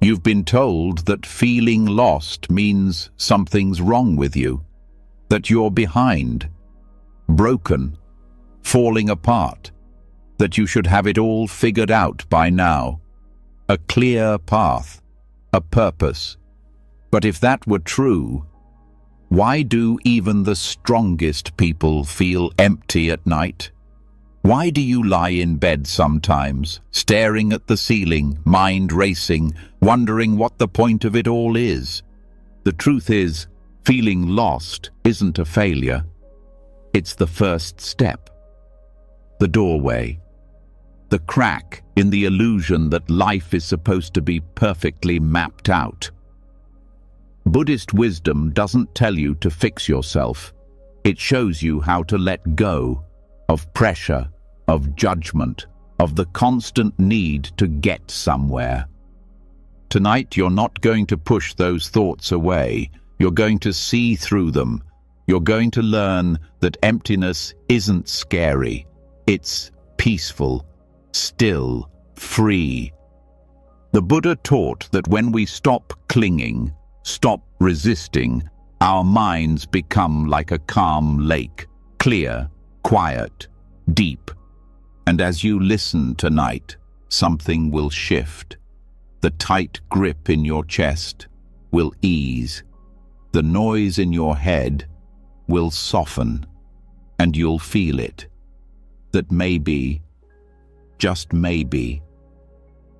You've been told that feeling lost means something's wrong with you, that you're behind, broken, falling apart, that you should have it all figured out by now, a clear path, a purpose. But if that were true, why do even the strongest people feel empty at night? Why do you lie in bed sometimes, staring at the ceiling, mind racing, wondering what the point of it all is? The truth is, feeling lost isn't a failure. It's the first step. The doorway. The crack in the illusion that life is supposed to be perfectly mapped out. Buddhist wisdom doesn't tell you to fix yourself. It shows you how to let go of pressure, of judgment, of the constant need to get somewhere. Tonight, you're not going to push those thoughts away. You're going to see through them. You're going to learn that emptiness isn't scary. It's peaceful, still, free. The Buddha taught that when we stop clinging, stop resisting, our minds become like a calm lake, clear, quiet, deep. And as you listen tonight, something will shift. The tight grip in your chest will ease. The noise in your head will soften, and you'll feel it. That maybe, just maybe,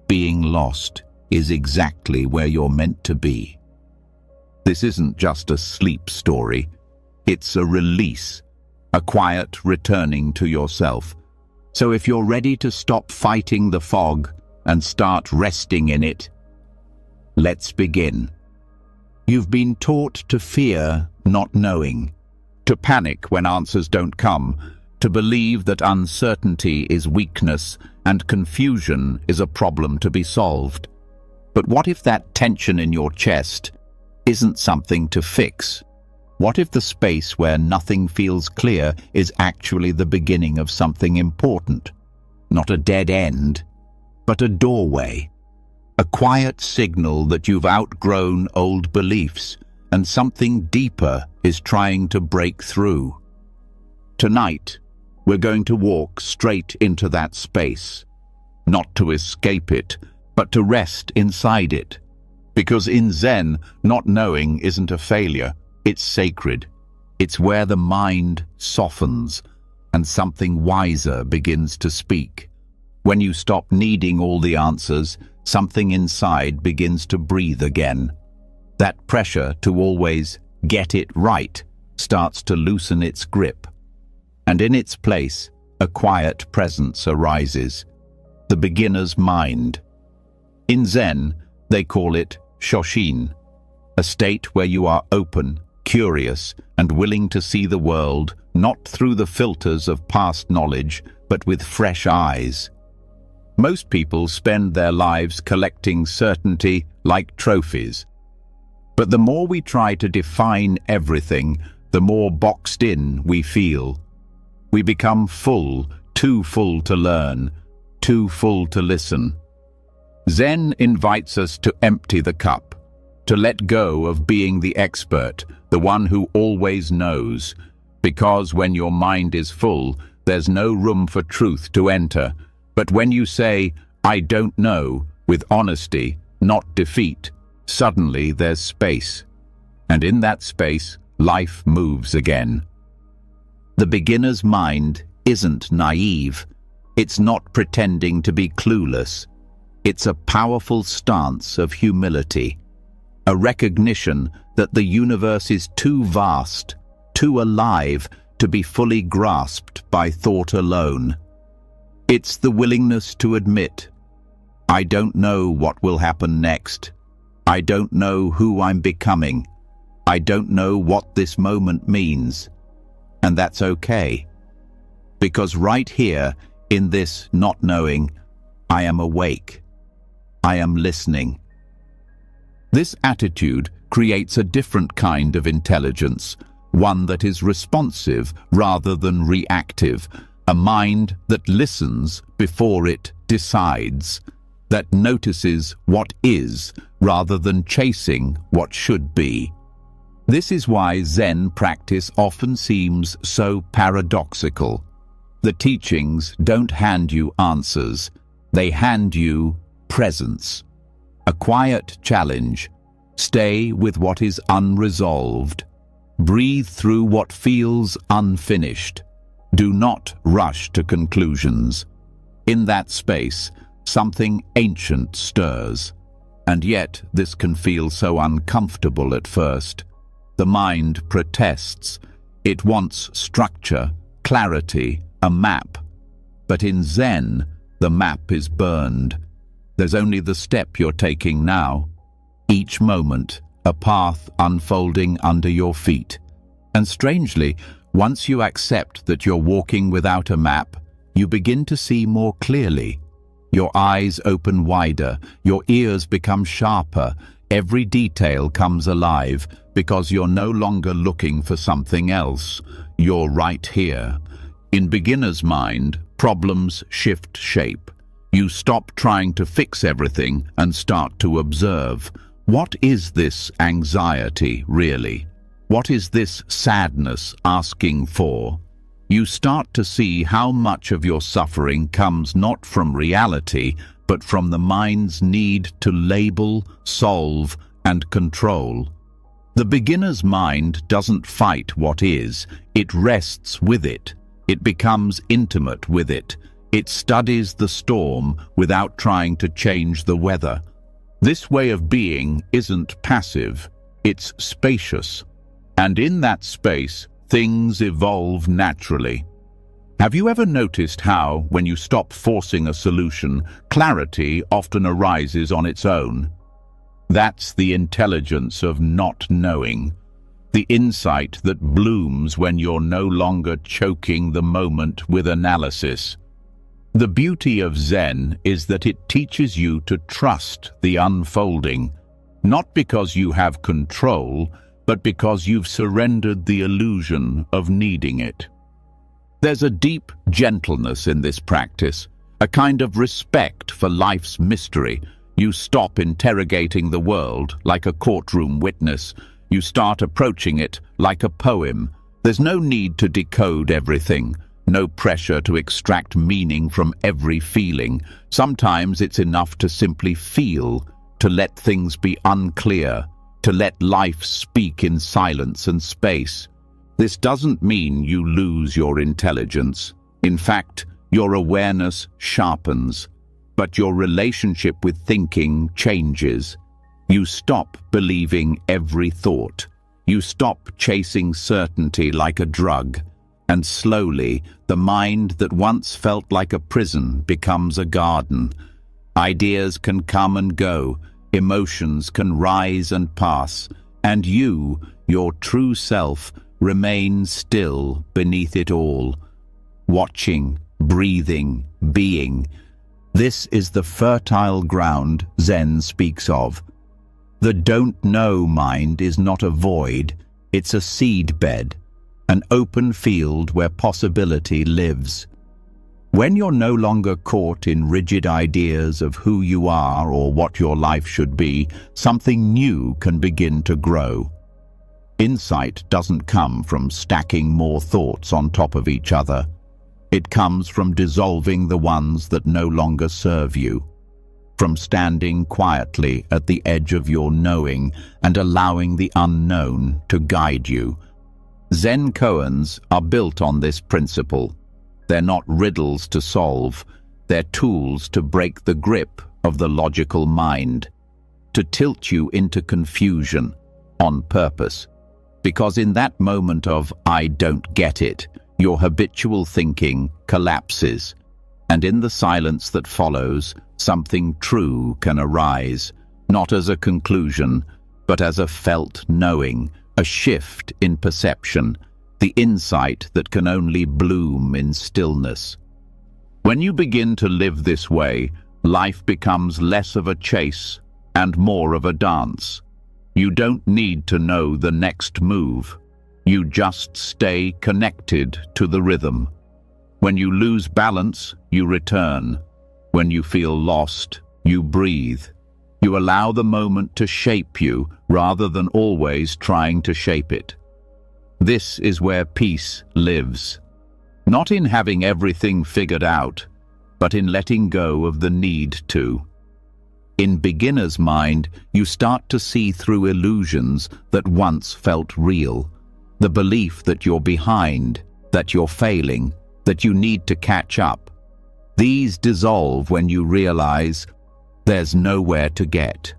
being lost is exactly where you're meant to be. This isn't just a sleep story. It's a release, a quiet returning to yourself. So if you're ready to stop fighting the fog and start resting in it, let's begin. You've been taught to fear not knowing, to panic when answers don't come, to believe that uncertainty is weakness and confusion is a problem to be solved. But what if that tension in your chest isn't something to fix? What if the space where nothing feels clear is actually the beginning of something important? Not a dead end, but a doorway. A quiet signal that you've outgrown old beliefs and something deeper is trying to break through. Tonight, we're going to walk straight into that space. Not to escape it, but to rest inside it. Because in Zen, not knowing isn't a failure. It's sacred. It's where the mind softens and something wiser begins to speak. When you stop needing all the answers, something inside begins to breathe again. That pressure to always get it right starts to loosen its grip. And in its place, a quiet presence arises. The beginner's mind. In Zen, they call it Shoshin, a state where you are open, curious, and willing to see the world not through the filters of past knowledge, but with fresh eyes. Most people spend their lives collecting certainty like trophies. But the more we try to define everything, the more boxed in we feel. We become full, too full to learn, too full to listen. Zen invites us to empty the cup, to let go of being the expert, the one who always knows, because when your mind is full, there's no room for truth to enter. But when you say, "I don't know," with honesty, not defeat, suddenly there's space. And in that space, life moves again. The beginner's mind isn't naive. It's not pretending to be clueless. It's a powerful stance of humility. A recognition that the universe is too vast, too alive to be fully grasped by thought alone. It's the willingness to admit, I don't know what will happen next. I don't know who I'm becoming. I don't know what this moment means. And that's okay. Because right here, in this not knowing, I am awake. I am listening. This attitude creates a different kind of intelligence, one that is responsive rather than reactive, a mind that listens before it decides. that notices what is rather than chasing what should be. This is why Zen practice often seems so paradoxical. The teachings don't hand you answers, they hand you presence. A quiet challenge. Stay with what is unresolved. Breathe through what feels unfinished. Do not rush to conclusions. In that space, something ancient stirs. And yet, this can feel so uncomfortable at first. The mind protests. It wants structure, clarity, a map. But in Zen, the map is burned. There's only the step you're taking now. Each moment, a path unfolding under your feet. And strangely, once you accept that you're walking without a map, you begin to see more clearly. Your eyes open wider, your ears become sharper, every detail comes alive because you're no longer looking for something else. You're right here. In beginner's mind, problems shift shape. You stop trying to fix everything and start to observe. What is this anxiety, really? What is this sadness asking for? You start to see how much of your suffering comes not from reality, but from the mind's need to label, solve, and control. The beginner's mind doesn't fight what is, it rests with it. It becomes intimate with it. It studies the storm without trying to change the weather. This way of being isn't passive, it's spacious. And in that space, things evolve naturally. Have you ever noticed how, when you stop forcing a solution, clarity often arises on its own? That's the intelligence of not knowing. The insight that blooms when you're no longer choking the moment with analysis. The beauty of Zen is that it teaches you to trust the unfolding, not because you have control, but because you've surrendered the illusion of needing it. There's a deep gentleness in this practice, a kind of respect for life's mystery. You stop interrogating the world like a courtroom witness. You start approaching it like a poem. There's no need to decode everything, no pressure to extract meaning from every feeling. Sometimes it's enough to simply feel, to let things be unclear, to let life speak in silence and space. This doesn't mean you lose your intelligence. In fact, your awareness sharpens, but your relationship with thinking changes. You stop believing every thought. You stop chasing certainty like a drug. And slowly, the mind that once felt like a prison becomes a garden. Ideas can come and go, emotions can rise and pass, and you, your true self, remain still beneath it all. Watching, breathing, being. This is the fertile ground Zen speaks of. The don't know mind is not a void, it's a seed bed, an open field where possibility lives. When you're no longer caught in rigid ideas of who you are or what your life should be, something new can begin to grow. Insight doesn't come from stacking more thoughts on top of each other. It comes from dissolving the ones that no longer serve you. From standing quietly at the edge of your knowing and allowing the unknown to guide you. Zen koans are built on this principle. They're not riddles to solve, they're tools to break the grip of the logical mind, to tilt you into confusion on purpose. Because in that moment of "I don't get it," your habitual thinking collapses, and in the silence that follows, something true can arise, not as a conclusion, but as a felt knowing, a shift in perception, the insight that can only bloom in stillness. When you begin to live this way, life becomes less of a chase and more of a dance. You don't need to know the next move. You just stay connected to the rhythm. When you lose balance, you return. When you feel lost, You breathe. You allow the moment to shape you rather than always trying to shape it. This is where peace lives. Not in having everything figured out, but in letting go of the need to. In beginner's mind, you start to see through illusions that once felt real. The belief that you're behind, that you're failing, that you need to catch up. These dissolve when you realize there's nowhere to get.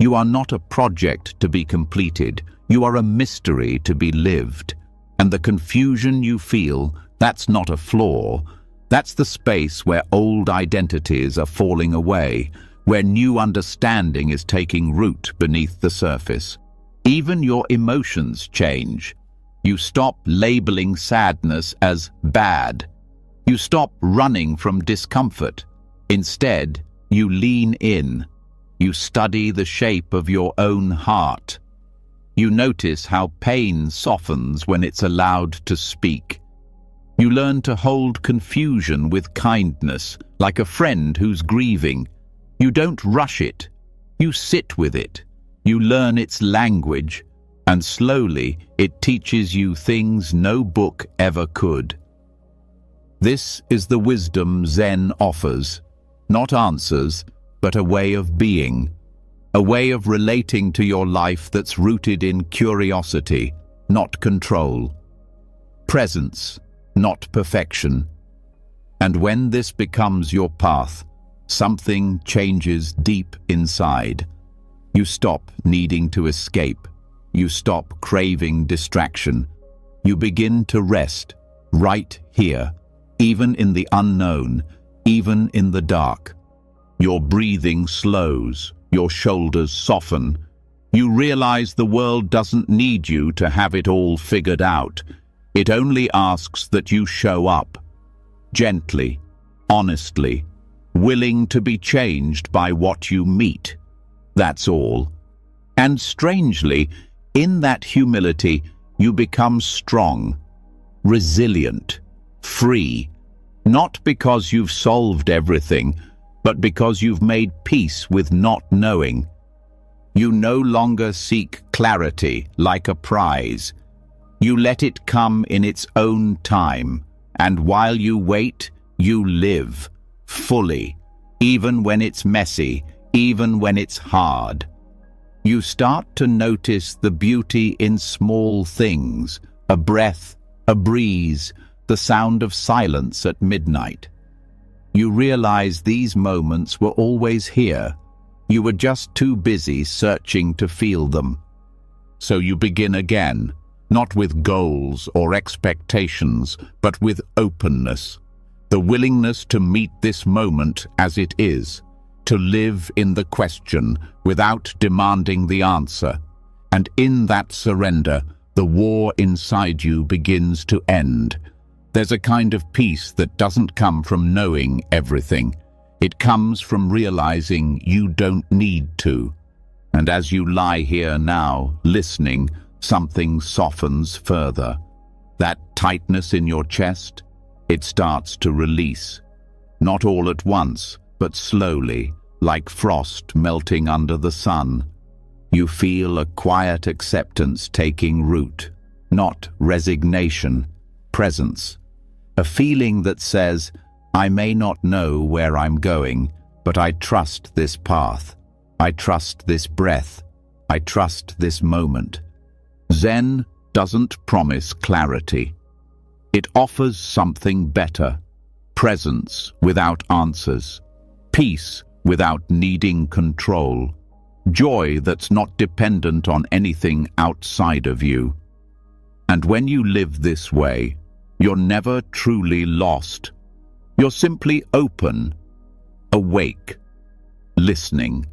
You are not a project to be completed. You are a mystery to be lived. And the confusion you feel, that's not a flaw. That's the space where old identities are falling away, where new understanding is taking root beneath the surface. Even your emotions change. You stop labeling sadness as bad. You stop running from discomfort. Instead, you lean in. You study the shape of your own heart. You notice how pain softens when it's allowed to speak. You learn to hold confusion with kindness, like a friend who's grieving. You don't rush it. You sit with it. You learn its language, and slowly it teaches you things no book ever could. This is the wisdom Zen offers. Not answers, but a way of being. A way of relating to your life that's rooted in curiosity, not control. Presence, not perfection. And when this becomes your path, something changes deep inside. You stop needing to escape. You stop craving distraction. You begin to rest, right here, even in the unknown, even in the dark. Your breathing slows, your shoulders soften. You realize the world doesn't need you to have it all figured out. It only asks that you show up, gently, honestly, willing to be changed by what you meet. That's all. And strangely, in that humility, you become strong, resilient, free, not because you've solved everything, but because you've made peace with not knowing. You no longer seek clarity like a prize. You let it come in its own time, and while you wait, you live, fully, even when it's messy, even when it's hard. You start to notice the beauty in small things, a breath, a breeze, the sound of silence at midnight. You realize these moments were always here. You were just too busy searching to feel them. So you begin again, not with goals or expectations, but with openness. The willingness to meet this moment as it is, to live in the question without demanding the answer. And in that surrender, the war inside you begins to end. There's a kind of peace that doesn't come from knowing everything. It comes from realizing you don't need to. And as you lie here now, listening, something softens further. That tightness in your chest, it starts to release. Not all at once, but slowly, like frost melting under the sun. You feel a quiet acceptance taking root, not resignation, presence. A feeling that says, I may not know where I'm going, but I trust this path. I trust this breath. I trust this moment. Zen doesn't promise clarity. It offers something better. Presence without answers. Peace without needing control. Joy that's not dependent on anything outside of you. And when you live this way, you're never truly lost. You're simply open, awake, listening.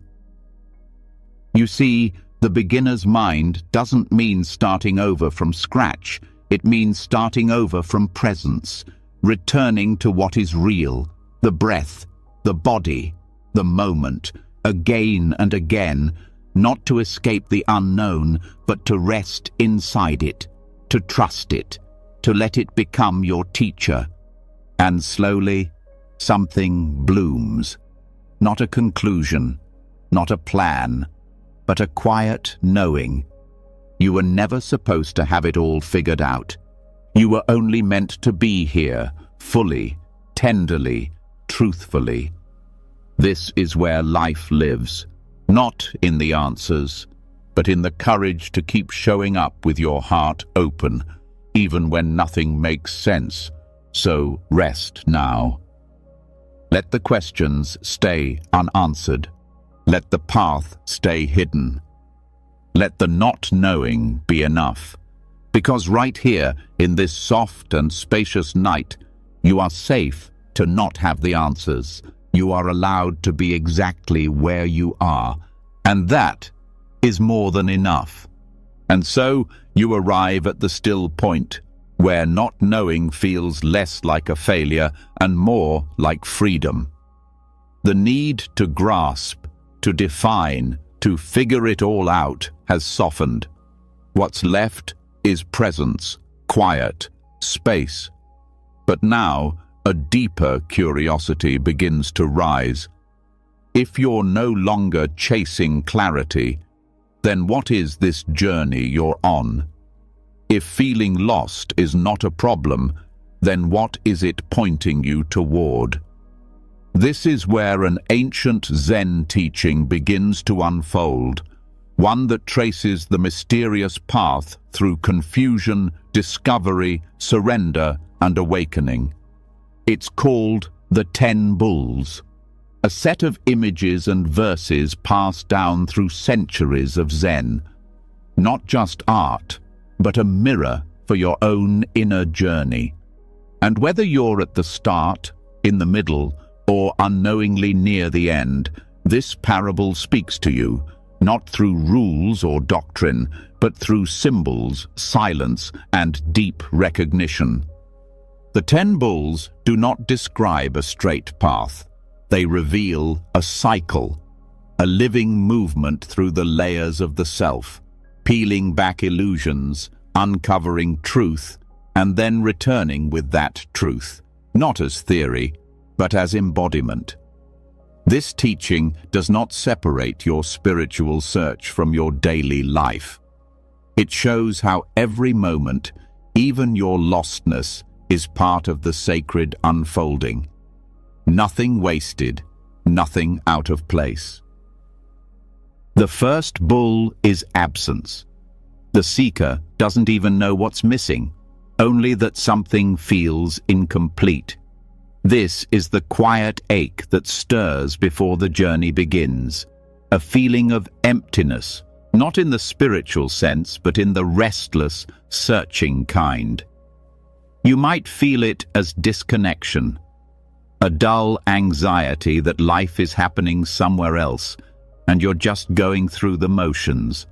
You see, the beginner's mind doesn't mean starting over from scratch. It means starting over from presence, returning to what is real, the breath, the body, the moment, again and again, not to escape the unknown, but to rest inside it, to trust it, to let it become your teacher. And slowly, something blooms. not a conclusion, not a plan, but a quiet knowing. You were never supposed to have it all figured out. You were only meant to be here, fully, tenderly, truthfully. This is where life lives, not in the answers, but in the courage to keep showing up with your heart open, even when nothing makes sense. So rest now. Let the questions stay unanswered. Let the path stay hidden. Let the not knowing be enough. Because right here, in this soft and spacious night, you are safe to not have the answers. You are allowed to be exactly where you are, and that is more than enough. And so you arrive at the still point, where not knowing feels less like a failure and more like freedom. The need to grasp, to define, to figure it all out has softened. What's left is presence, quiet, space. But now, a deeper curiosity begins to rise. If you're no longer chasing clarity, then what is this journey you're on? If feeling lost is not a problem, then what is it pointing you toward? This is where an ancient Zen teaching begins to unfold, one that traces the mysterious path through confusion, discovery, surrender, and awakening. It's called the 10 Bulls, a set of images and verses passed down through centuries of Zen. Not just art, but a mirror for your own inner journey. And whether you're at the start, in the middle, or unknowingly near the end, this parable speaks to you, not through rules or doctrine, but through symbols, silence, and deep recognition. The 10 Bulls do not describe a straight path. They reveal a cycle, a living movement through the layers of the self, peeling back illusions, uncovering truth, and then returning with that truth, not as theory, but as embodiment. This teaching does not separate your spiritual search from your daily life. It shows how every moment, even your lostness, is part of the sacred unfolding. Nothing wasted, nothing out of place. The first bull is absence. The seeker doesn't even know what's missing, only that something feels incomplete. This is the quiet ache that stirs before the journey begins, a feeling of emptiness, not in the spiritual sense, but in the restless, searching kind. You might feel it as disconnection, a dull anxiety that life is happening somewhere else, and you're just going through the motions.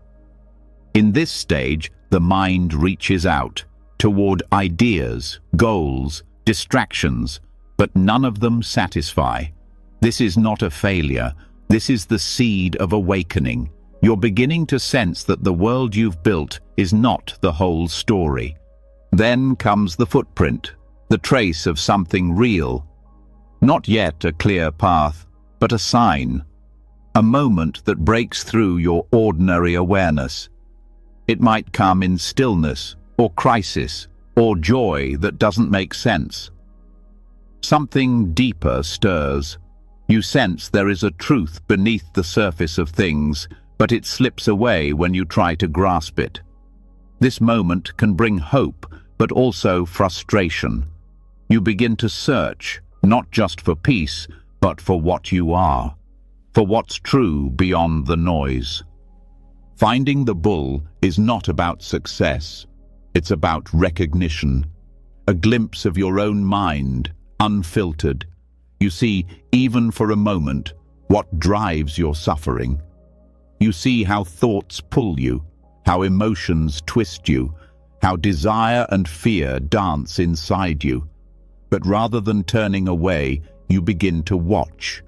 In this stage, the mind reaches out toward ideas, goals, distractions, but none of them satisfy. This is not a failure. This is the seed of awakening. You're beginning to sense that the world you've built is not the whole story. Then comes the footprint, the trace of something real. Not yet a clear path, but a sign. A moment that breaks through your ordinary awareness. It might come in stillness, or crisis, or joy that doesn't make sense. Something deeper stirs. You sense there is a truth beneath the surface of things, but it slips away when you try to grasp it. This moment can bring hope, but also frustration. You begin to search, not just for peace, but for what you are, for what's true beyond the noise. Finding the bull is not about success. It's about recognition, a glimpse of your own mind, unfiltered. You see, even for a moment, what drives your suffering. You see how thoughts pull you, how emotions twist you, how desire and fear dance inside you. But rather than turning away, you begin to watch.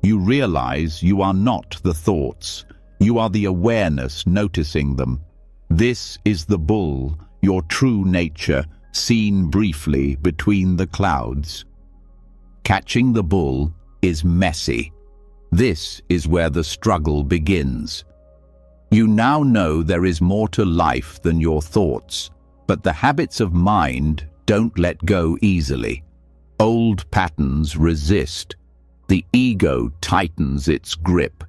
You realize you are not the thoughts. You are the awareness noticing them. This is the bull, your true nature, seen briefly between the clouds. Catching the bull is messy. This is where the struggle begins. You now know there is more to life than your thoughts, but the habits of mind don't let go easily. Old patterns resist. The ego tightens its grip.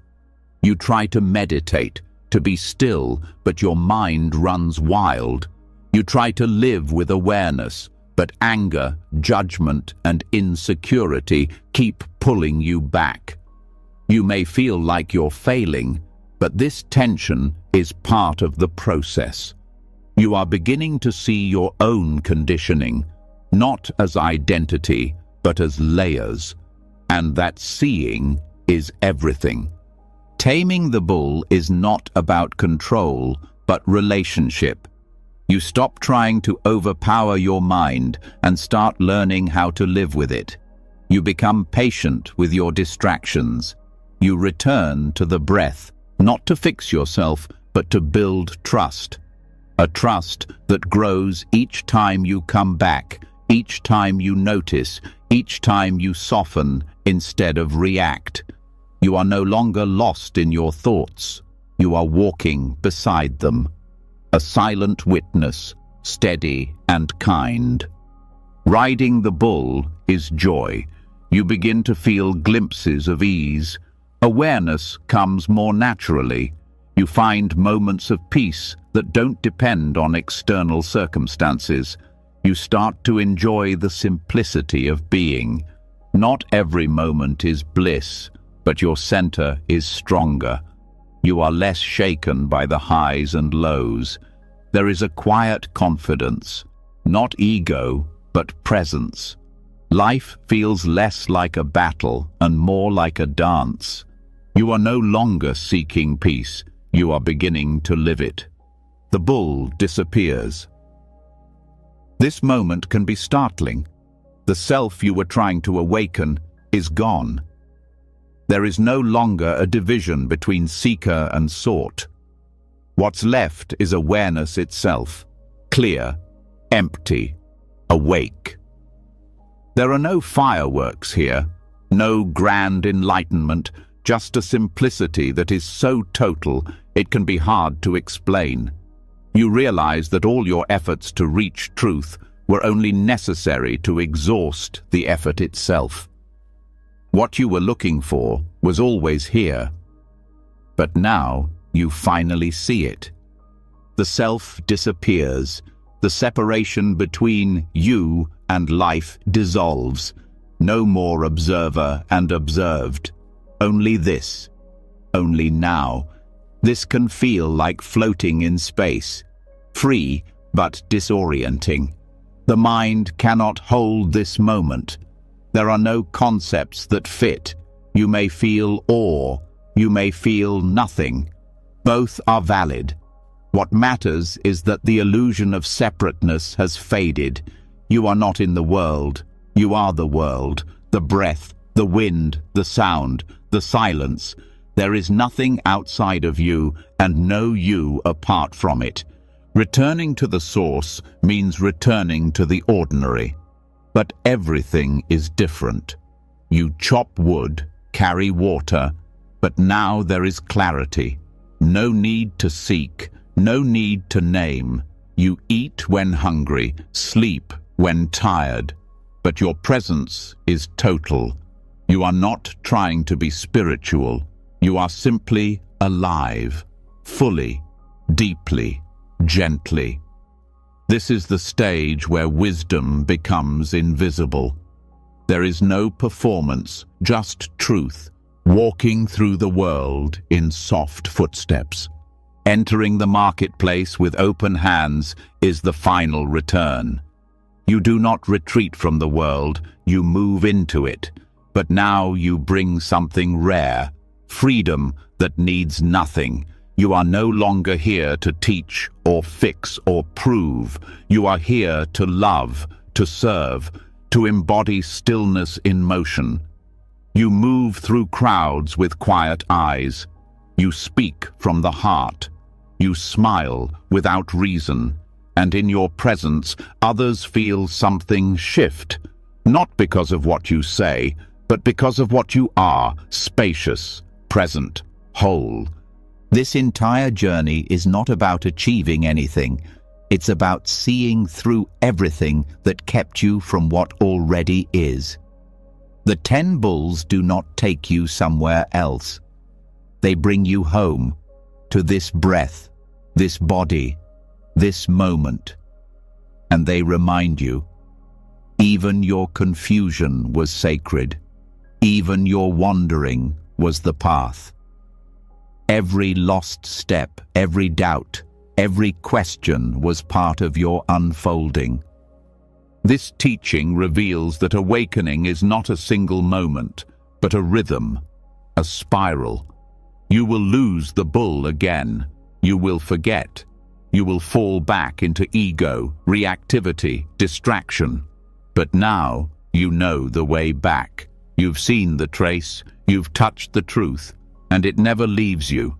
You try to meditate, to be still, but your mind runs wild. You try to live with awareness, but anger, judgment, and insecurity keep pulling you back. You may feel like you're failing, but this tension is part of the process. You are beginning to see your own conditioning, not as identity, but as layers. And that seeing is everything. Taming the bull is not about control, but relationship. You stop trying to overpower your mind and start learning how to live with it. You become patient with your distractions. You return to the breath, not to fix yourself, but to build trust. A trust that grows each time you come back, each time you notice, each time you soften instead of react. You are no longer lost in your thoughts. You are walking beside them. A silent witness, steady and kind. Riding the bull is joy. You begin to feel glimpses of ease. Awareness comes more naturally. You find moments of peace that don't depend on external circumstances. You start to enjoy the simplicity of being. Not every moment is bliss, but your center is stronger. You are less shaken by the highs and lows. There is a quiet confidence, not ego, but presence. Life feels less like a battle and more like a dance. You are no longer seeking peace. You are beginning to live it. The bull disappears. This moment can be startling. The self you were trying to awaken is gone. There is no longer a division between seeker and sought. What's left is awareness itself, clear, empty, awake. There are no fireworks here, no grand enlightenment, just a simplicity that is so total it can be hard to explain. You realize that all your efforts to reach truth were only necessary to exhaust the effort itself. What you were looking for was always here, but now you finally see it. The self disappears. The separation between you and life dissolves. No more observer and observed. Only this. Only now. This can feel like floating in space. Free, but disorienting. The mind cannot hold this moment. There are no concepts that fit. You may feel awe. You may feel nothing. Both are valid. What matters is that the illusion of separateness has faded. You are not in the world. You are the world. The breath, the wind, the sound, the silence. There is nothing outside of you and no you apart from it. Returning to the source means returning to the ordinary. But everything is different. You chop wood, carry water, but now there is clarity. No need to seek, no need to name. You eat when hungry, sleep when tired, but your presence is total. You are not trying to be spiritual. You are simply alive, fully, deeply, gently. This is the stage where wisdom becomes invisible. There is no performance, just truth, walking through the world in soft footsteps. Entering the marketplace with open hands is the final return. You do not retreat from the world, you move into it. But now you bring something rare, freedom that needs nothing. You are no longer here to teach or fix or prove. You are here to love, to serve, to embody stillness in motion. You move through crowds with quiet eyes. You speak from the heart. You smile without reason. And in your presence, others feel something shift, not because of what you say, but because of what you are, spacious, present, whole. This entire journey is not about achieving anything. It's about seeing through everything that kept you from what already is. The 10 bulls do not take you somewhere else. They bring you home, to this breath, this body, this moment. And they remind you, even your confusion was sacred. Even your wandering was the path. Every lost step, every doubt, every question was part of your unfolding. This teaching reveals that awakening is not a single moment, but a rhythm, a spiral. You will lose the bull again. You will forget. You will fall back into ego, reactivity, distraction. But now you know the way back. You've seen the trace, you've touched the truth, and it never leaves you.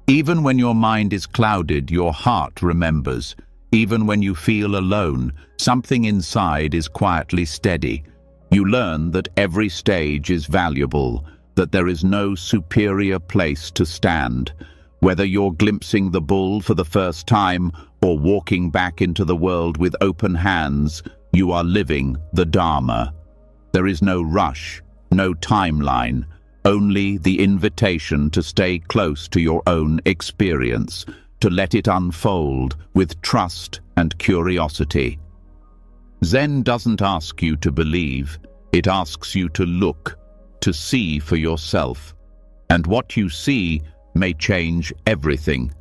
Even when your mind is clouded, your heart remembers. Even when you feel alone, something inside is quietly steady. You learn that every stage is valuable, that there is no superior place to stand. Whether you're glimpsing the bull for the first time or walking back into the world with open hands, you are living the Dharma. There is no rush, no timeline, only the invitation to stay close to your own experience, to let it unfold with trust and curiosity. Zen doesn't ask you to believe, it asks you to look, to see for yourself. And what you see may change everything.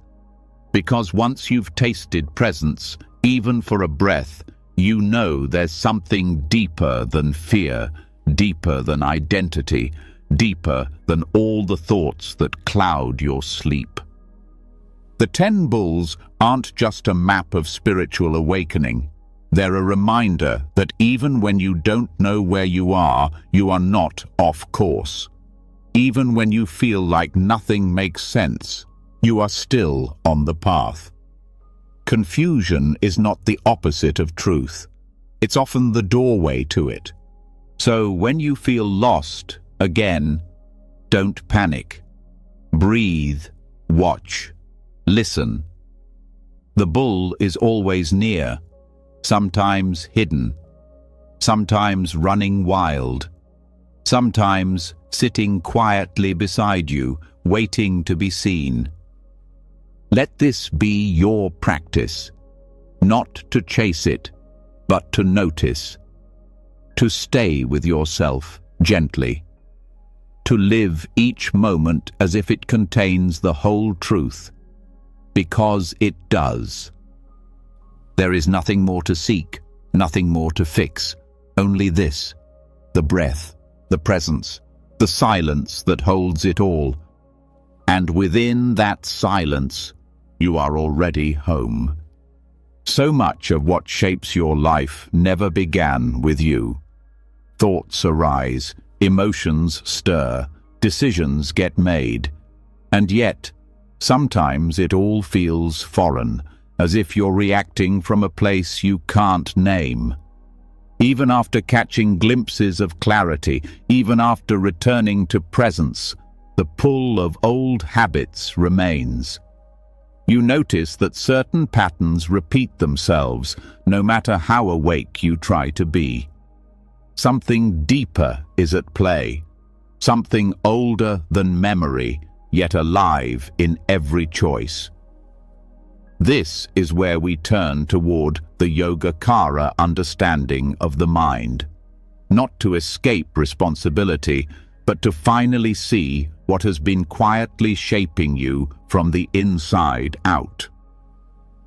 Because once you've tasted presence, even for a breath, you know there's something deeper than fear, deeper than identity, deeper than all the thoughts that cloud your sleep. The 10 bulls aren't just a map of spiritual awakening. They're a reminder that even when you don't know where you are not off course. Even when you feel like nothing makes sense, you are still on the path. Confusion is not the opposite of truth. It's often the doorway to it. So when you feel lost, again, don't panic. Breathe, watch, listen. The bull is always near, sometimes hidden, sometimes running wild, sometimes sitting quietly beside you, waiting to be seen. Let this be your practice, not to chase it, but to notice, to stay with yourself gently, to live each moment as if it contains the whole truth, because it does. There is nothing more to seek, nothing more to fix, only this, the breath, the presence, the silence that holds it all. And within that silence, you are already home. So much of what shapes your life never began with you. Thoughts arise, emotions stir, decisions get made. And yet, sometimes it all feels foreign, as if you're reacting from a place you can't name. Even after catching glimpses of clarity, even after returning to presence, the pull of old habits remains. You notice that certain patterns repeat themselves, no matter how awake you try to be. Something deeper is at play, something older than memory, yet alive in every choice. This is where we turn toward the Yogacara understanding of the mind, not to escape responsibility, but to finally see what has been quietly shaping you from the inside out.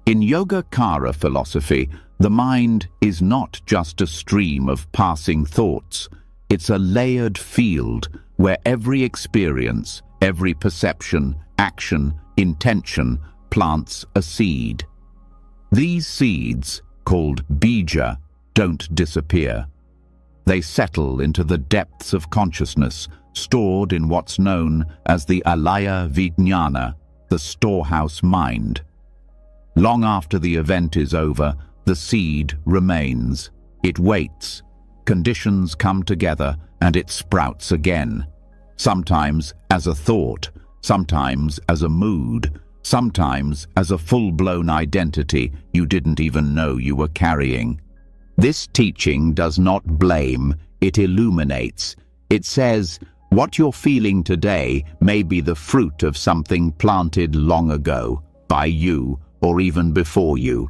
In Yogacara philosophy, the mind is not just a stream of passing thoughts. It's a layered field where every experience, every perception, action, intention plants a seed. These seeds, called bija, don't disappear. They settle into the depths of consciousness, stored in what's known as the alaya vijnana, the storehouse mind. Long after the event is over, the seed remains. It waits, conditions come together and it sprouts again. Sometimes as a thought, sometimes as a mood, sometimes as a full-blown identity you didn't even know you were carrying. This teaching does not blame, it illuminates. It says, what you're feeling today may be the fruit of something planted long ago, by you or even before you.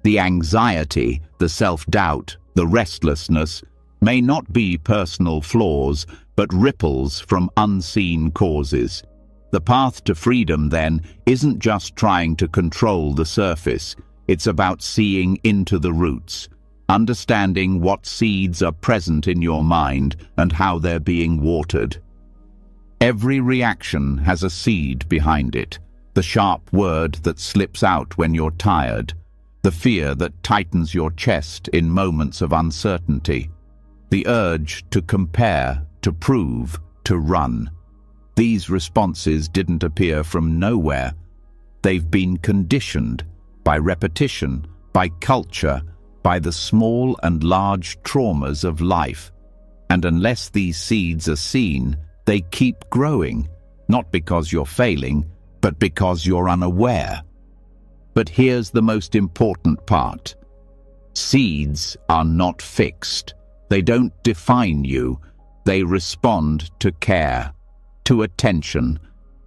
The anxiety, the self-doubt, the restlessness may not be personal flaws, but ripples from unseen causes. The path to freedom, then, isn't just trying to control the surface. It's about seeing into the roots, understanding what seeds are present in your mind and how they're being watered. Every reaction has a seed behind it, the sharp word that slips out when you're tired, the fear that tightens your chest in moments of uncertainty, the urge to compare, to prove, to run. These responses didn't appear from nowhere. They've been conditioned by repetition, by culture, by the small and large traumas of life. And unless these seeds are seen, they keep growing, not because you're failing, but because you're unaware. But here's the most important part. Seeds are not fixed. They don't define you. They respond to care, to attention.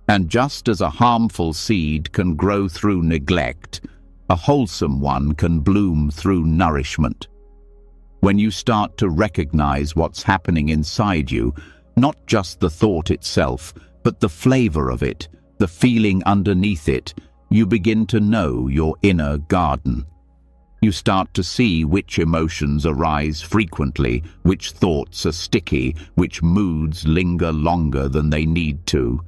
And just as a harmful seed can grow through neglect, a wholesome one can bloom through nourishment. When you start to recognize what's happening inside you, not just the thought itself, but the flavor of it, the feeling underneath it, you begin to know your inner garden. You start to see which emotions arise frequently, which thoughts are sticky, which moods linger longer than they need to.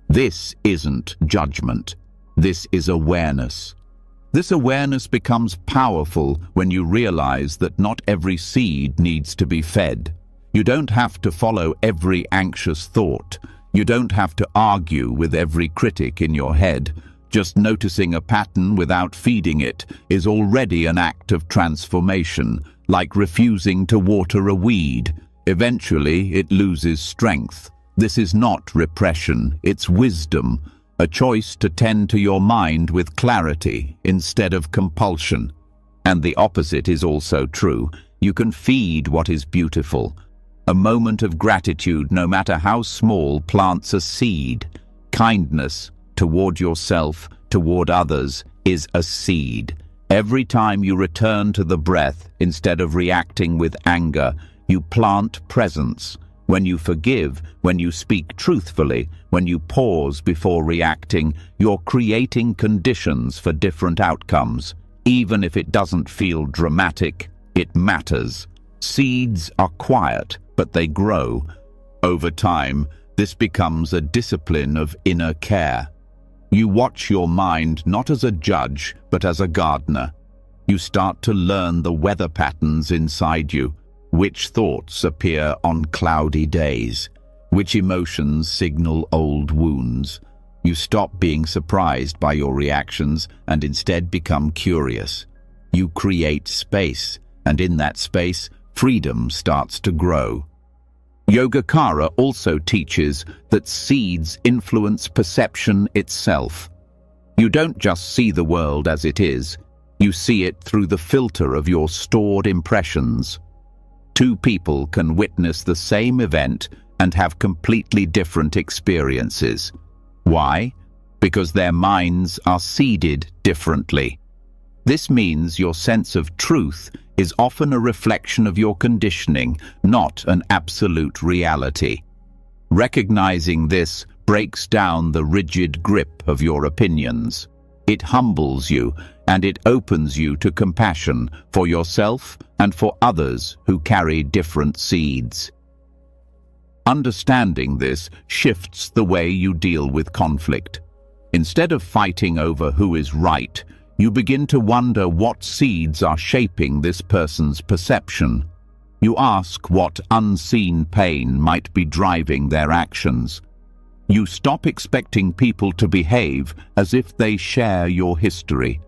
This isn't judgment. This is awareness. This awareness becomes powerful when you realize that not every seed needs to be fed. You don't have to follow every anxious thought. You don't have to argue with every critic in your head. Just noticing a pattern without feeding it is already an act of transformation, like refusing to water a weed. Eventually, it loses strength. This is not repression, it's wisdom, a choice to tend to your mind with clarity instead of compulsion. And the opposite is also true. You can feed what is beautiful. A moment of gratitude, no matter how small, plants a seed. Kindness toward yourself, toward others, is a seed. Every time you return to the breath, instead of reacting with anger, you plant presence. When you forgive, when you speak truthfully, when you pause before reacting, you're creating conditions for different outcomes. Even if it doesn't feel dramatic, it matters. Seeds are quiet, but they grow. Over time, this becomes a discipline of inner care. You watch your mind not as a judge, but as a gardener. You start to learn the weather patterns inside you, which thoughts appear on cloudy days, which emotions signal old wounds. You stop being surprised by your reactions and instead become curious. You create space, and in that space, freedom starts to grow. Yogacara also teaches that seeds influence perception itself. You don't just see the world as it is, you see it through the filter of your stored impressions. Two people can witness the same event and have completely different experiences. Why? Because their minds are seeded differently. This means your sense of truth is often a reflection of your conditioning, not an absolute reality. Recognizing this breaks down the rigid grip of your opinions. It humbles you, and it opens you to compassion for yourself and for others who carry different seeds. Understanding this shifts the way you deal with conflict. Instead of fighting over who is right, you begin to wonder what seeds are shaping this person's perception. You ask what unseen pain might be driving their actions. You stop expecting people to behave as if they share your history.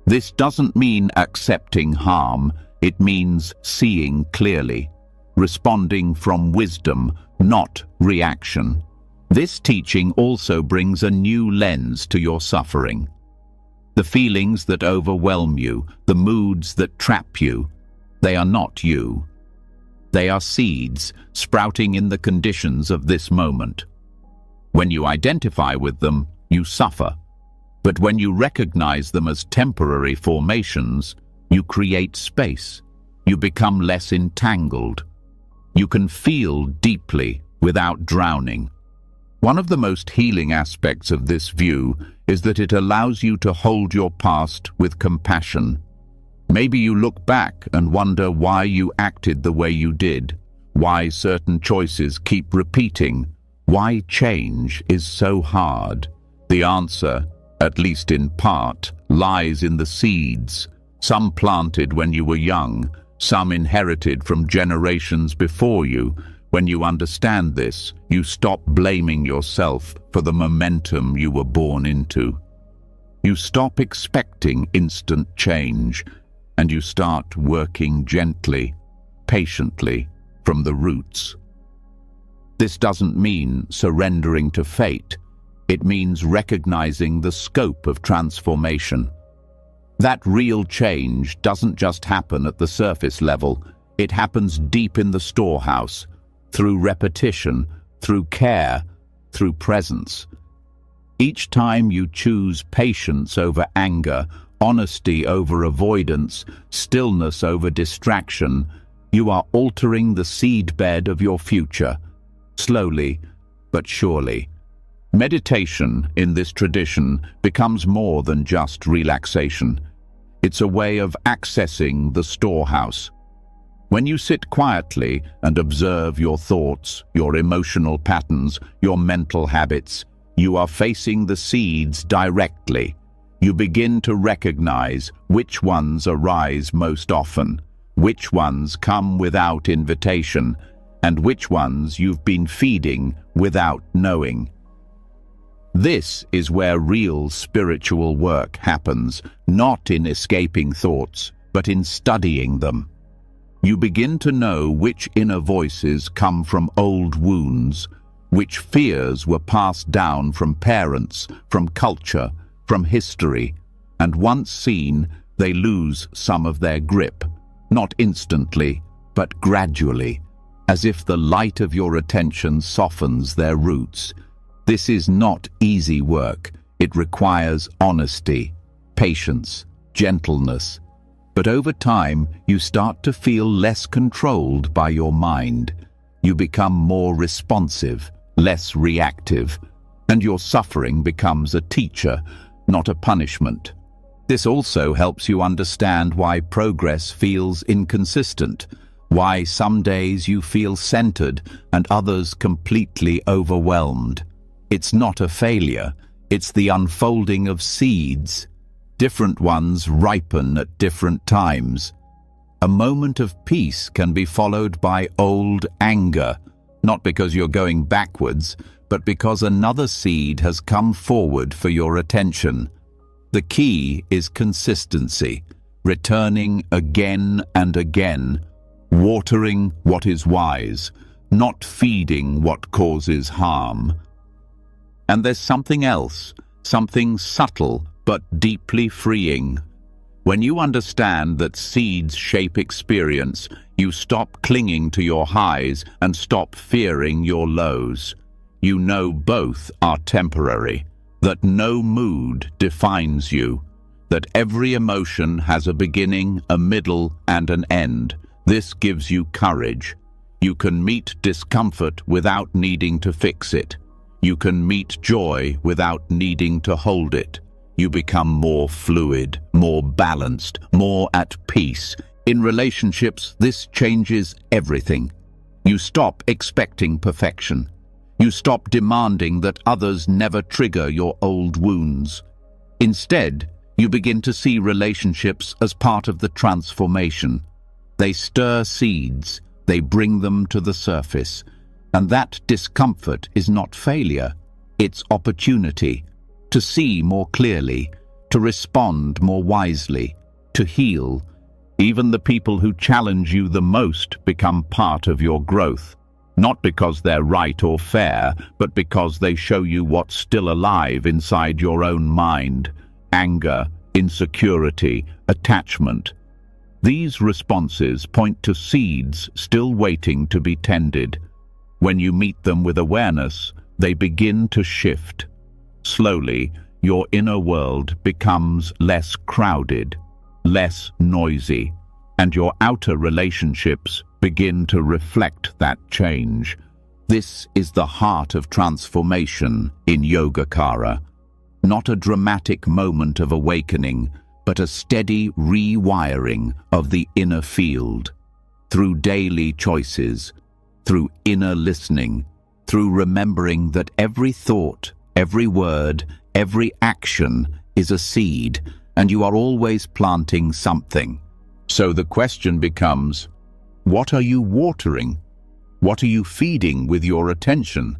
This doesn't mean accepting harm, it means seeing clearly. responding from wisdom, not reaction. This teaching also brings a new lens to your suffering. The feelings that overwhelm you, the moods that trap you, they are not you. They are seeds sprouting in the conditions of this moment. When you identify with them, you suffer. But when you recognize them as temporary formations, you create space. You become less entangled. You can feel deeply without drowning. One of the most healing aspects of this view is that it allows you to hold your past with compassion. Maybe you look back and wonder why you acted the way you did, why certain choices keep repeating, why change is so hard. The answer, at least in part, lies in the seeds, some planted when you were young, some inherited from generations before you. When you understand this, you stop blaming yourself for the momentum you were born into. You stop expecting instant change, and you start working gently, patiently, from the roots. This doesn't mean surrendering to fate. It means recognizing the scope of transformation. That real change doesn't just happen at the surface level. It happens deep in the storehouse, through repetition, through care, through presence. Each time you choose patience over anger, honesty over avoidance, stillness over distraction, you are altering the seedbed of your future, slowly but surely. Meditation in this tradition becomes more than just relaxation. It's a way of accessing the storehouse. When you sit quietly and observe your thoughts, your emotional patterns, your mental habits, you are facing the seeds directly. You begin to recognize which ones arise most often, which ones come without invitation, and which ones you've been feeding without knowing. This is where real spiritual work happens, not in escaping thoughts, but in studying them. You begin to know which inner voices come from old wounds, which fears were passed down from parents, from culture, from history, and once seen, they lose some of their grip, not instantly, but gradually, as if the light of your attention softens their roots. This is not easy work. It requires honesty, patience, gentleness. But over time, you start to feel less controlled by your mind. You become more responsive, less reactive, and your suffering becomes a teacher, not a punishment. This also helps you understand why progress feels inconsistent, why some days you feel centered and others completely overwhelmed. It's not a failure, it's the unfolding of seeds. Different ones ripen at different times. A moment of peace can be followed by old anger, not because you're going backwards, but because another seed has come forward for your attention. The key is consistency, returning again and again, watering what is wise, not feeding what causes harm. And there's something else, something subtle but deeply freeing. When you understand that seeds shape experience, you stop clinging to your highs and stop fearing your lows. You know both are temporary, that no mood defines you, that every emotion has a beginning, a middle, and an end. This gives you courage. You can meet discomfort without needing to fix it. You can meet joy without needing to hold it. You become more fluid, more balanced, more at peace. In relationships, this changes everything. You stop expecting perfection. You stop demanding that others never trigger your old wounds. Instead, you begin to see relationships as part of the transformation. They stir seeds, they bring them to the surface. And that discomfort is not failure, it's opportunity. To see more clearly, to respond more wisely, to heal. Even the people who challenge you the most become part of your growth, not because they're right or fair, but because they show you what's still alive inside your own mind: anger, insecurity, attachment. These responses point to seeds still waiting to be tended. When you meet them with awareness, they begin to shift. Slowly, your inner world becomes less crowded, less noisy, and your outer relationships begin to reflect that change. This is the heart of transformation in Yogacara. Not a dramatic moment of awakening, but a steady rewiring of the inner field. Through daily choices, through inner listening, through remembering that every thought, every word, every action is a seed, and you are always planting something. So the question becomes, what are you watering? What are you feeding with your attention?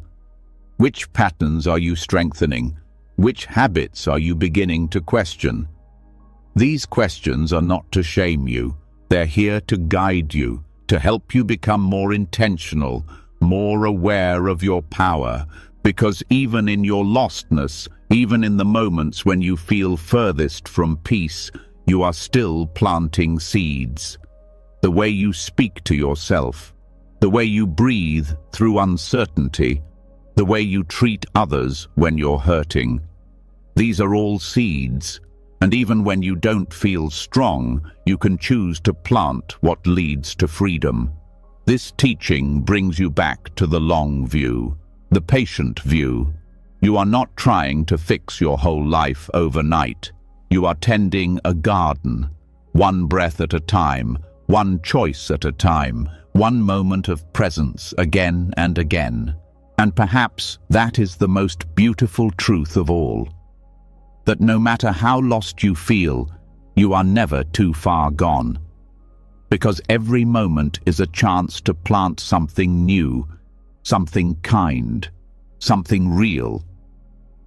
Which patterns are you strengthening? Which habits are you beginning to question? These questions are not to shame you. They're here to guide you, to help you become more intentional, more aware of your power, because even in your lostness, even in the moments when you feel furthest from peace, you are still planting seeds. The way you speak to yourself, the way you breathe through uncertainty, the way you treat others when you're hurting. These are all seeds, and even when you don't feel strong, you can choose to plant what leads to freedom. This teaching brings you back to the long view, the patient view. You are not trying to fix your whole life overnight. You are tending a garden, one breath at a time, one choice at a time, one moment of presence again and again. And perhaps that is the most beautiful truth of all. That no matter how lost you feel, you are never too far gone. Because every moment is a chance to plant something new, something kind, something real.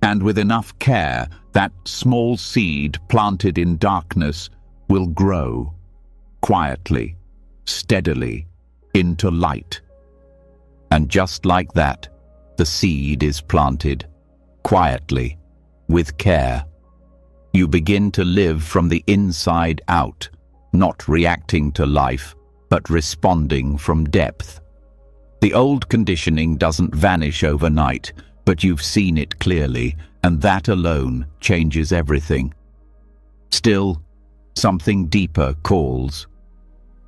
And with enough care, that small seed planted in darkness will grow, quietly, steadily, into light. And just like that, the seed is planted, quietly, with care. You begin to live from the inside out, not reacting to life, but responding from depth. The old conditioning doesn't vanish overnight, but you've seen it clearly, and that alone changes everything. Still, something deeper calls.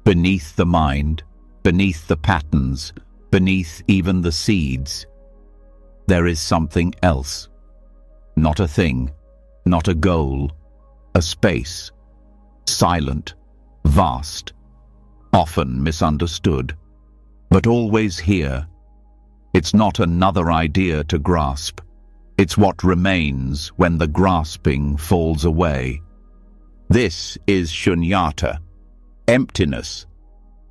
Beneath the mind, beneath the patterns, beneath even the seeds, there is something else. Not a thing, not a goal, a space, silent, vast, often misunderstood, but always here. It's not another idea to grasp. It's what remains when the grasping falls away. This is shunyata, emptiness,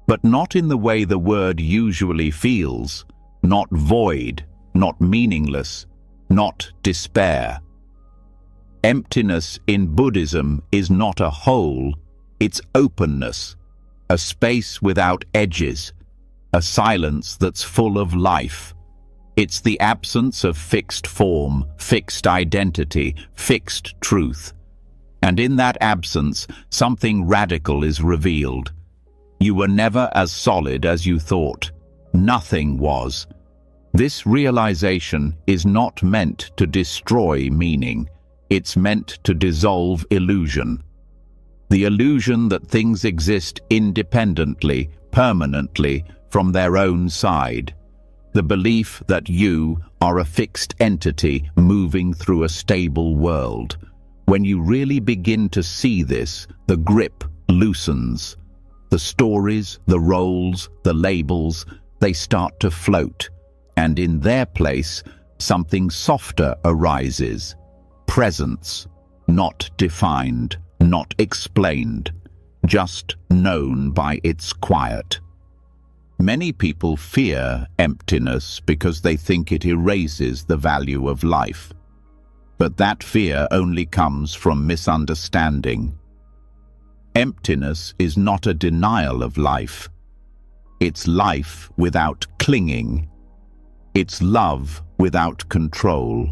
but not in the way the word usually feels, not void, not meaningless, not despair. Emptiness in Buddhism is not a hole, it's openness, a space without edges, a silence that's full of life. It's the absence of fixed form, fixed identity, fixed truth. And in that absence, something radical is revealed. You were never as solid as you thought. Nothing was. This realization is not meant to destroy meaning. It's meant to dissolve illusion. The illusion that things exist independently, permanently, from their own side. The belief that you are a fixed entity moving through a stable world. When you really begin to see this, the grip loosens. The stories, the roles, the labels, they start to float. And in their place, something softer arises. Presence, not defined, not explained, just known by its quiet. Many people fear emptiness because they think it erases the value of life. But that fear only comes from misunderstanding. Emptiness is not a denial of life. It's life without clinging. It's love without control.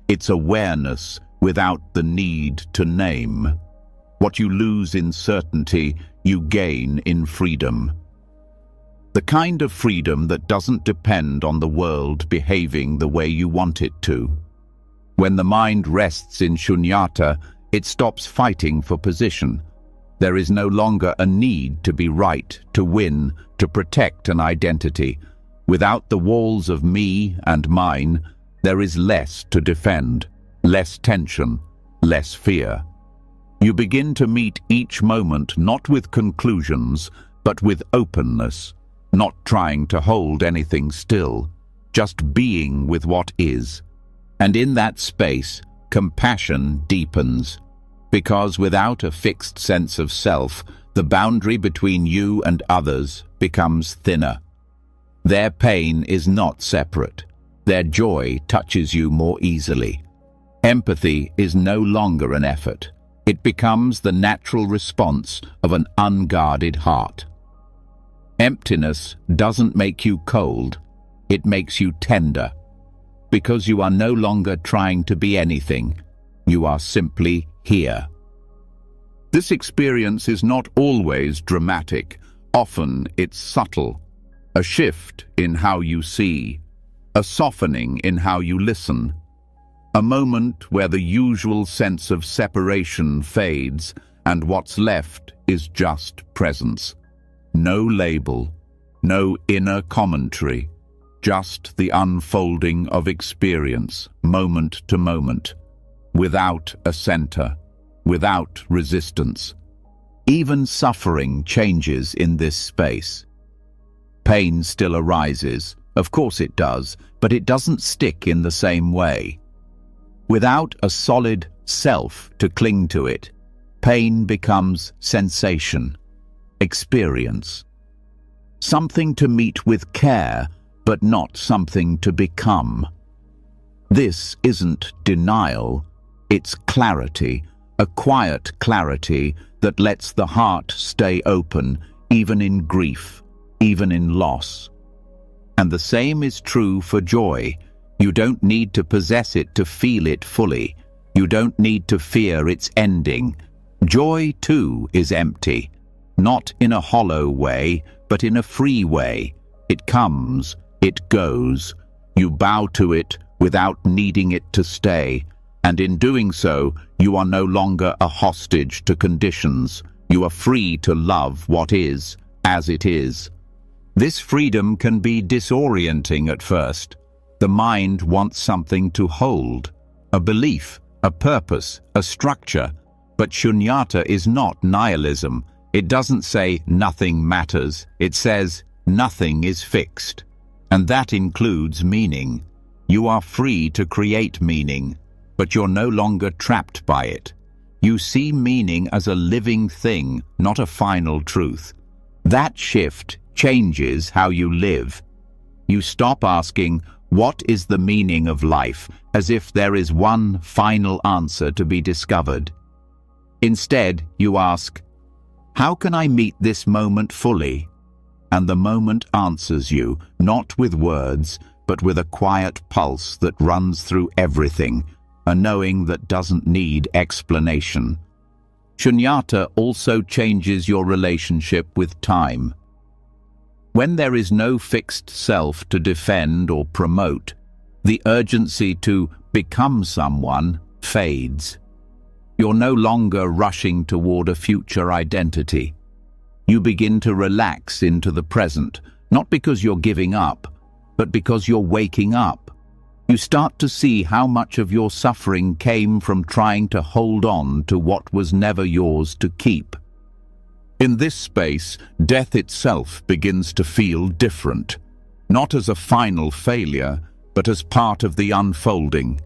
It's awareness without the need to name. What you lose in certainty, you gain in freedom. The kind of freedom that doesn't depend on the world behaving the way you want it to. When the mind rests in shunyata, it stops fighting for position. There is no longer a need to be right, to win, to protect an identity. Without the walls of me and mine, there is less to defend, less tension, less fear. You begin to meet each moment not with conclusions, but with openness, not trying to hold anything still, just being with what is. And in that space, compassion deepens, because without a fixed sense of self, the boundary between you and others becomes thinner. Their pain is not separate. Their joy touches you more easily. Empathy is no longer an effort. It becomes the natural response of an unguarded heart. Emptiness doesn't make you cold. It makes you tender. Because you are no longer trying to be anything. You are simply here. This experience is not always dramatic. Often it's subtle. A shift in how you see. A softening in how you listen. A moment where the usual sense of separation fades and what's left is just presence. No label, no inner commentary, just the unfolding of experience, moment to moment, without a center, without resistance. Even suffering changes in this space. Pain still arises, of course it does, but it doesn't stick in the same way. Without a solid self to cling to it, pain becomes sensation, experience. Something to meet with care, but not something to become. This isn't denial, it's clarity, a quiet clarity that lets the heart stay open, even in grief, even in loss. And the same is true for joy. You don't need to possess it to feel it fully. You don't need to fear its ending. Joy, too, is empty. Not in a hollow way, but in a free way. It comes, it goes. You bow to it without needing it to stay. And in doing so, you are no longer a hostage to conditions. You are free to love what is, as it is. This freedom can be disorienting at first. The mind wants something to hold, a belief, a purpose, a structure. But shunyata is not nihilism. It doesn't say nothing matters. It says nothing is fixed. And that includes meaning. You are free to create meaning, but you're no longer trapped by it. You see meaning as a living thing, not a final truth. That shift changes how you live. You stop asking, what is the meaning of life, as if there is one final answer to be discovered. Instead, you ask, how can I meet this moment fully? And the moment answers you, not with words, but with a quiet pulse that runs through everything, a knowing that doesn't need explanation. Shunyata also changes your relationship with time. When there is no fixed self to defend or promote, the urgency to become someone fades. You're no longer rushing toward a future identity. You begin to relax into the present, not because you're giving up, but because you're waking up. You start to see how much of your suffering came from trying to hold on to what was never yours to keep. In this space, death itself begins to feel different, not as a final failure, but as part of the unfolding.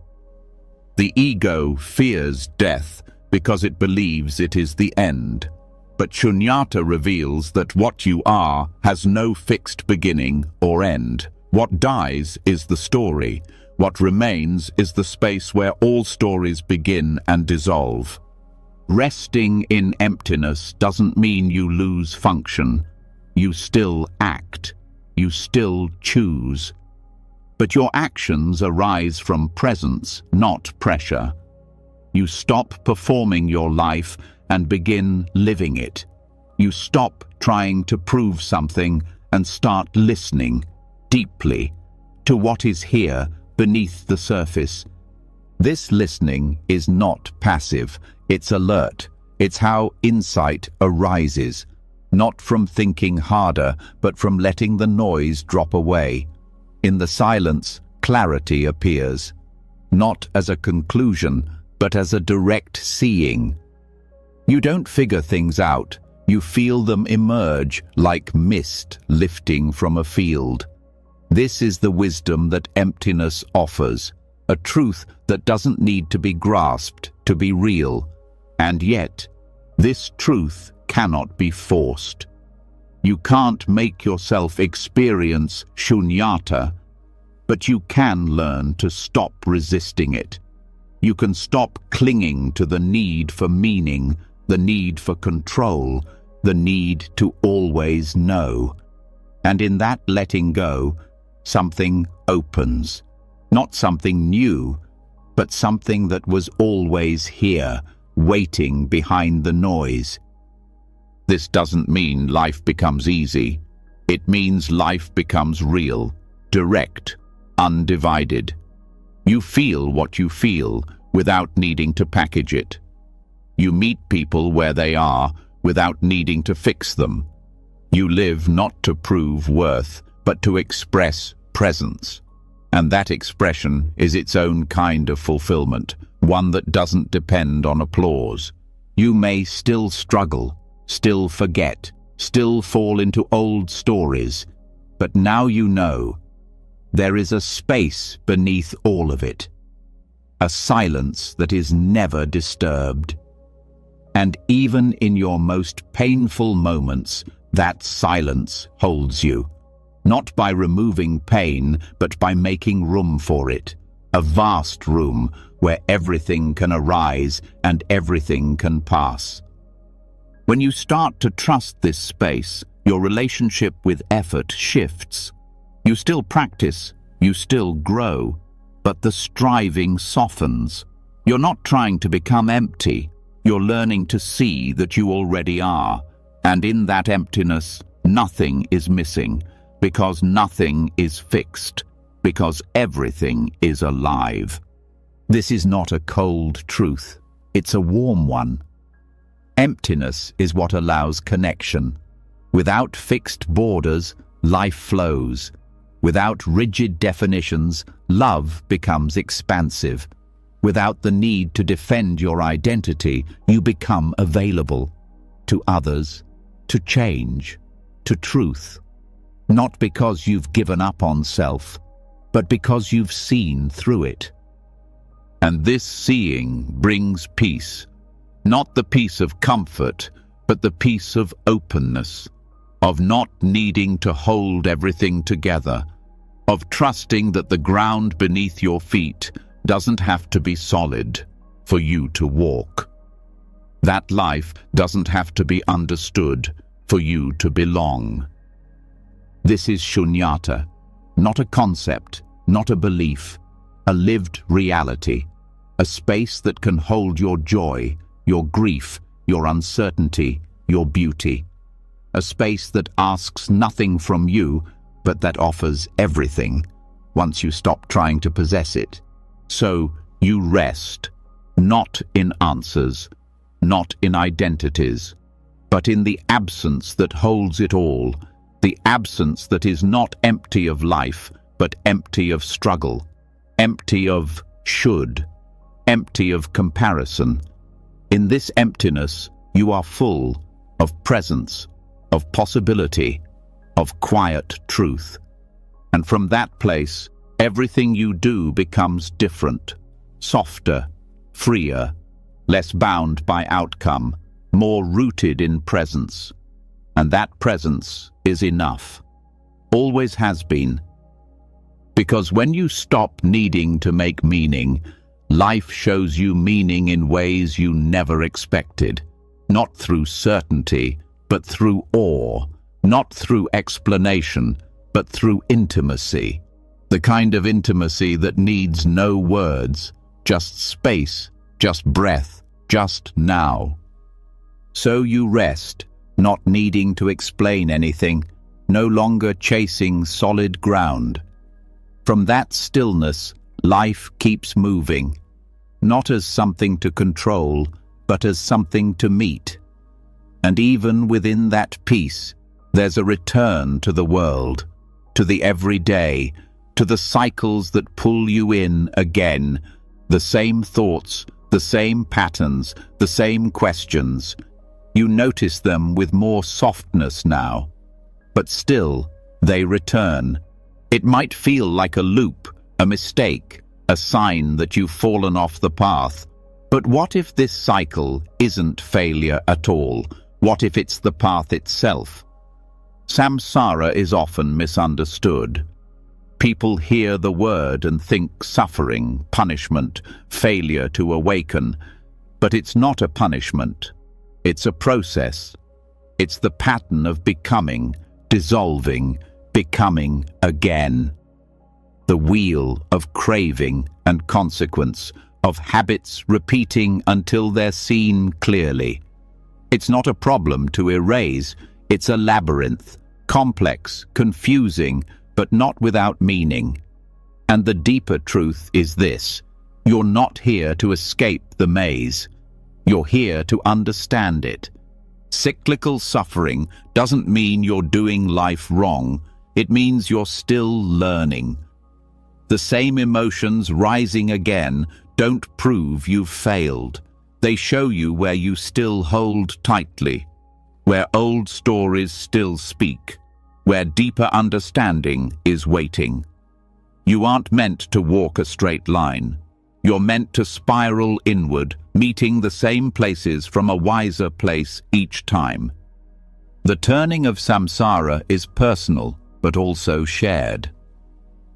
The ego fears death because it believes it is the end. But shunyata reveals that what you are has no fixed beginning or end. What dies is the story. What remains is the space where all stories begin and dissolve. Resting in emptiness doesn't mean you lose function. You still act. You still choose. But your actions arise from presence, not pressure. You stop performing your life and begin living it. You stop trying to prove something and start listening deeply to what is here beneath the surface. This listening is not passive, it's alert. It's how insight arises, not from thinking harder, but from letting the noise drop away. In the silence, clarity appears, not as a conclusion, but as a direct seeing. You don't figure things out, you feel them emerge like mist lifting from a field. This is the wisdom that emptiness offers, a truth that doesn't need to be grasped to be real. And yet, this truth cannot be forced. You can't make yourself experience shunyata, but you can learn to stop resisting it. You can stop clinging to the need for meaning, the need for control, the need to always know. And in that letting go, something opens. Not something new, but something that was always here, waiting behind the noise. This doesn't mean life becomes easy. It means life becomes real, direct, undivided. You feel what you feel without needing to package it. You meet people where they are without needing to fix them. You live not to prove worth, but to express presence. And that expression is its own kind of fulfillment, one that doesn't depend on applause. You may still struggle, still forget, still fall into old stories, but now you know there is a space beneath all of it, a silence that is never disturbed. And even in your most painful moments, that silence holds you. Not by removing pain, but by making room for it. A vast room where everything can arise and everything can pass. When you start to trust this space, your relationship with effort shifts. You still practice, you still grow, but the striving softens. You're not trying to become empty. You're learning to see that you already are. And in that emptiness, nothing is missing. Because nothing is fixed, because everything is alive. This is not a cold truth, it's a warm one. Emptiness is what allows connection. Without fixed borders, life flows. Without rigid definitions, love becomes expansive. Without the need to defend your identity, you become available to others, to change, to truth. Not because you've given up on self, but because you've seen through it. And this seeing brings peace. Not the peace of comfort, but the peace of openness, of not needing to hold everything together, of trusting that the ground beneath your feet doesn't have to be solid for you to walk. That life doesn't have to be understood for you to belong. This is shunyata, not a concept, not a belief, a lived reality, a space that can hold your joy, your grief, your uncertainty, your beauty, a space that asks nothing from you, but that offers everything, once you stop trying to possess it. So you rest, not in answers, not in identities, but in the absence that holds it all, the absence that is not empty of life, but empty of struggle, empty of should, empty of comparison. In this emptiness, you are full of presence, of possibility, of quiet truth. And from that place, everything you do becomes different, softer, freer, less bound by outcome, more rooted in presence. And that presence is enough, always has been. Because when you stop needing to make meaning, Life shows you meaning in ways you never expected, not through certainty, but through awe, not through explanation, but through intimacy. The kind of intimacy that needs no words, just space, just breath, just now. So you rest, not needing to explain anything, no longer chasing solid ground. From that stillness, life keeps moving, not as something to control, but as something to meet. And even within that peace, there's a return to the world, to the everyday, to the cycles that pull you in again, the same thoughts, the same patterns, the same questions. You notice them with more softness now, but still they return. It might feel like a loop, a mistake, a sign that you've fallen off the path. But what if this cycle isn't failure at all? What if it's the path itself? Samsara is often misunderstood. People hear the word and think suffering, punishment, failure to awaken. But it's not a punishment. It's a process. It's the pattern of becoming, dissolving, becoming again. The wheel of craving and consequence, of habits repeating until they're seen clearly. It's not a problem to erase. It's a labyrinth, complex, confusing, but not without meaning. And the deeper truth is this: you're not here to escape the maze. You're here to understand it. Cyclical suffering doesn't mean you're doing life wrong. It means you're still learning. The same emotions rising again don't prove you've failed. They show you where you still hold tightly, where old stories still speak, where deeper understanding is waiting. You aren't meant to walk a straight line. You're meant to spiral inward, meeting the same places from a wiser place each time. The turning of samsara is personal, but also shared.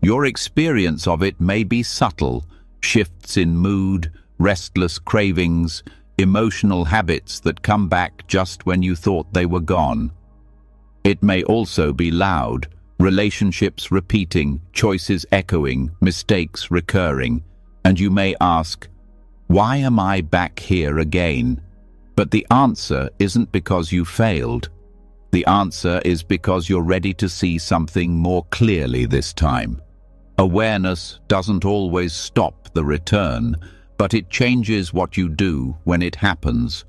Your experience of it may be subtle, shifts in mood, restless cravings, emotional habits that come back just when you thought they were gone. It may also be loud, relationships repeating, choices echoing, mistakes recurring, and you may ask, why am I back here again? But the answer isn't because you failed. The answer is because you're ready to see something more clearly this time. Awareness doesn't always stop the return, but it changes what you do when it happens.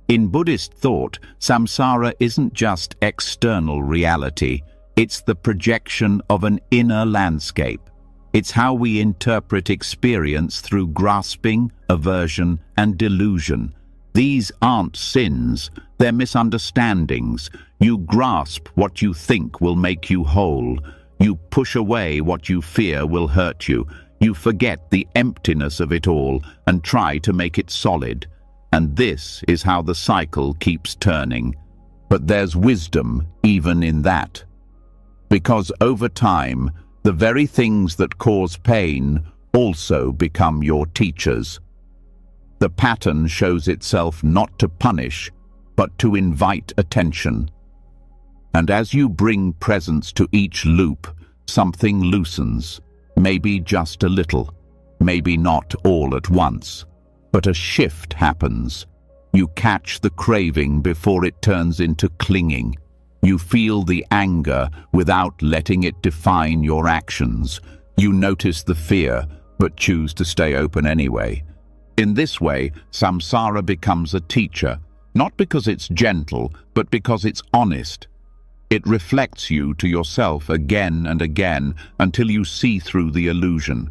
In Buddhist thought, samsara isn't just external reality, it's the projection of an inner landscape. It's how we interpret experience through grasping, aversion, and delusion. These aren't sins, they're misunderstandings. You grasp what you think will make you whole. You push away what you fear will hurt you. You forget the emptiness of it all and try to make it solid. And this is how the cycle keeps turning. But there's wisdom even in that. Because over time, the very things that cause pain also become your teachers. The pattern shows itself not to punish, but to invite attention. And as you bring presence to each loop, something loosens, maybe just a little, maybe not all at once, but a shift happens. You catch the craving before it turns into clinging. You feel the anger without letting it define your actions. You notice the fear, but choose to stay open anyway. In this way, samsara becomes a teacher, not because it's gentle, but because it's honest. It reflects you to yourself again and again until you see through the illusion.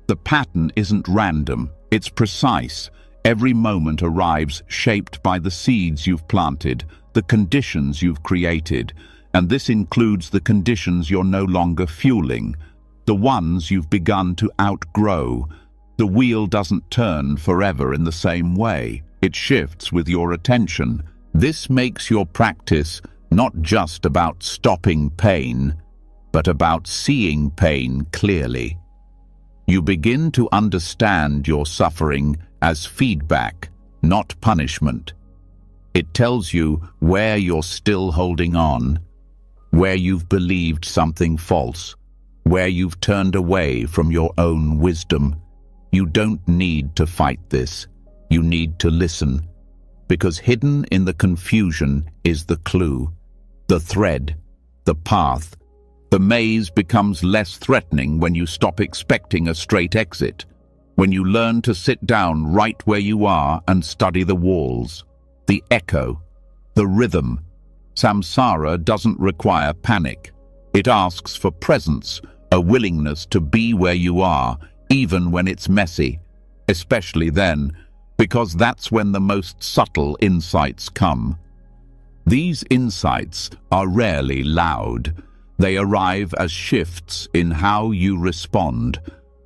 The pattern isn't random, it's precise. Every moment arrives shaped by the seeds you've planted, the conditions you've created, and this includes the conditions you're no longer fueling, the ones you've begun to outgrow. The wheel doesn't turn forever in the same way. It shifts with your attention. This makes your practice not just about stopping pain, but about seeing pain clearly. You begin to understand your suffering as feedback, not punishment. It tells you where you're still holding on, where you've believed something false, where you've turned away from your own wisdom. You don't need to fight this. You need to listen, because hidden in the confusion is the clue, the thread, the path. The maze becomes less threatening when you stop expecting a straight exit, when you learn to sit down right where you are and study the walls, the echo, the rhythm. Samsara doesn't require panic. It asks for presence, a willingness to be where you are, even when it's messy, especially then, because that's when the most subtle insights come. These insights are rarely loud. They arrive as shifts in how you respond.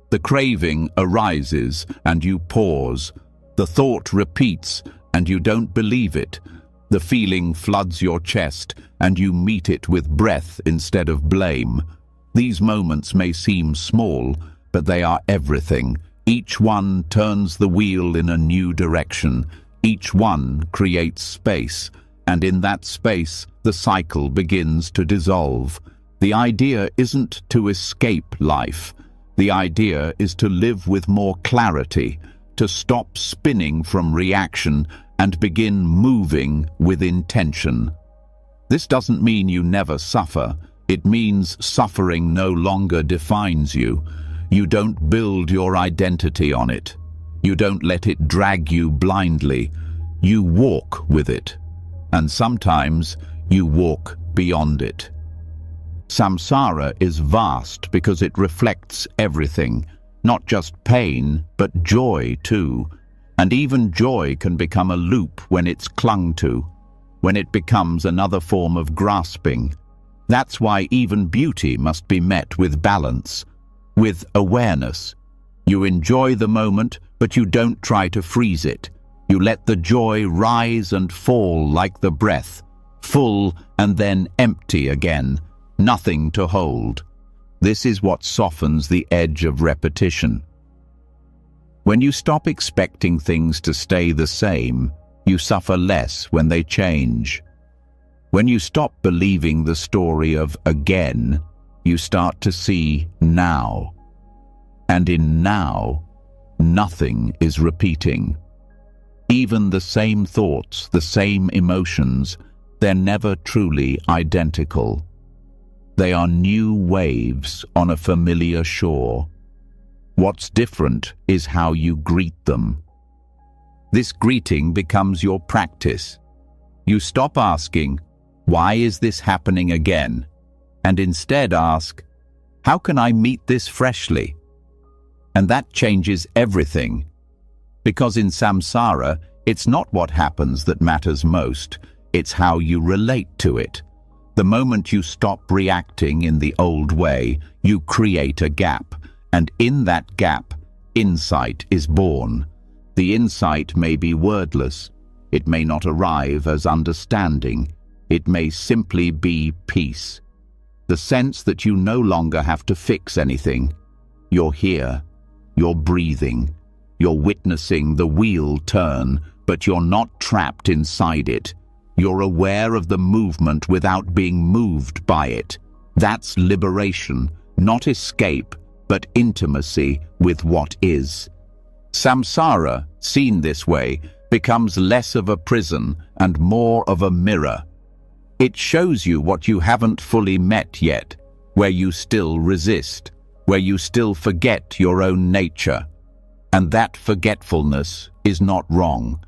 The craving arises and you pause. The thought repeats and you don't believe it. The feeling floods your chest and you meet it with breath instead of blame. These moments may seem small, but they are everything. Each one turns the wheel in a new direction. Each one creates space, and in that space, the cycle begins to dissolve. The idea isn't to escape life. The idea is to live with more clarity, to stop spinning from reaction and begin moving with intention. This doesn't mean you never suffer. It means suffering no longer defines you. You don't build your identity on it. You don't let it drag you blindly. You walk with it. And sometimes you walk beyond it. Samsara is vast because it reflects everything, not just pain, but joy too. And even joy can become a loop when it's clung to, when it becomes another form of grasping. That's why even beauty must be met with balance, with awareness. You enjoy the moment, but you don't try to freeze it. You let the joy rise and fall like the breath, full and then empty again. Nothing to hold. This is what softens the edge of repetition. When you stop expecting things to stay the same, you suffer less when they change. When you stop believing the story of again, you start to see now. And in now, nothing is repeating. Even the same thoughts, the same emotions, they're never truly identical. They are new waves on a familiar shore. What's different is how you greet them. This greeting becomes your practice. You stop asking, "Why is this happening again?" and instead ask, "How can I meet this freshly?" And that changes everything. Because in samsara, it's not what happens that matters most, it's how you relate to it. The moment you stop reacting in the old way, you create a gap, and in that gap, insight is born. The insight may be wordless. It may not arrive as understanding. It may simply be peace. The sense that you no longer have to fix anything. You're here. You're breathing. You're witnessing the wheel turn, but you're not trapped inside it. You're aware of the movement without being moved by it. That's liberation, not escape, but intimacy with what is. Samsara, seen this way, becomes less of a prison and more of a mirror. It shows you what you haven't fully met yet, where you still resist, where you still forget your own nature. And that forgetfulness is not wrong.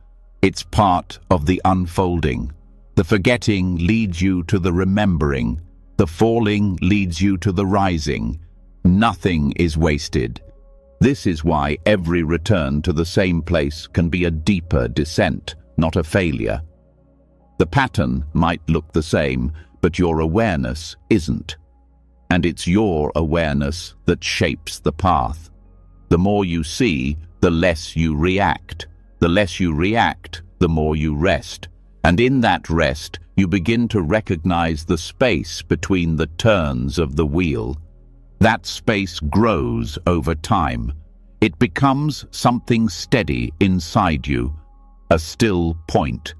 It's part of the unfolding. The forgetting leads you to the remembering. The falling leads you to the rising. Nothing is wasted. This is why every return to the same place can be a deeper descent, not a failure. The pattern might look the same, but your awareness isn't. And it's your awareness that shapes the path. The more you see, the less you react. The less you react, the more you rest. And in that rest, you begin to recognize the space between the turns of the wheel. That space grows over time. It becomes something steady inside you, a still point.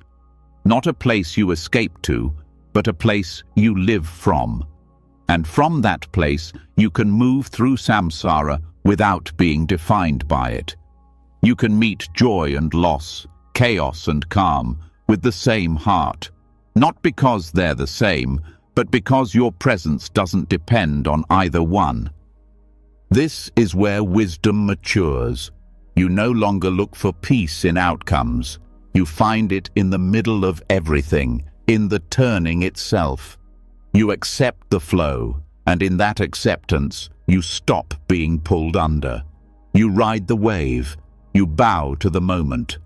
Not a place you escape to, but a place you live from. And from that place, you can move through samsara without being defined by it. You can meet joy and loss, chaos and calm, with the same heart. Not because they're the same, but because your presence doesn't depend on either one. This is where wisdom matures. You no longer look for peace in outcomes. You find it in the middle of everything, in the turning itself. You accept the flow, and in that acceptance, you stop being pulled under. You ride the wave, you bow to the moment,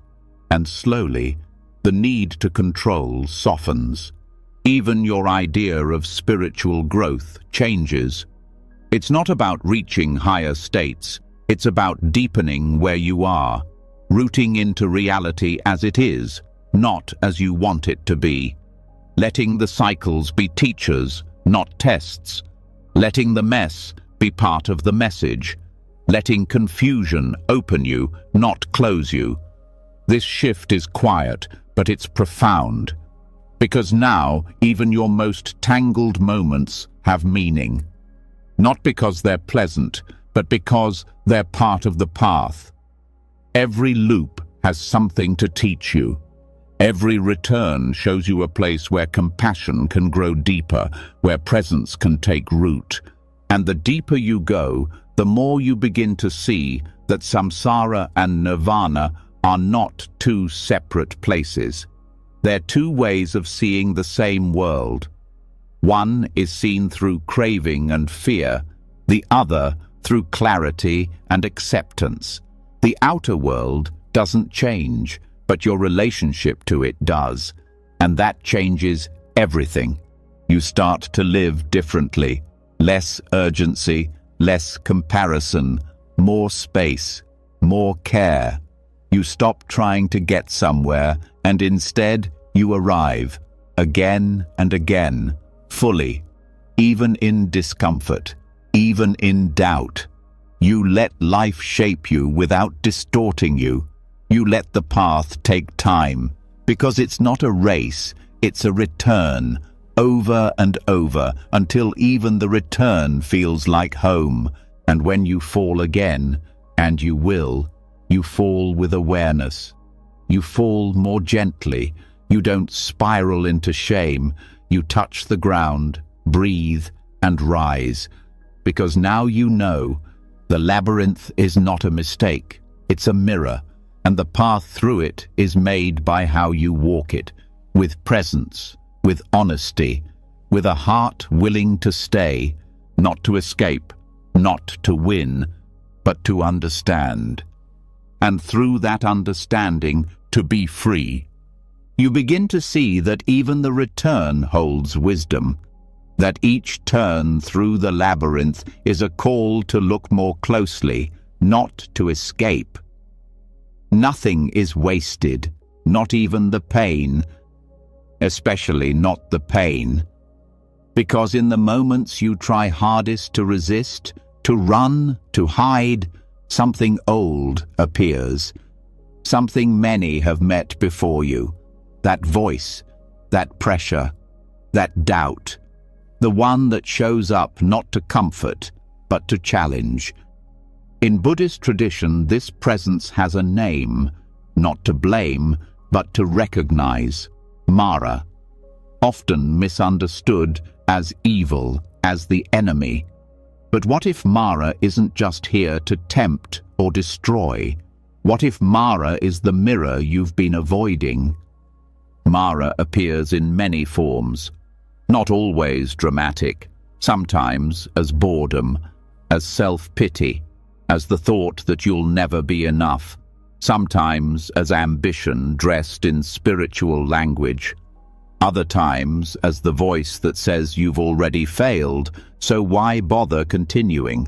and slowly, the need to control softens. Even your idea of spiritual growth changes. It's not about reaching higher states, it's about deepening where you are, rooting into reality as it is, not as you want it to be. Letting the cycles be teachers, not tests. Letting the mess be part of the message. Letting confusion open you, not close you. This shift is quiet, but it's profound. Because now, even your most tangled moments have meaning. Not because they're pleasant, but because they're part of the path. Every loop has something to teach you. Every return shows you a place where compassion can grow deeper, where presence can take root. And the deeper you go, the more you begin to see that samsara and nirvana are not two separate places. They're two ways of seeing the same world. One is seen through craving and fear, the other through clarity and acceptance. The outer world doesn't change, but your relationship to it does, and that changes everything. You start to live differently, less urgency, less comparison, more space, more care. You stop trying to get somewhere, and instead you arrive, again and again, fully, even in discomfort, even in doubt. You let life shape you without distorting you. You let the path take time, because it's not a race, it's a return, over and over, until even the return feels like home. And when you fall again, and you will, you fall with awareness. You fall more gently. You don't spiral into shame. You touch the ground, breathe, and rise. Because now you know, the labyrinth is not a mistake, it's a mirror. And the path through it is made by how you walk it, with presence, with honesty, with a heart willing to stay, not to escape, not to win, but to understand. And through that understanding, to be free. You begin to see that even the return holds wisdom, that each turn through the labyrinth is a call to look more closely, not to escape. Nothing is wasted, not even the pain, especially not the pain. Because in the moments you try hardest to resist, to run, to hide, something old appears, something many have met before you, that voice, that pressure, that doubt, the one that shows up not to comfort, but to challenge. In Buddhist tradition, this presence has a name, not to blame, but to recognize, Mara, often misunderstood as evil, as the enemy. But what if Mara isn't just here to tempt or destroy? What if Mara is the mirror you've been avoiding? Mara appears in many forms, not always dramatic, sometimes as boredom, as self-pity, as the thought that you'll never be enough, sometimes as ambition dressed in spiritual language, other times as the voice that says you've already failed, so why bother continuing?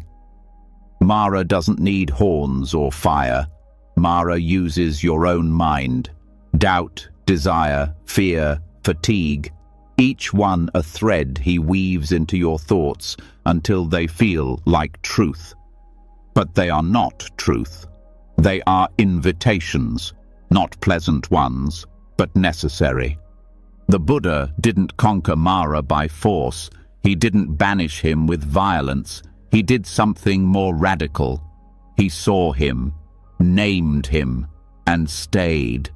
Mara doesn't need horns or fire. Mara uses your own mind, doubt, desire, fear, fatigue. each one a thread he weaves into your thoughts until they feel like truth. But they are not truth. They are invitations, not pleasant ones, but necessary. The Buddha didn't conquer Mara by force. He didn't banish him with violence. He did something more radical. He saw him, named him, and stayed.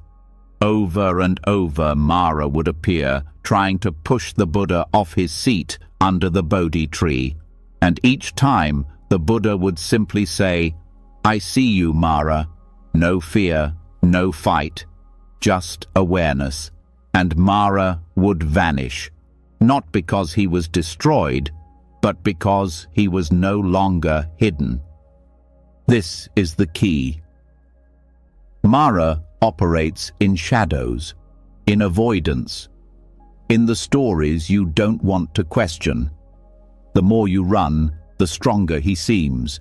Over and over Mara would appear, trying to push the Buddha off his seat under the Bodhi tree. And each time the Buddha would simply say, "I see you, Mara." No fear, no fight, just awareness. And Mara would vanish, not because he was destroyed, but because he was no longer hidden. This is the key. Mara operates in shadows, in avoidance, in the stories you don't want to question. The more you run, the stronger he seems.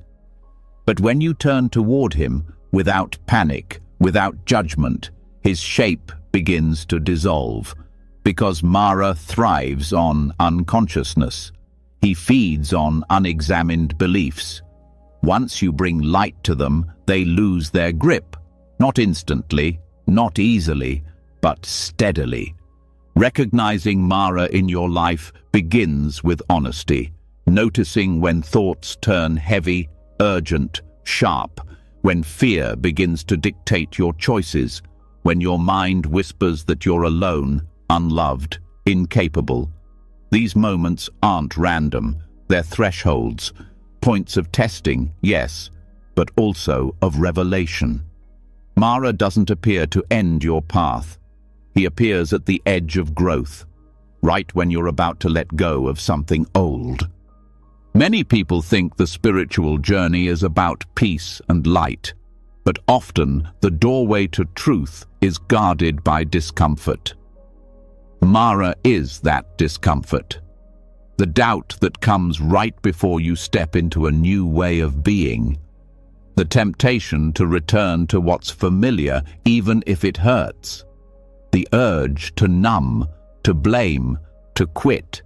But when you turn toward him, without panic, without judgment, his shape begins to dissolve, because Mara thrives on unconsciousness. He feeds on unexamined beliefs. Once you bring light to them, they lose their grip. Not instantly, not easily, but steadily. Recognizing Mara in your life begins with honesty, noticing when thoughts turn heavy, urgent, sharp, when fear begins to dictate your choices, when your mind whispers that you're alone, unloved, incapable. These moments aren't random, they're thresholds, points of testing, yes, but also of revelation. Mara doesn't appear to end your path. He appears at the edge of growth, right when you're about to let go of something old. Many people think the spiritual journey is about peace and light, but often the doorway to truth is guarded by discomfort. Mara is that discomfort. The doubt that comes right before you step into a new way of being. The temptation to return to what's familiar, even if it hurts. The urge to numb, to blame, to quit.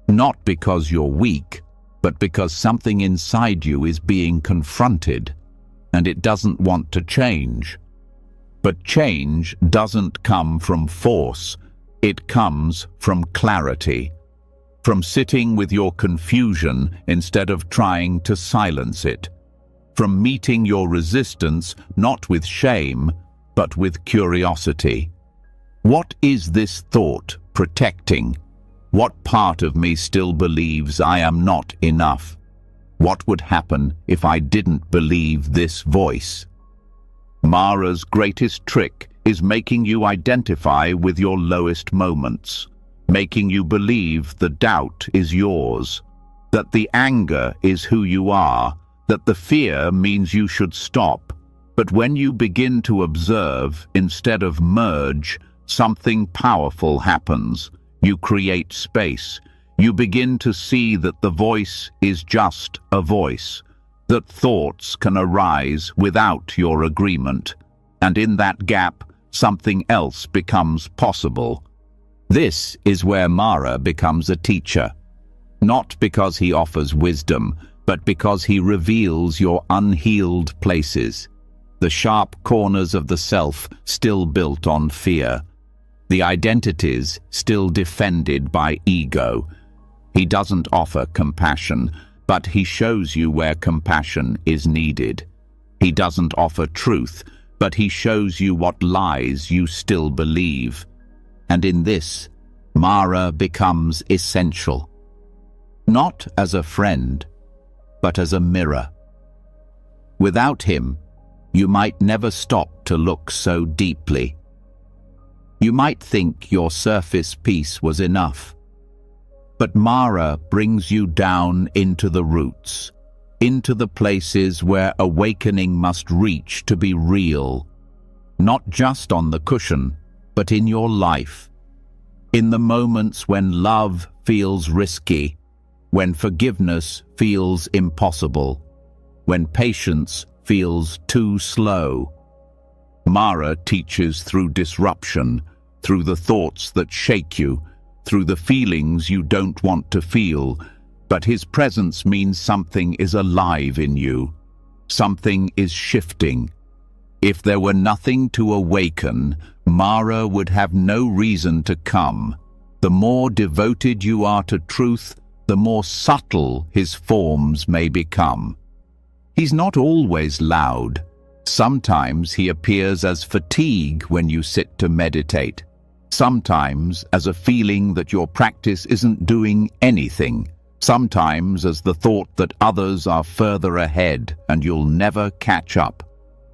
Not because you're weak, but because something inside you is being confronted, and it doesn't want to change. But change doesn't come from force. It comes from clarity. From sitting with your confusion instead of trying to silence it. From meeting your resistance not with shame, but with curiosity. What is this thought protecting? What part of me still believes I am not enough? What would happen if I didn't believe this voice? Mara's greatest trick is making you identify with your lowest moments, making you believe the doubt is yours, that the anger is who you are, that the fear means you should stop. But when you begin to observe instead of merge, something powerful happens. You create space. You begin to see that the voice is just a voice, that thoughts can arise without your agreement, and in that gap, something else becomes possible. This is where Mara becomes a teacher, not because he offers wisdom, but because he reveals your unhealed places, the sharp corners of the self still built on fear, the identities still defended by ego. He doesn't offer compassion, but he shows you where compassion is needed. He doesn't offer truth, but he shows you what lies you still believe. And in this, Mara becomes essential. Not as a friend, but as a mirror. Without him, you might never stop to look so deeply. You might think your surface peace was enough. But Mara brings you down into the roots, into the places where awakening must reach to be real, not just on the cushion, but in your life. In the moments when love feels risky, when forgiveness feels impossible, when patience feels too slow. Mara teaches through disruption, through the thoughts that shake you, through the feelings you don't want to feel, but his presence means something is alive in you. Something is shifting. If there were nothing to awaken, Mara would have no reason to come. The more devoted you are to truth, the more subtle his forms may become. He's not always loud. Sometimes he appears as fatigue when you sit to meditate. Sometimes as a feeling that your practice isn't doing anything. Sometimes as the thought that others are further ahead and you'll never catch up.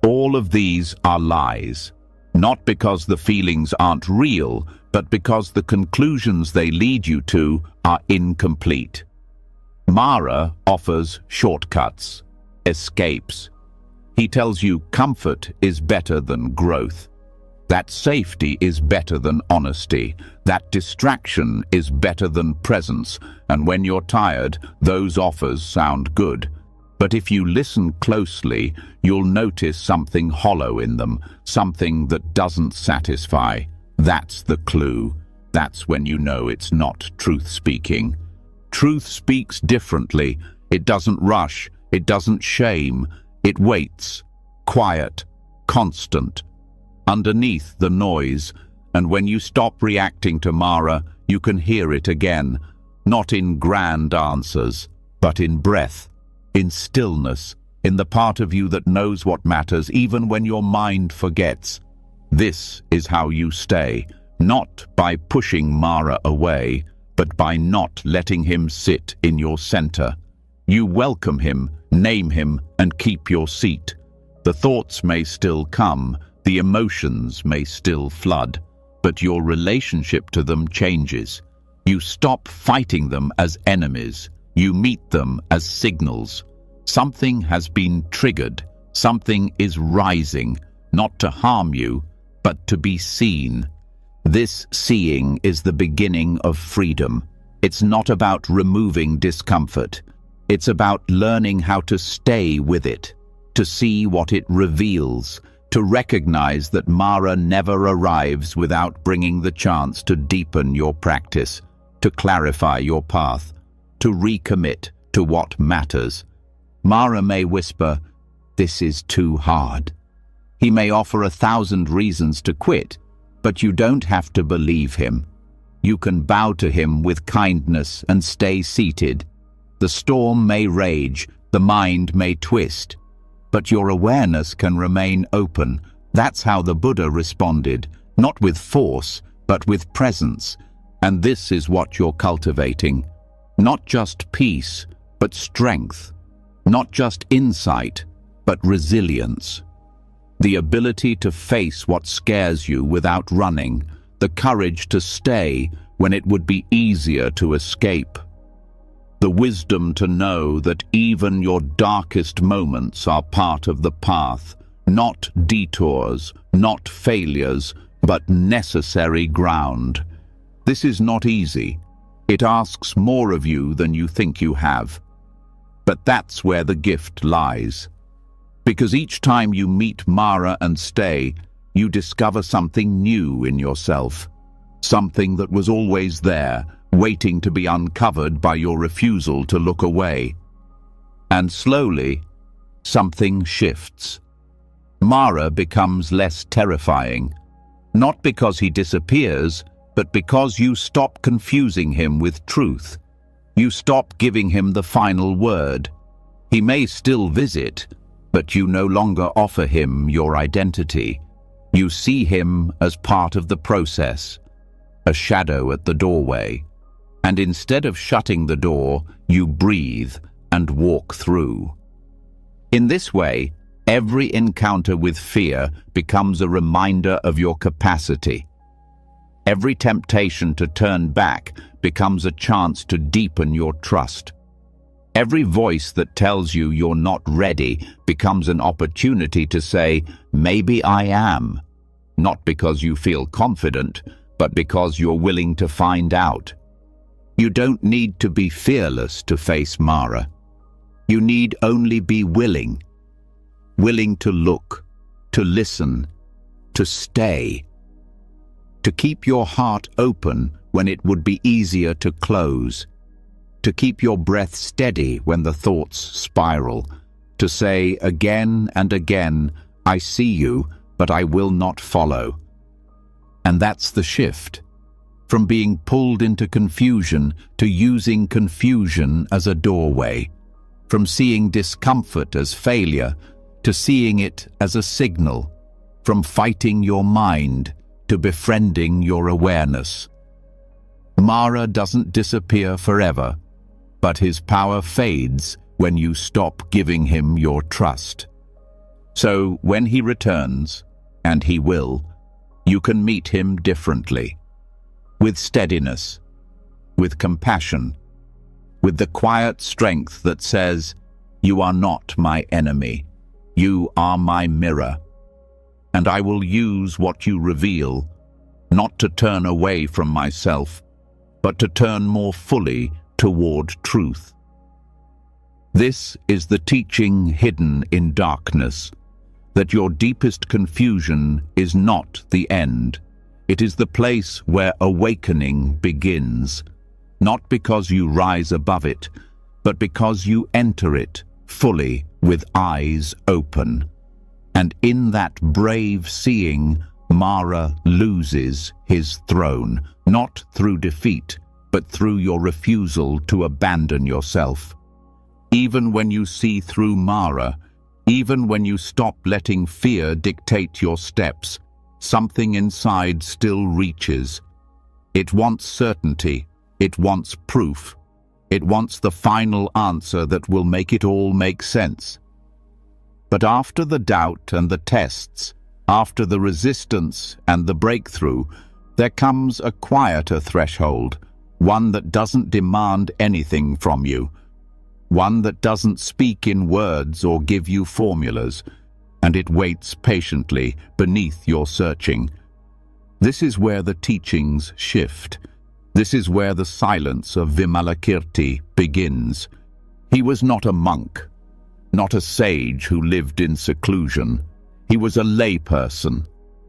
All of these are lies. Not because the feelings aren't real, but because the conclusions they lead you to are incomplete. Mara offers shortcuts, escapes. He tells you comfort is better than growth. That safety is better than honesty. That distraction is better than presence. And when you're tired, those offers sound good. But if you listen closely, you'll notice something hollow in them, something that doesn't satisfy. That's the clue. That's when you know it's not truth speaking. Truth speaks differently. It doesn't rush. It doesn't shame. It waits. Quiet. Constant. Underneath the noise. And when you stop reacting to Mara, you can hear it again. Not in grand answers, but in breath. In stillness, in the part of you that knows what matters even when your mind forgets. This is how you stay, not by pushing Mara away, but by not letting him sit in your center. You welcome him, name him, and keep your seat. The thoughts may still come, the emotions may still flood, but your relationship to them changes. You stop fighting them as enemies. You meet them as signals. Something has been triggered. Something is rising, not to harm you, but to be seen. This seeing is the beginning of freedom. It's not about removing discomfort. It's about learning how to stay with it, to see what it reveals, to recognize that Mara never arrives without bringing the chance to deepen your practice, to clarify your path, to recommit to what matters. Mara may whisper, "This is too hard." He may offer 1,000 reasons to quit, but you don't have to believe him. You can bow to him with kindness and stay seated. The storm may rage, the mind may twist, but your awareness can remain open. That's how the Buddha responded, not with force, but with presence. And this is what you're cultivating. Not just peace, but strength. Not just insight, but resilience. The ability to face what scares you without running. The courage to stay when it would be easier to escape. The wisdom to know that even your darkest moments are part of the path. Not detours, not failures, but necessary ground. This is not easy. It asks more of you than you think you have. But that's where the gift lies. Because each time you meet Mara and stay, you discover something new in yourself. Something that was always there, waiting to be uncovered by your refusal to look away. And slowly, something shifts. Mara becomes less terrifying. Not because he disappears, but because you stop confusing him with truth. You stop giving him the final word. He may still visit, but you no longer offer him your identity. You see him as part of the process, a shadow at the doorway. And instead of shutting the door, you breathe and walk through. In this way, every encounter with fear becomes a reminder of your capacity. Every temptation to turn back becomes a chance to deepen your trust. Every voice that tells you you're not ready becomes an opportunity to say, "Maybe I am." Not because you feel confident, but because you're willing to find out. You don't need to be fearless to face Mara. You need only be willing. Willing to look, to listen, to stay. To keep your heart open when it would be easier to close, to keep your breath steady when the thoughts spiral, to say again and again, "I see you, but I will not follow." And that's the shift, from being pulled into confusion to using confusion as a doorway, from seeing discomfort as failure to seeing it as a signal, from fighting your mind to befriending your awareness. Mara doesn't disappear forever, but his power fades when you stop giving him your trust. So when he returns, and he will, you can meet him differently, with steadiness, with compassion, with the quiet strength that says, "You are not my enemy, you are my mirror, and I will use what you reveal, not to turn away from myself, but to turn more fully toward truth." This is the teaching hidden in darkness, that your deepest confusion is not the end. It is the place where awakening begins, not because you rise above it, but because you enter it fully with eyes open. And in that brave seeing, Mara loses his throne, not through defeat, but through your refusal to abandon yourself. Even when you see through Mara, even when you stop letting fear dictate your steps, something inside still reaches. It wants certainty, it wants proof, it wants the final answer that will make it all make sense. But after the doubt and the tests, after the resistance and the breakthrough, there comes a quieter threshold, one that doesn't demand anything from you, one that doesn't speak in words or give you formulas, and it waits patiently beneath your searching. This is where the teachings shift. This is where the silence of Vimalakirti begins. He was not a monk, not a sage who lived in seclusion. He was a layperson,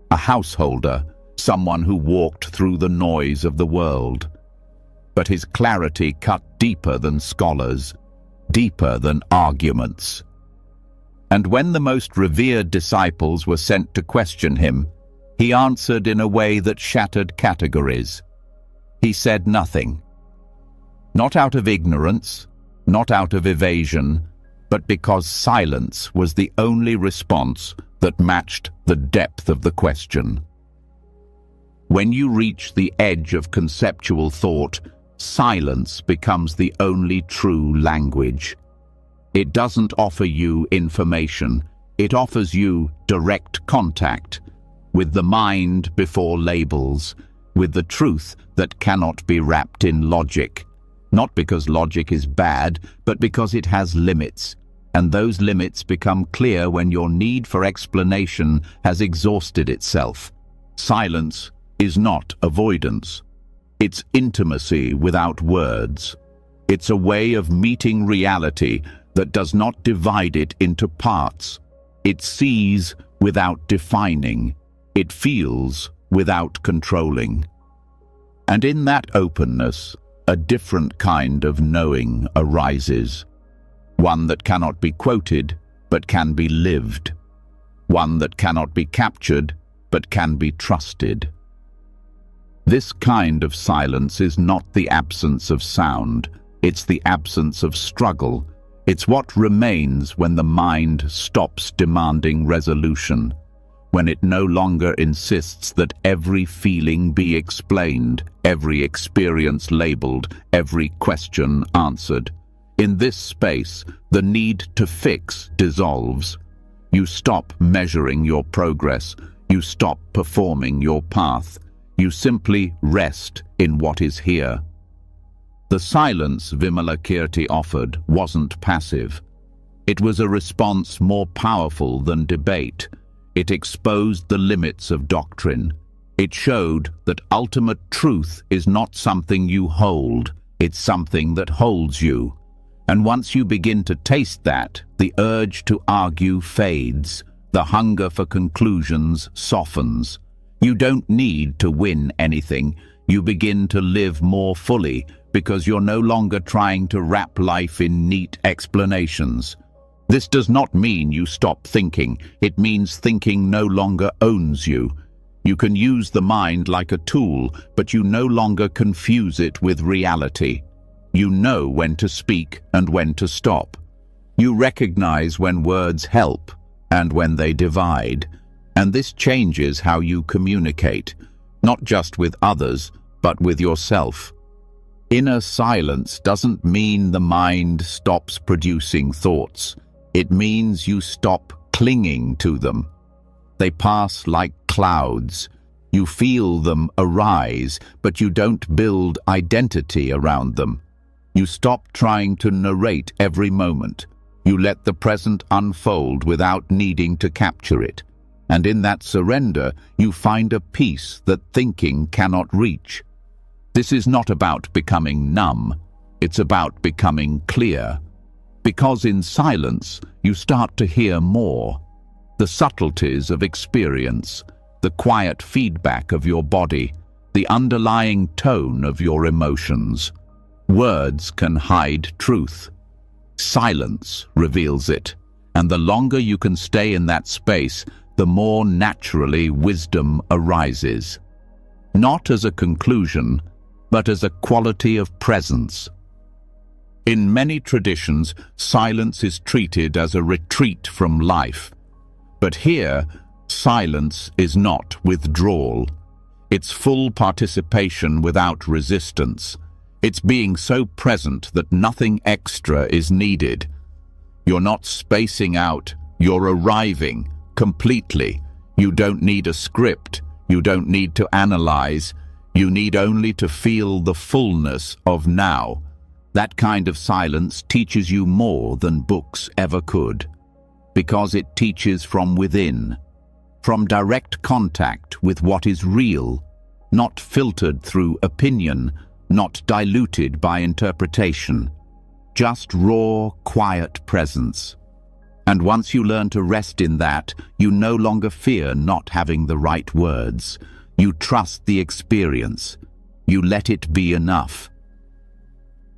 a householder, someone who walked through the noise of the world. But his clarity cut deeper than scholars, deeper than arguments. And when the most revered disciples were sent to question him, he answered in a way that shattered categories. He said nothing. Not out of ignorance, not out of evasion, but because silence was the only response that matched the depth of the question. When you reach the edge of conceptual thought, silence becomes the only true language. It doesn't offer you information, it offers you direct contact with the mind before labels, with the truth that cannot be wrapped in logic. Not because logic is bad, but because it has limits, and those limits become clear when your need for explanation has exhausted itself. Silence is not avoidance. It's intimacy without words. It's a way of meeting reality that does not divide it into parts. It sees without defining. It feels without controlling. And in that openness, a different kind of knowing arises. One that cannot be quoted, but can be lived. One that cannot be captured, but can be trusted. This kind of silence is not the absence of sound, it's the absence of struggle. It's what remains when the mind stops demanding resolution, when it no longer insists that every feeling be explained, every experience labeled, every question answered. In this space, the need to fix dissolves. You stop measuring your progress, you stop performing your path. You simply rest in what is here. The silence Vimalakirti offered wasn't passive. It was a response more powerful than debate. It exposed the limits of doctrine. It showed that ultimate truth is not something you hold, it's something that holds you. And once you begin to taste that, the urge to argue fades, the hunger for conclusions softens. You don't need to win anything, You begin to live more fully because you're no longer trying to wrap life in neat explanations. This does not mean you stop thinking. It means thinking no longer owns you. You can use the mind like a tool, but you no longer confuse it with reality. You know when to speak and when to stop. You recognize when words help and when they divide. And this changes how you communicate, not just with others, but with yourself. Inner silence doesn't mean the mind stops producing thoughts. It means you stop clinging to them. They pass like clouds. You feel them arise, but you don't build identity around them. You stop trying to narrate every moment. You let the present unfold without needing to capture it. And in that surrender, you find a peace that thinking cannot reach. This is not about becoming numb. It's about becoming clear. Because in silence, you start to hear more. The subtleties of experience, the quiet feedback of your body, the underlying tone of your emotions. Words can hide truth. Silence reveals it. And the longer you can stay in that space, the more naturally wisdom arises. Not as a conclusion, but as a quality of presence. In many traditions, silence is treated as a retreat from life. But here, silence is not withdrawal. It's full participation without resistance. It's being so present that nothing extra is needed. You're not spacing out, you're arriving completely. You don't need a script, you don't need to analyze, you need only to feel the fullness of now. That kind of silence teaches you more than books ever could, because it teaches from within, from direct contact with what is real, not filtered through opinion, not diluted by interpretation, just raw, quiet presence. And once you learn to rest in that, you no longer fear not having the right words. You trust the experience. You let it be enough.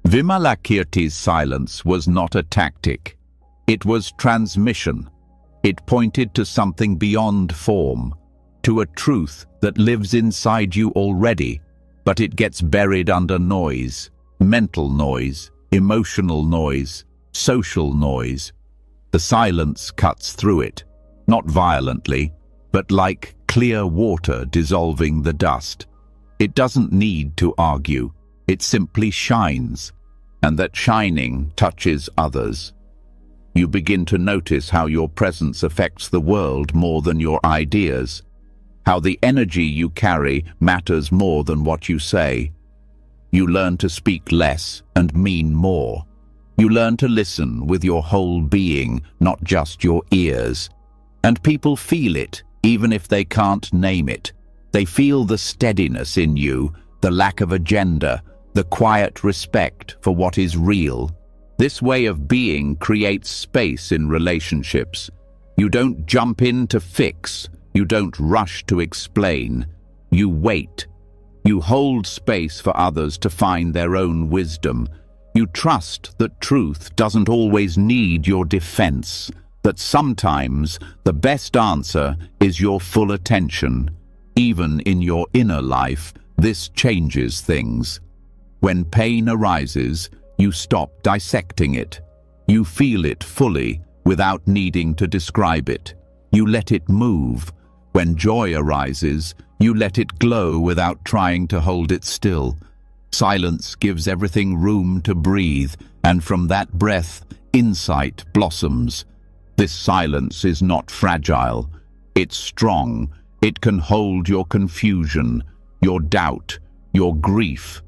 Vimalakirti's silence was not a tactic. It was transmission. It pointed to something beyond form, to a truth that lives inside you already, but it gets buried under noise, mental noise, emotional noise, social noise. The silence cuts through it, not violently, but like clear water dissolving the dust. It doesn't need to argue, it simply shines, and that shining touches others. You begin to notice how your presence affects the world more than your ideas, how the energy you carry matters more than what you say. You learn to speak less and mean more. You learn to listen with your whole being, not just your ears. And people feel it, even if they can't name it. They feel the steadiness in you, the lack of agenda, the quiet respect for what is real. This way of being creates space in relationships. You don't jump in to fix. You don't rush to explain. You wait. You hold space for others to find their own wisdom. You trust that truth doesn't always need your defense, that sometimes the best answer is your full attention. Even in your inner life, this changes things. When pain arises, you stop dissecting it. You feel it fully without needing to describe it. You let it move. When joy arises, you let it glow without trying to hold it still. Silence gives everything room to breathe, and from that breath, insight blossoms. This silence is not fragile. It's strong. It can hold your confusion, your doubt, your grief.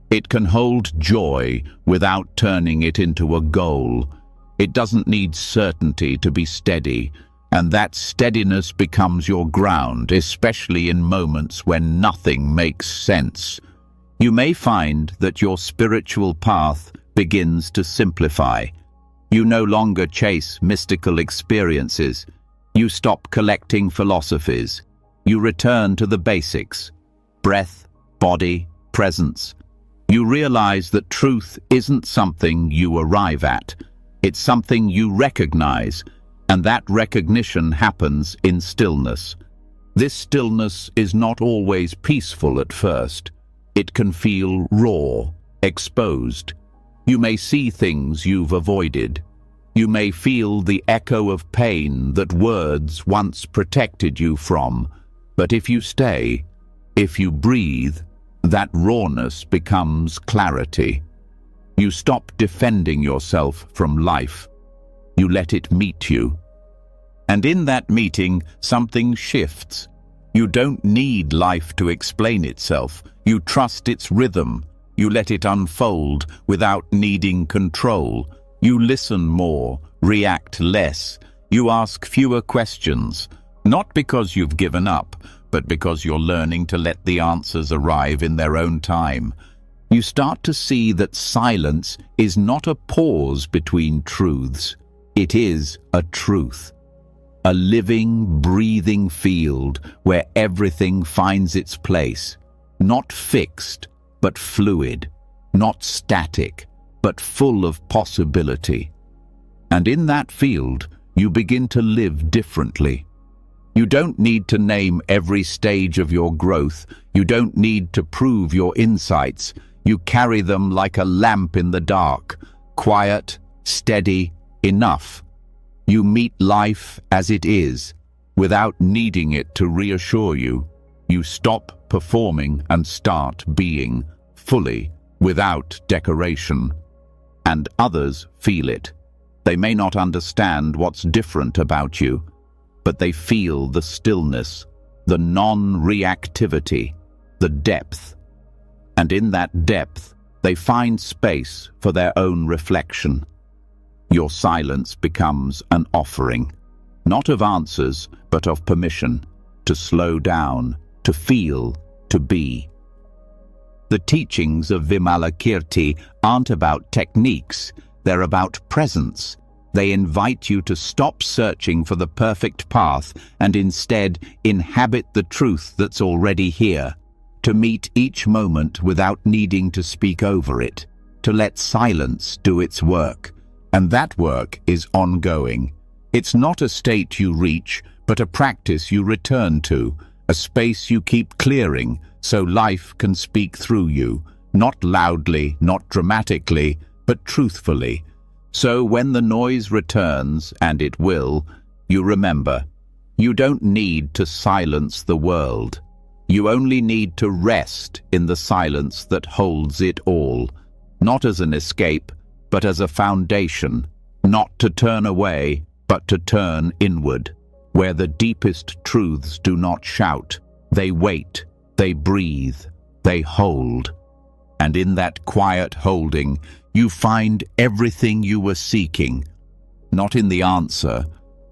It can hold joy without turning it into a goal. It doesn't need certainty to be steady, and that steadiness becomes your ground, especially in moments when nothing makes sense. You may find that your spiritual path begins to simplify. You no longer chase mystical experiences. You stop collecting philosophies. You return to the basics: breath, body, presence. You realize that truth isn't something you arrive at. It's something you recognize, and that recognition happens in stillness. This stillness is not always peaceful at first. It can feel raw, exposed. You may see things you've avoided. You may feel the echo of pain that words once protected you from. But if you stay, if you breathe, that rawness becomes clarity. You stop defending yourself from life. You let it meet you. And in that meeting, something shifts. You don't need life to explain itself. You trust its rhythm. You let it unfold without needing control. You listen more, react less. You ask fewer questions, not because you've given up, but because you're learning to let the answers arrive in their own time. You start to see that silence is not a pause between truths. It is a truth. A living, breathing field where everything finds its place. Not fixed, but fluid. Not static, but full of possibility. And in that field, you begin to live differently. You don't need to name every stage of your growth. You don't need to prove your insights. You carry them like a lamp in the dark, quiet, steady, enough. You meet life as it is, without needing it to reassure you. You stop performing and start being, fully, without decoration. And others feel it. They may not understand what's different about you, but they feel the stillness, the non-reactivity, the depth. And in that depth, they find space for their own reflection. Your silence becomes an offering, not of answers, but of permission, to slow down, to feel, to be. The teachings of Vimalakirti aren't about techniques, they're about presence. They invite you to stop searching for the perfect path and instead inhabit the truth that's already here, to meet each moment without needing to speak over it, to let silence do its work. And that work is ongoing. It's not a state you reach, but a practice you return to, a space you keep clearing so life can speak through you, not loudly, not dramatically, but truthfully. So when the noise returns, and it will, you remember, you don't need to silence the world. You only need to rest in the silence that holds it all, not as an escape, but as a foundation, not to turn away, but to turn inward, where the deepest truths do not shout. They wait, they breathe, they hold. And in that quiet holding, you find everything you were seeking, not in the answer,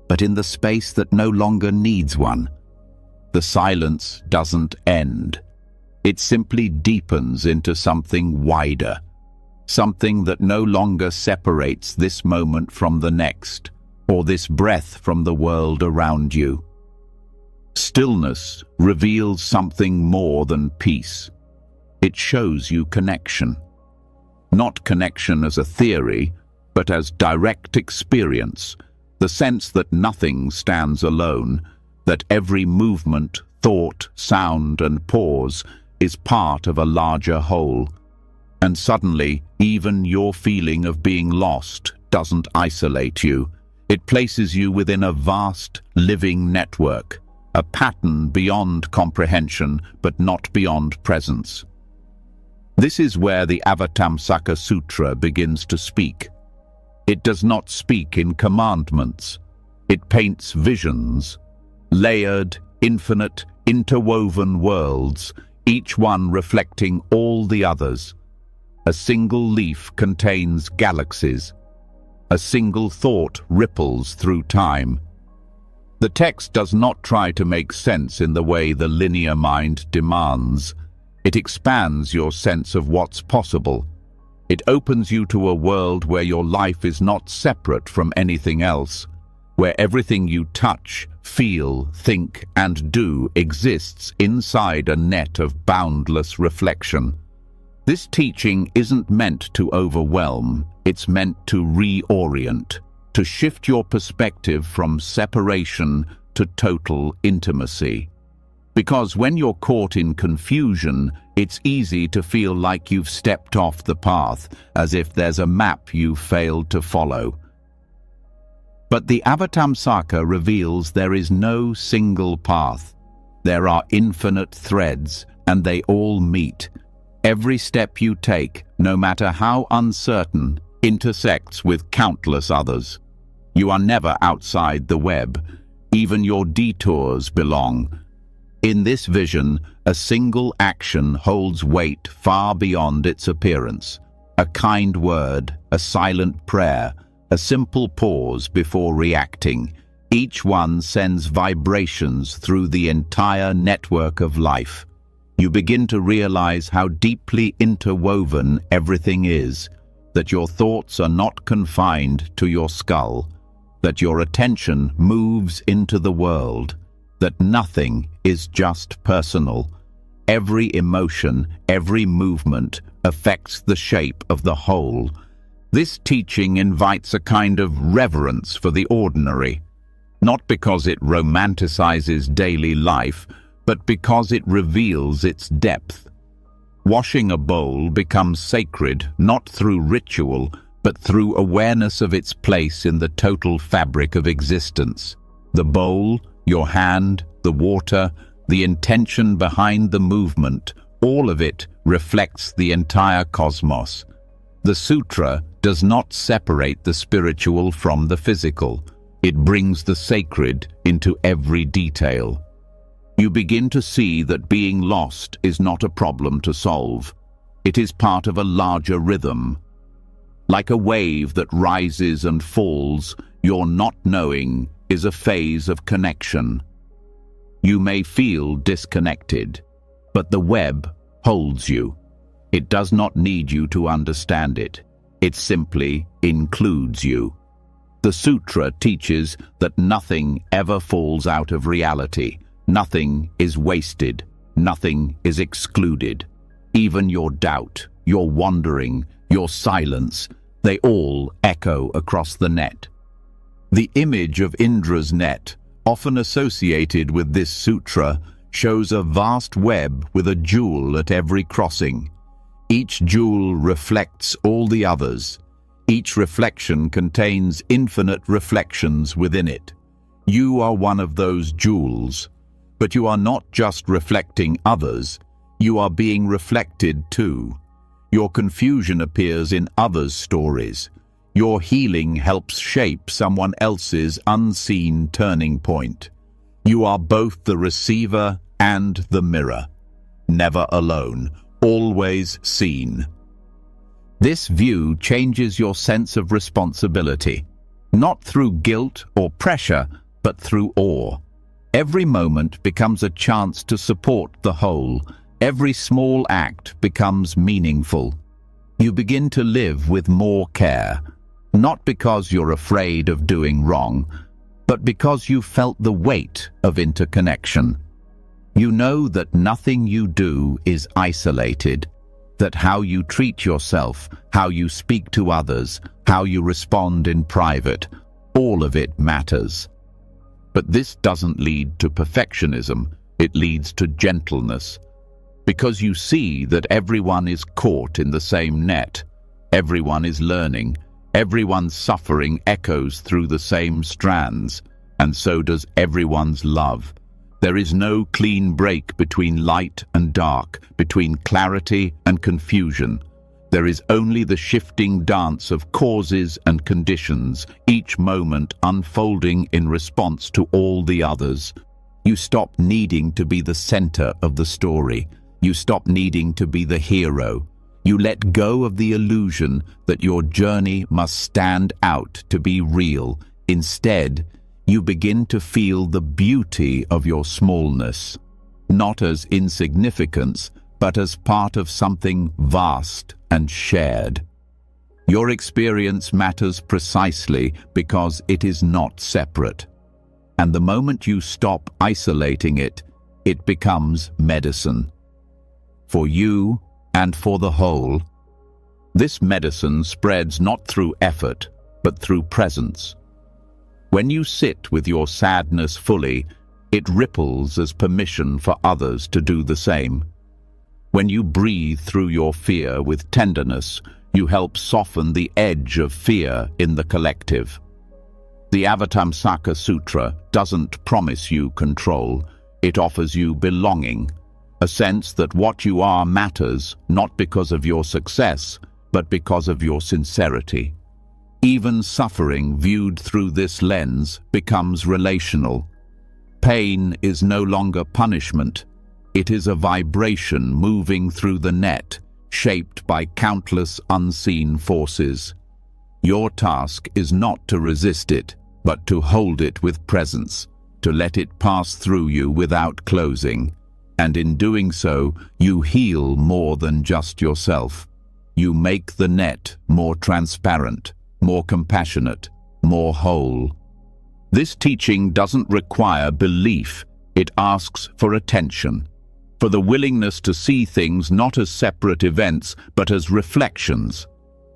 but in the space that no longer needs one. The silence doesn't end. It simply deepens into something wider, something that no longer separates this moment from the next, or this breath from the world around you. Stillness reveals something more than peace. It shows you connection. Not connection as a theory, but as direct experience, the sense that nothing stands alone, that every movement, thought, sound, and pause is part of a larger whole. And suddenly, even your feeling of being lost doesn't isolate you. It places you within a vast, living network, a pattern beyond comprehension, but not beyond presence. This is where the Avatamsaka Sutra begins to speak. It does not speak in commandments. It paints visions, layered, infinite, interwoven worlds, each one reflecting all the others. A single leaf contains galaxies. A single thought ripples through time. The text does not try to make sense in the way the linear mind demands. It expands your sense of what's possible. It opens you to a world where your life is not separate from anything else, where everything you touch, feel, think, and do exists inside a net of boundless reflection. This teaching isn't meant to overwhelm, it's meant to reorient, to shift your perspective from separation to total intimacy. Because when you're caught in confusion, it's easy to feel like you've stepped off the path, as if there's a map you've failed to follow. But the Avatamsaka reveals there is no single path. There are infinite threads, and they all meet. Every step you take, no matter how uncertain, intersects with countless others. You are never outside the web. Even your detours belong. In this vision, a single action holds weight far beyond its appearance. A kind word, a silent prayer, a simple pause before reacting. Each one sends vibrations through the entire network of life. You begin to realize how deeply interwoven everything is, that your thoughts are not confined to your skull, that your attention moves into the world, that nothing is just personal. Every emotion, every movement affects the shape of the whole. This teaching invites a kind of reverence for the ordinary, not because it romanticizes daily life, but because it reveals its depth. Washing a bowl becomes sacred not through ritual, but through awareness of its place in the total fabric of existence. The bowl, your hand, the water, the intention behind the movement, all of it reflects the entire cosmos. The sutra does not separate the spiritual from the physical. It brings the sacred into every detail. You begin to see that being lost is not a problem to solve. It is part of a larger rhythm. Like a wave that rises and falls, your not knowing is a phase of connection. You may feel disconnected, but the web holds you. It does not need you to understand it. It simply includes you. The sutra teaches that nothing ever falls out of reality. Nothing is wasted. Nothing is excluded. Even your doubt, your wandering, your silence, they all echo across the net. The image of Indra's net, often associated with this sutra, shows a vast web with a jewel at every crossing. Each jewel reflects all the others. Each reflection contains infinite reflections within it. You are one of those jewels. But you are not just reflecting others, you are being reflected too. Your confusion appears in others' stories. Your healing helps shape someone else's unseen turning point. You are both the receiver and the mirror. Never alone, always seen. This view changes your sense of responsibility, not through guilt or pressure, but through awe. Every moment becomes a chance to support the whole. Every small act becomes meaningful. You begin to live with more care, not because you're afraid of doing wrong, but because you felt the weight of interconnection. You know that nothing you do is isolated, that how you treat yourself, how you speak to others, how you respond in private, all of it matters. But this doesn't lead to perfectionism, it leads to gentleness. Because you see that everyone is caught in the same net, everyone is learning, everyone's suffering echoes through the same strands, and so does everyone's love. There is no clean break between light and dark, between clarity and confusion. There is only the shifting dance of causes and conditions, each moment unfolding in response to all the others. You stop needing to be the center of the story. You stop needing to be the hero. You let go of the illusion that your journey must stand out to be real. Instead, you begin to feel the beauty of your smallness, not as insignificance, but as part of something vast and shared. Your experience matters precisely because it is not separate. And the moment you stop isolating it, it becomes medicine. For you and for the whole. This medicine spreads not through effort, but through presence. When you sit with your sadness fully, it ripples as permission for others to do the same. When you breathe through your fear with tenderness, you help soften the edge of fear in the collective. The Avatamsaka Sutra doesn't promise you control, it offers you belonging, a sense that what you are matters not because of your success, but because of your sincerity. Even suffering viewed through this lens becomes relational. Pain is no longer punishment. It is a vibration moving through the net, shaped by countless unseen forces. Your task is not to resist it, but to hold it with presence, to let it pass through you without closing. And in doing so, you heal more than just yourself. You make the net more transparent, more compassionate, more whole. This teaching doesn't require belief, it asks for attention, for the willingness to see things not as separate events, but as reflections,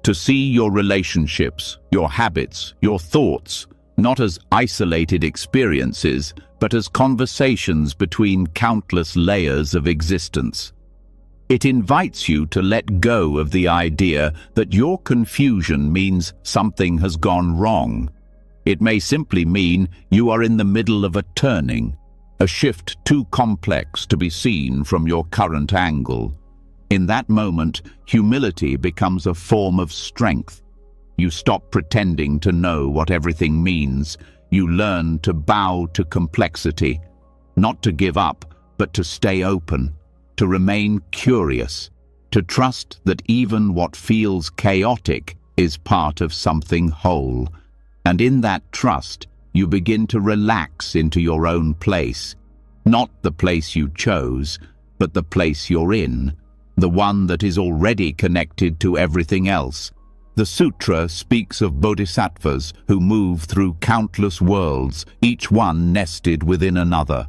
to see your relationships, your habits, your thoughts, not as isolated experiences, but as conversations between countless layers of existence. It invites you to let go of the idea that your confusion means something has gone wrong. It may simply mean you are in the middle of a turning, a shift too complex to be seen from your current angle. In that moment, humility becomes a form of strength. You stop pretending to know what everything means. You learn to bow to complexity, not to give up, but to stay open, to remain curious, to trust that even what feels chaotic is part of something whole. And in that trust, you begin to relax into your own place, not the place you chose, but the place you're in, the one that is already connected to everything else. The sutra speaks of bodhisattvas who move through countless worlds, each one nested within another,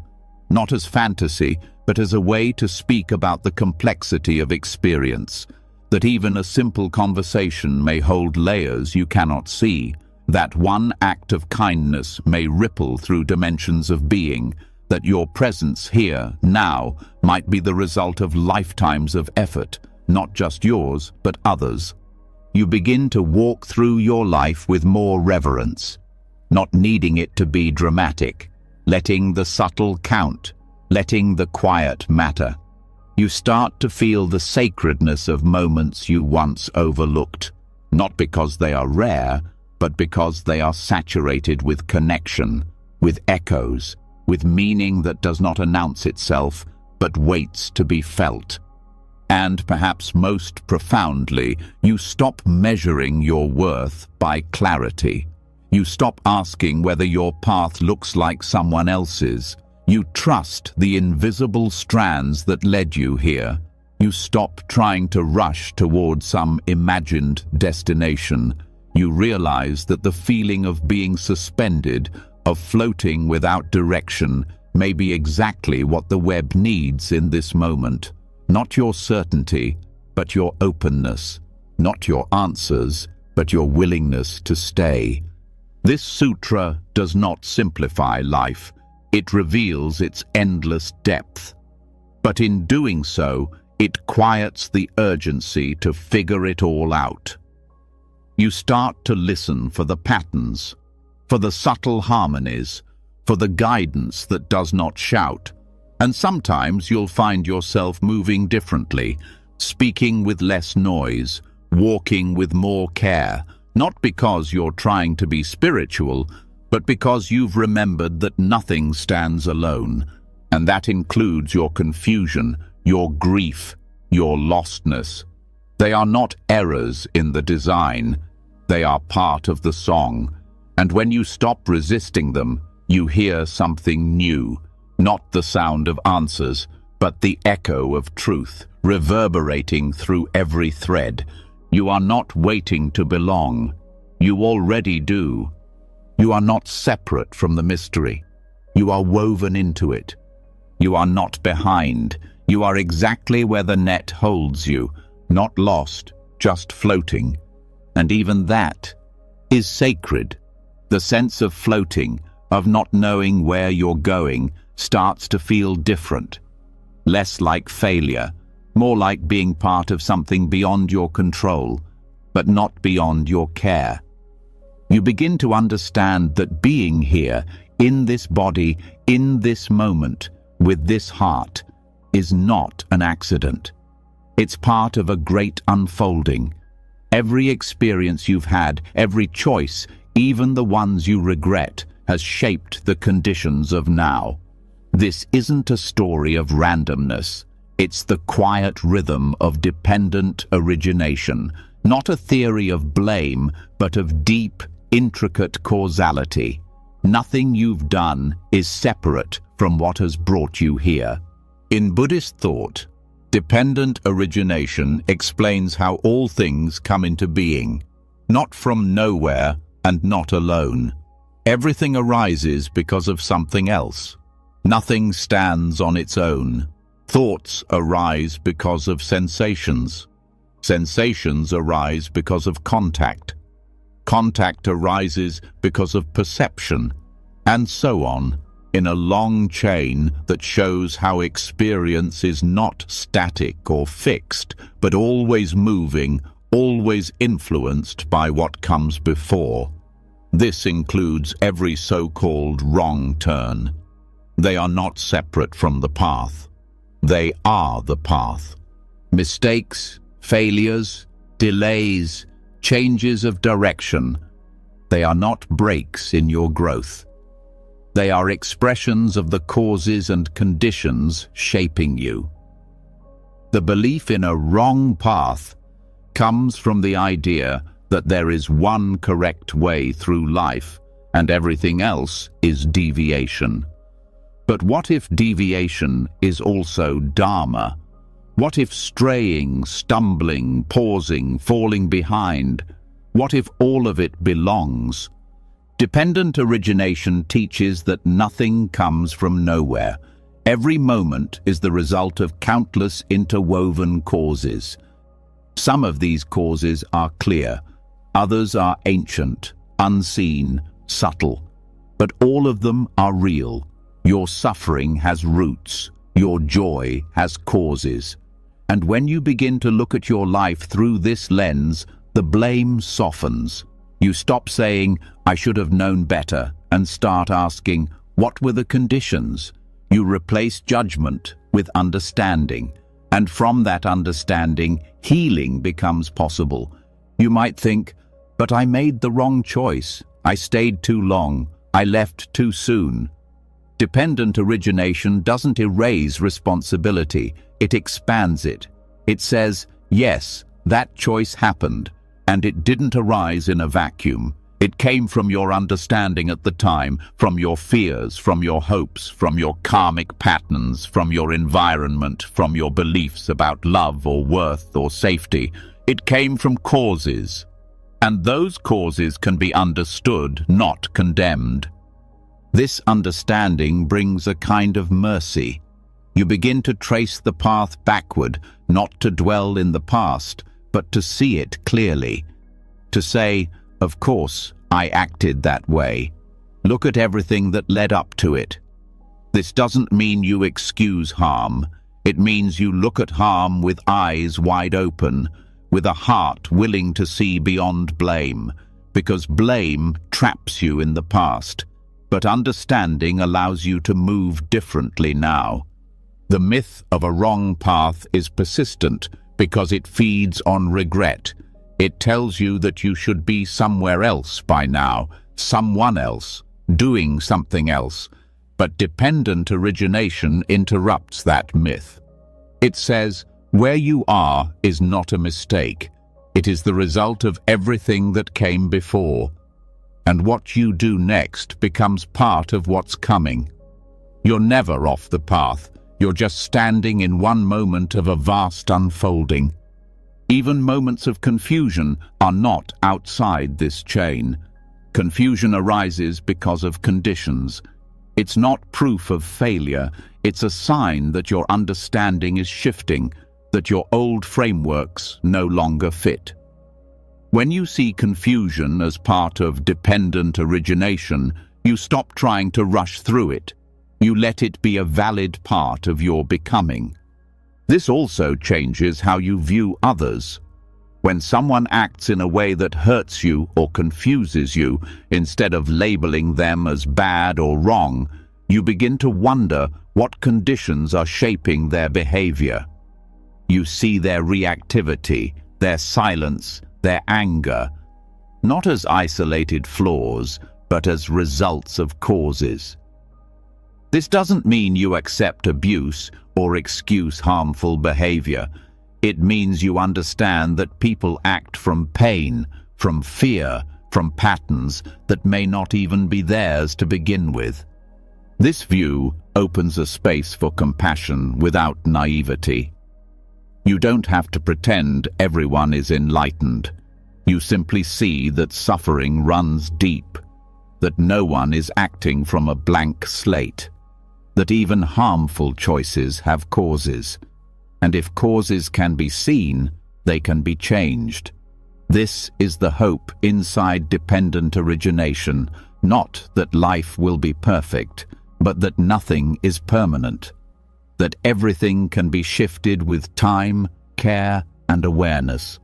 not as fantasy, but as a way to speak about the complexity of experience, that even a simple conversation may hold layers you cannot see, that one act of kindness may ripple through dimensions of being, that your presence here, now, might be the result of lifetimes of effort, not just yours, but others. You begin to walk through your life with more reverence, not needing it to be dramatic, letting the subtle count, letting the quiet matter. You start to feel the sacredness of moments you once overlooked, not because they are rare, but because they are saturated with connection, with echoes, with meaning that does not announce itself, but waits to be felt. And perhaps most profoundly, you stop measuring your worth by clarity. You stop asking whether your path looks like someone else's. You trust the invisible strands that led you here. You stop trying to rush toward some imagined destination. You realize that the feeling of being suspended, of floating without direction, may be exactly what the web needs in this moment. Not your certainty, but your openness. Not your answers, but your willingness to stay. This sutra does not simplify life. It reveals its endless depth. But in doing so, it quiets the urgency to figure it all out. You start to listen for the patterns, for the subtle harmonies, for the guidance that does not shout. And sometimes you'll find yourself moving differently, speaking with less noise, walking with more care, not because you're trying to be spiritual, but because you've remembered that nothing stands alone, and that includes your confusion, your grief, your lostness. They are not errors in the design, they are part of the song, and when you stop resisting them, you hear something new. Not the sound of answers, but the echo of truth, reverberating through every thread. You are not waiting to belong. You already do. You are not separate from the mystery. You are woven into it. You are not behind, You are exactly where the net holds you, not lost, just floating. And even that is sacred. The sense of floating, of not knowing where you're going, starts to feel different. Less like failure, more like being part of something beyond your control, but not beyond your care. You begin to understand that being here, in this body, in this moment, with this heart, is not an accident. It's part of a great unfolding. Every experience you've had, every choice, even the ones you regret, has shaped the conditions of now. This isn't a story of randomness. It's the quiet rhythm of dependent origination, not a theory of blame, but of deep, intricate causality. Nothing you've done is separate from what has brought you here. In Buddhist thought, dependent origination explains how all things come into being, not from nowhere and not alone. Everything arises because of something else. Nothing stands on its own. Thoughts arise because of sensations. Sensations arise because of contact. Contact arises because of perception, and so on, in a long chain that shows how experience is not static or fixed, but always moving, always influenced by what comes before. This includes every so-called wrong turn. They are not separate from the path. They are the path. Mistakes, failures, delays, changes of direction, they are not breaks in your growth. They are expressions of the causes and conditions shaping you. The belief in a wrong path comes from the idea that there is one correct way through life and everything else is deviation. But what if deviation is also dharma? What if straying, stumbling, pausing, falling behind? What if all of it belongs? Dependent origination teaches that nothing comes from nowhere. Every moment is the result of countless interwoven causes. Some of these causes are clear, others are ancient, unseen, subtle. But all of them are real. Your suffering has roots. Your joy has causes. And when you begin to look at your life through this lens, the blame softens. You stop saying, "I should have known better," and start asking, "What were the conditions?" You replace judgment with understanding. And from that understanding, healing becomes possible. You might think, "But I made the wrong choice. I stayed too long. I left too soon." Dependent origination doesn't erase responsibility, it expands it. It says, yes, that choice happened, and it didn't arise in a vacuum. It came from your understanding at the time, from your fears, from your hopes, from your karmic patterns, from your environment, from your beliefs about love or worth or safety. It came from causes, and those causes can be understood, not condemned. This understanding brings a kind of mercy. You begin to trace the path backward, not to dwell in the past, but to see it clearly. To say, "Of course, I acted that way. Look at everything that led up to it." This doesn't mean you excuse harm. It means you look at harm with eyes wide open, with a heart willing to see beyond blame, because blame traps you in the past. But understanding allows you to move differently now. The myth of a wrong path is persistent because it feeds on regret. It tells you that you should be somewhere else by now, someone else, doing something else. But dependent origination interrupts that myth. It says, where you are is not a mistake. It is the result of everything that came before. And what you do next becomes part of what's coming. You're never off the path. You're just standing in one moment of a vast unfolding. Even moments of confusion are not outside this chain. Confusion arises because of conditions. It's not proof of failure, it's a sign that your understanding is shifting, that your old frameworks no longer fit. When you see confusion as part of dependent origination, you stop trying to rush through it. You let it be a valid part of your becoming. This also changes how you view others. When someone acts in a way that hurts you or confuses you, instead of labeling them as bad or wrong, you begin to wonder what conditions are shaping their behavior. You see their reactivity, their silence, their anger, not as isolated flaws, but as results of causes. This doesn't mean you accept abuse or excuse harmful behavior. It means you understand that people act from pain, from fear, from patterns that may not even be theirs to begin with. This view opens a space for compassion without naivety. You don't have to pretend everyone is enlightened. You simply see that suffering runs deep, that no one is acting from a blank slate, that even harmful choices have causes. And if causes can be seen, they can be changed. This is the hope inside dependent origination, not that life will be perfect, but that nothing is permanent, that everything can be shifted with time, care, and awareness.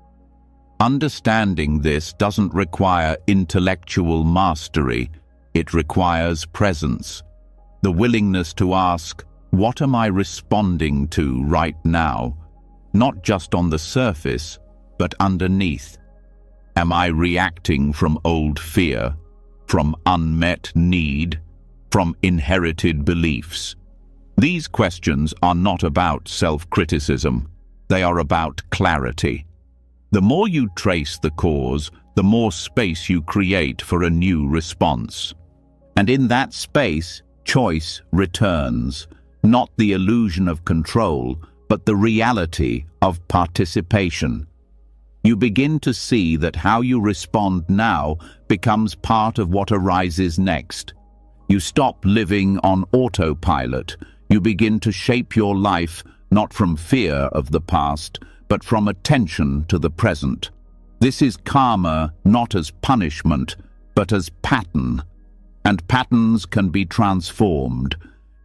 Understanding this doesn't require intellectual mastery, it requires presence, the willingness to ask, what am I responding to right now? Not just on the surface, but underneath. Am I reacting from old fear, from unmet need, from inherited beliefs? These questions are not about self-criticism. They are about clarity. The more you trace the cause, the more space you create for a new response. And in that space, choice returns, not the illusion of control, but the reality of participation. You begin to see that how you respond now becomes part of what arises next. You stop living on autopilot. You begin to shape your life not from fear of the past, but from attention to the present. This is karma not as punishment, but as pattern. And patterns can be transformed.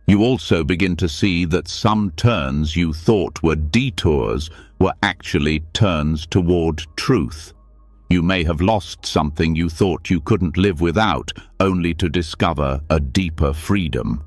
You also begin to see that some turns you thought were detours were actually turns toward truth. You may have lost something you thought you couldn't live without, only to discover a deeper freedom.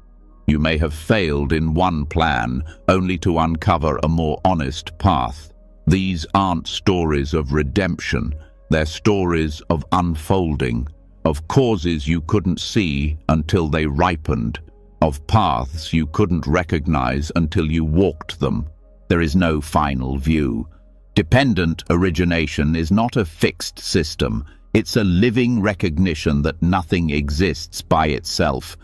You may have failed in one plan, only to uncover a more honest path. These aren't stories of redemption, they're stories of unfolding, of causes you couldn't see until they ripened, of paths you couldn't recognize until you walked them. There is no final view. Dependent origination is not a fixed system. It's a living recognition that nothing exists by itself.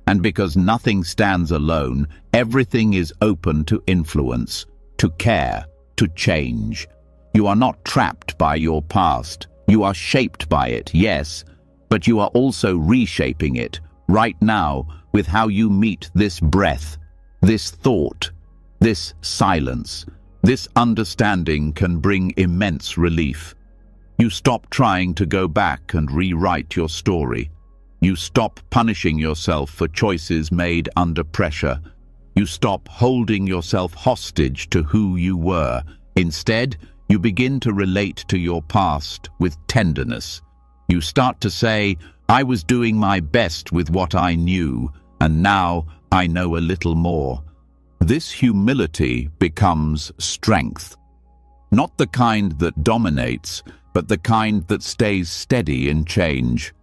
And because nothing stands alone, everything is open to influence, to care, to change. You are not trapped by your past. You are shaped by it, yes, but you are also reshaping it, right now, with how you meet this breath, this thought, this silence. This understanding can bring immense relief. You stop trying to go back and rewrite your story. You stop punishing yourself for choices made under pressure. You stop holding yourself hostage to who you were. Instead, you begin to relate to your past with tenderness. You start to say, I was doing my best with what I knew, and now I know a little more. This humility becomes strength. Not the kind that dominates, but the kind that stays steady in change.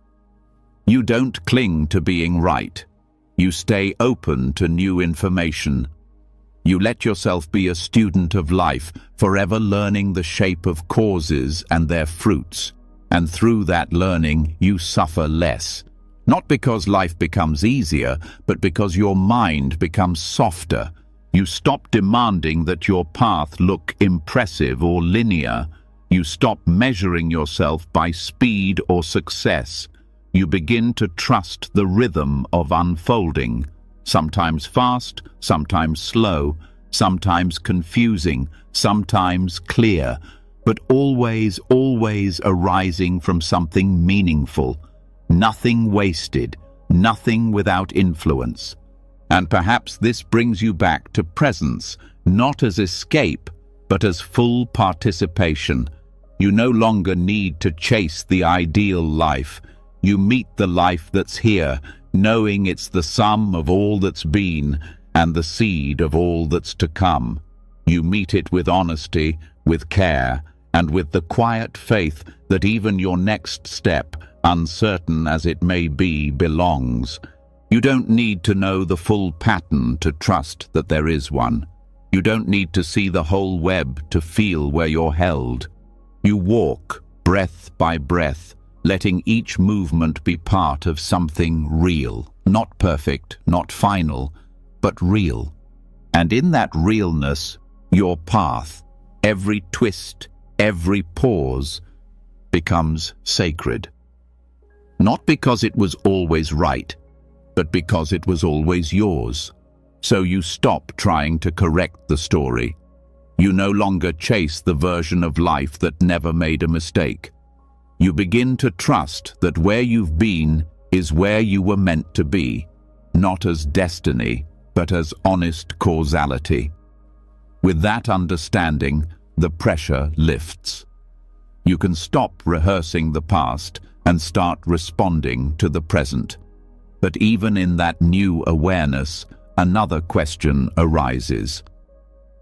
You don't cling to being right. You stay open to new information. You let yourself be a student of life, forever learning the shape of causes and their fruits. And through that learning, you suffer less. Not because life becomes easier, but because your mind becomes softer. You stop demanding that your path look impressive or linear. You stop measuring yourself by speed or success. you begin to trust the rhythm of unfolding, sometimes fast, sometimes slow, sometimes confusing, sometimes clear, but always arising from something meaningful, nothing wasted, nothing without influence. And perhaps this brings you back to presence, not as escape, but as full participation. You no longer need to chase the ideal life. You meet the life that's here, knowing it's the sum of all that's been and the seed of all that's to come. You meet it with honesty, with care, and with the quiet faith that even your next step, uncertain as it may be, belongs. You don't need to know the full pattern to trust that there is one. You don't need to see the whole web to feel where you're held. You walk, breath by breath, letting each movement be part of something real, not perfect, not final, but real. And in that realness, your path, every twist, every pause, becomes sacred. Not because it was always right, but because it was always yours. So you stop trying to correct the story. You no longer chase the version of life that never made a mistake. You begin to trust that where you've been is where you were meant to be, not as destiny, but as honest causality. With that understanding, the pressure lifts. You can stop rehearsing the past and start responding to the present. But even in that new awareness, another question arises.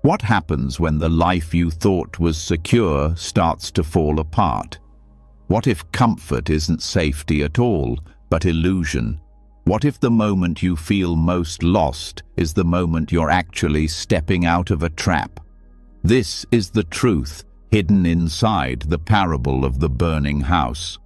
What happens when the life you thought was secure starts to fall apart? What if comfort isn't safety at all, but illusion? What if the moment you feel most lost is the moment you're actually stepping out of a trap? This is the truth hidden inside the parable of the burning house.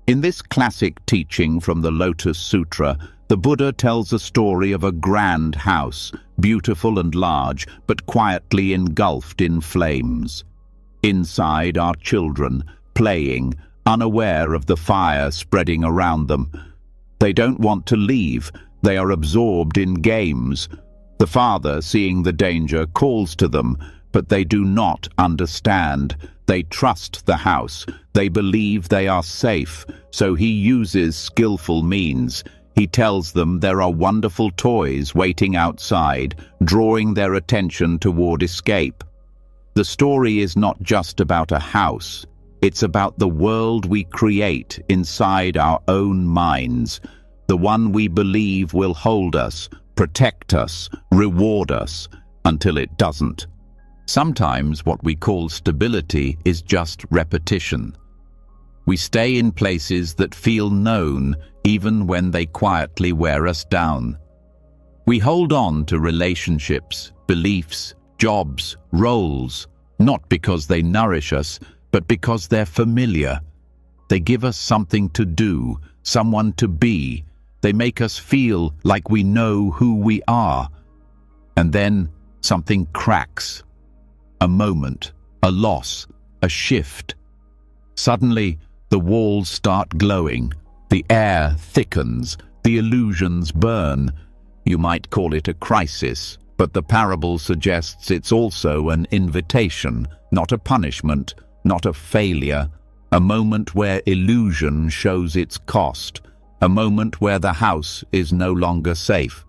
In this classic teaching from the Lotus Sutra, the Buddha tells a story of a grand house, beautiful and large, but quietly engulfed in flames. Inside are children, playing, unaware of the fire spreading around them. They don't want to leave. They are absorbed in games. The father, seeing the danger, calls to them, but they do not understand. They trust the house. They believe they are safe, so he uses skillful means. He tells them there are wonderful toys waiting outside, drawing their attention toward escape. The story is not just about a house. It's about the world we create inside our own minds, the one we believe will hold us, protect us, reward us, until it doesn't. Sometimes what we call stability is just repetition. We stay in places that feel known even when they quietly wear us down. We hold on to relationships, beliefs, jobs, roles, not because they nourish us, but because they're familiar. They give us something to do, someone to be. They make us feel like we know who we are. And then something cracks. A moment, a loss, a shift. Suddenly, the walls start glowing. The air thickens. The illusions burn. You might call it a crisis, but the parable suggests it's also an invitation, not a punishment, not a failure. A moment where illusion shows its cost. A moment where the house is no longer safe.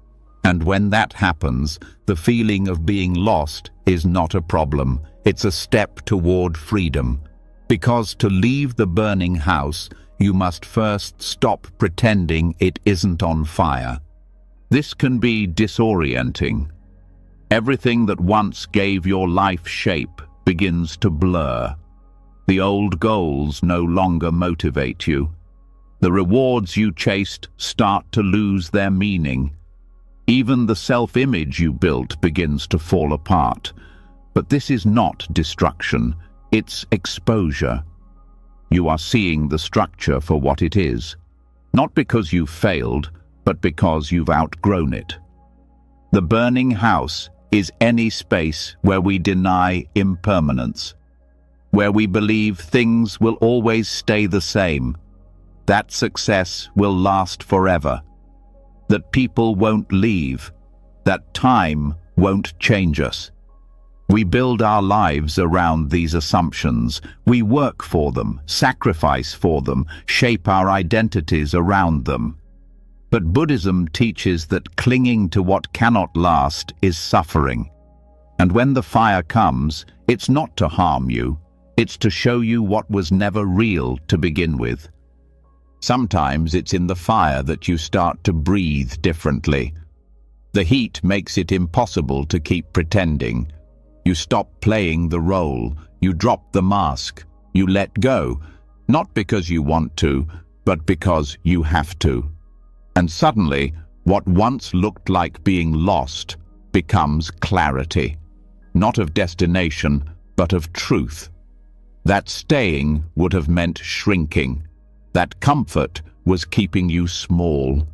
And when that happens, the feeling of being lost is not a problem. It's a step toward freedom. Because to leave the burning house, you must first stop pretending it isn't on fire. This can be disorienting. Everything that once gave your life shape begins to blur. The old goals no longer motivate you. The rewards you chased start to lose their meaning. Even the self-image you built begins to fall apart. But this is not destruction, it's exposure. You are seeing the structure for what it is, not because you've failed, but because you've outgrown it. The burning house is any space where we deny impermanence, where we believe things will always stay the same. that success will last forever, that people won't leave, that time won't change us. We build our lives around these assumptions. We work for them, sacrifice for them, shape our identities around them. But Buddhism teaches that clinging to what cannot last is suffering. And when the fire comes, it's not to harm you, it's to show you what was never real to begin with. Sometimes it's in the fire that you start to breathe differently. The heat makes it impossible to keep pretending. You stop playing the role, you drop the mask, you let go, not because you want to, but because you have to. And suddenly, what once looked like being lost becomes clarity, not of destination, but of truth. That staying would have meant shrinking, that comfort was keeping you small,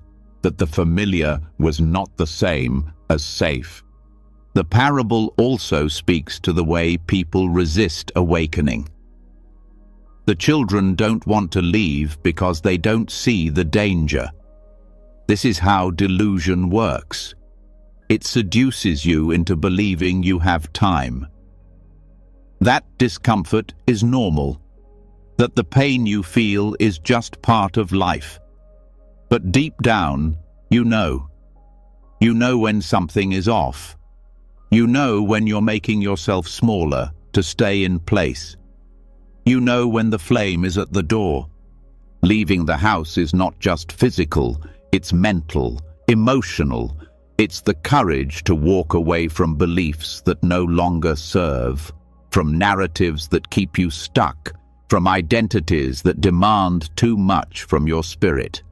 that the familiar was not the same as safe. The parable also speaks to the way people resist awakening. The children don't want to leave because they don't see the danger. This is how delusion works. It seduces you into believing you have time. That discomfort is normal, that the pain you feel is just part of life. But deep down, you know. You know when something is off. You know when you're making yourself smaller to stay in place. You know when the flame is at the door. Leaving the house is not just physical, it's mental, emotional. It's the courage to walk away from beliefs that no longer serve, from narratives that keep you stuck, from identities that demand too much from your spirit.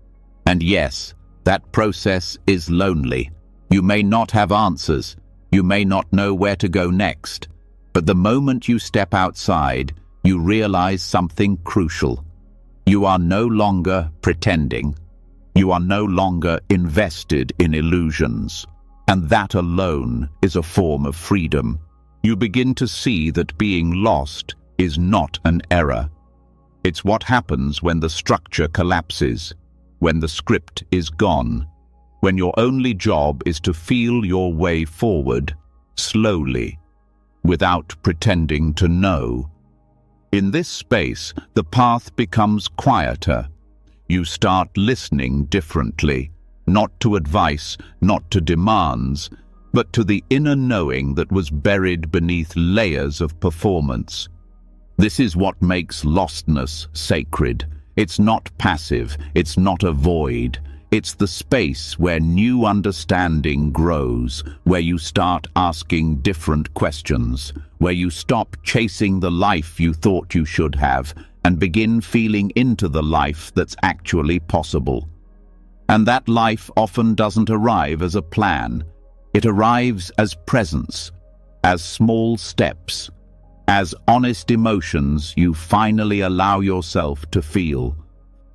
And yes, that process is lonely. You may not have answers. You may not know where to go next. But the moment you step outside, you realize something crucial. You are no longer pretending. You are no longer invested in illusions. And that alone is a form of freedom. You begin to see that being lost is not an error. It's what happens when the structure collapses, when the script is gone, when your only job is to feel your way forward, slowly, without pretending to know. In this space, the path becomes quieter. You start listening differently, not to advice, not to demands, but to the inner knowing that was buried beneath layers of performance. This is what makes lostness sacred. It's not passive, it's not a void. It's the space where new understanding grows, where you start asking different questions, where you stop chasing the life you thought you should have and begin feeling into the life that's actually possible. And that life often doesn't arrive as a plan. It arrives as presence, as small steps, as honest emotions you finally allow yourself to feel.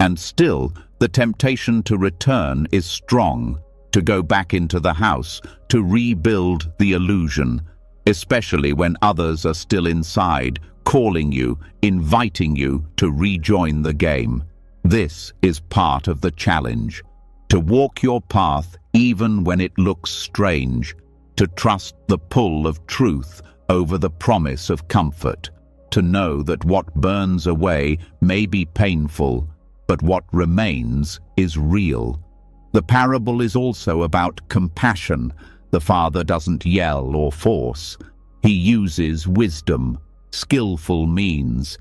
And still, the temptation to return is strong, to go back into the house, to rebuild the illusion, especially when others are still inside, calling you, inviting you to rejoin the game. This is part of the challenge. To walk your path even when it looks strange, to trust the pull of truth over the promise of comfort, to know that what burns away may be painful, but what remains is real. The parable is also about compassion. The father doesn't yell or force. He uses wisdom, skillful means.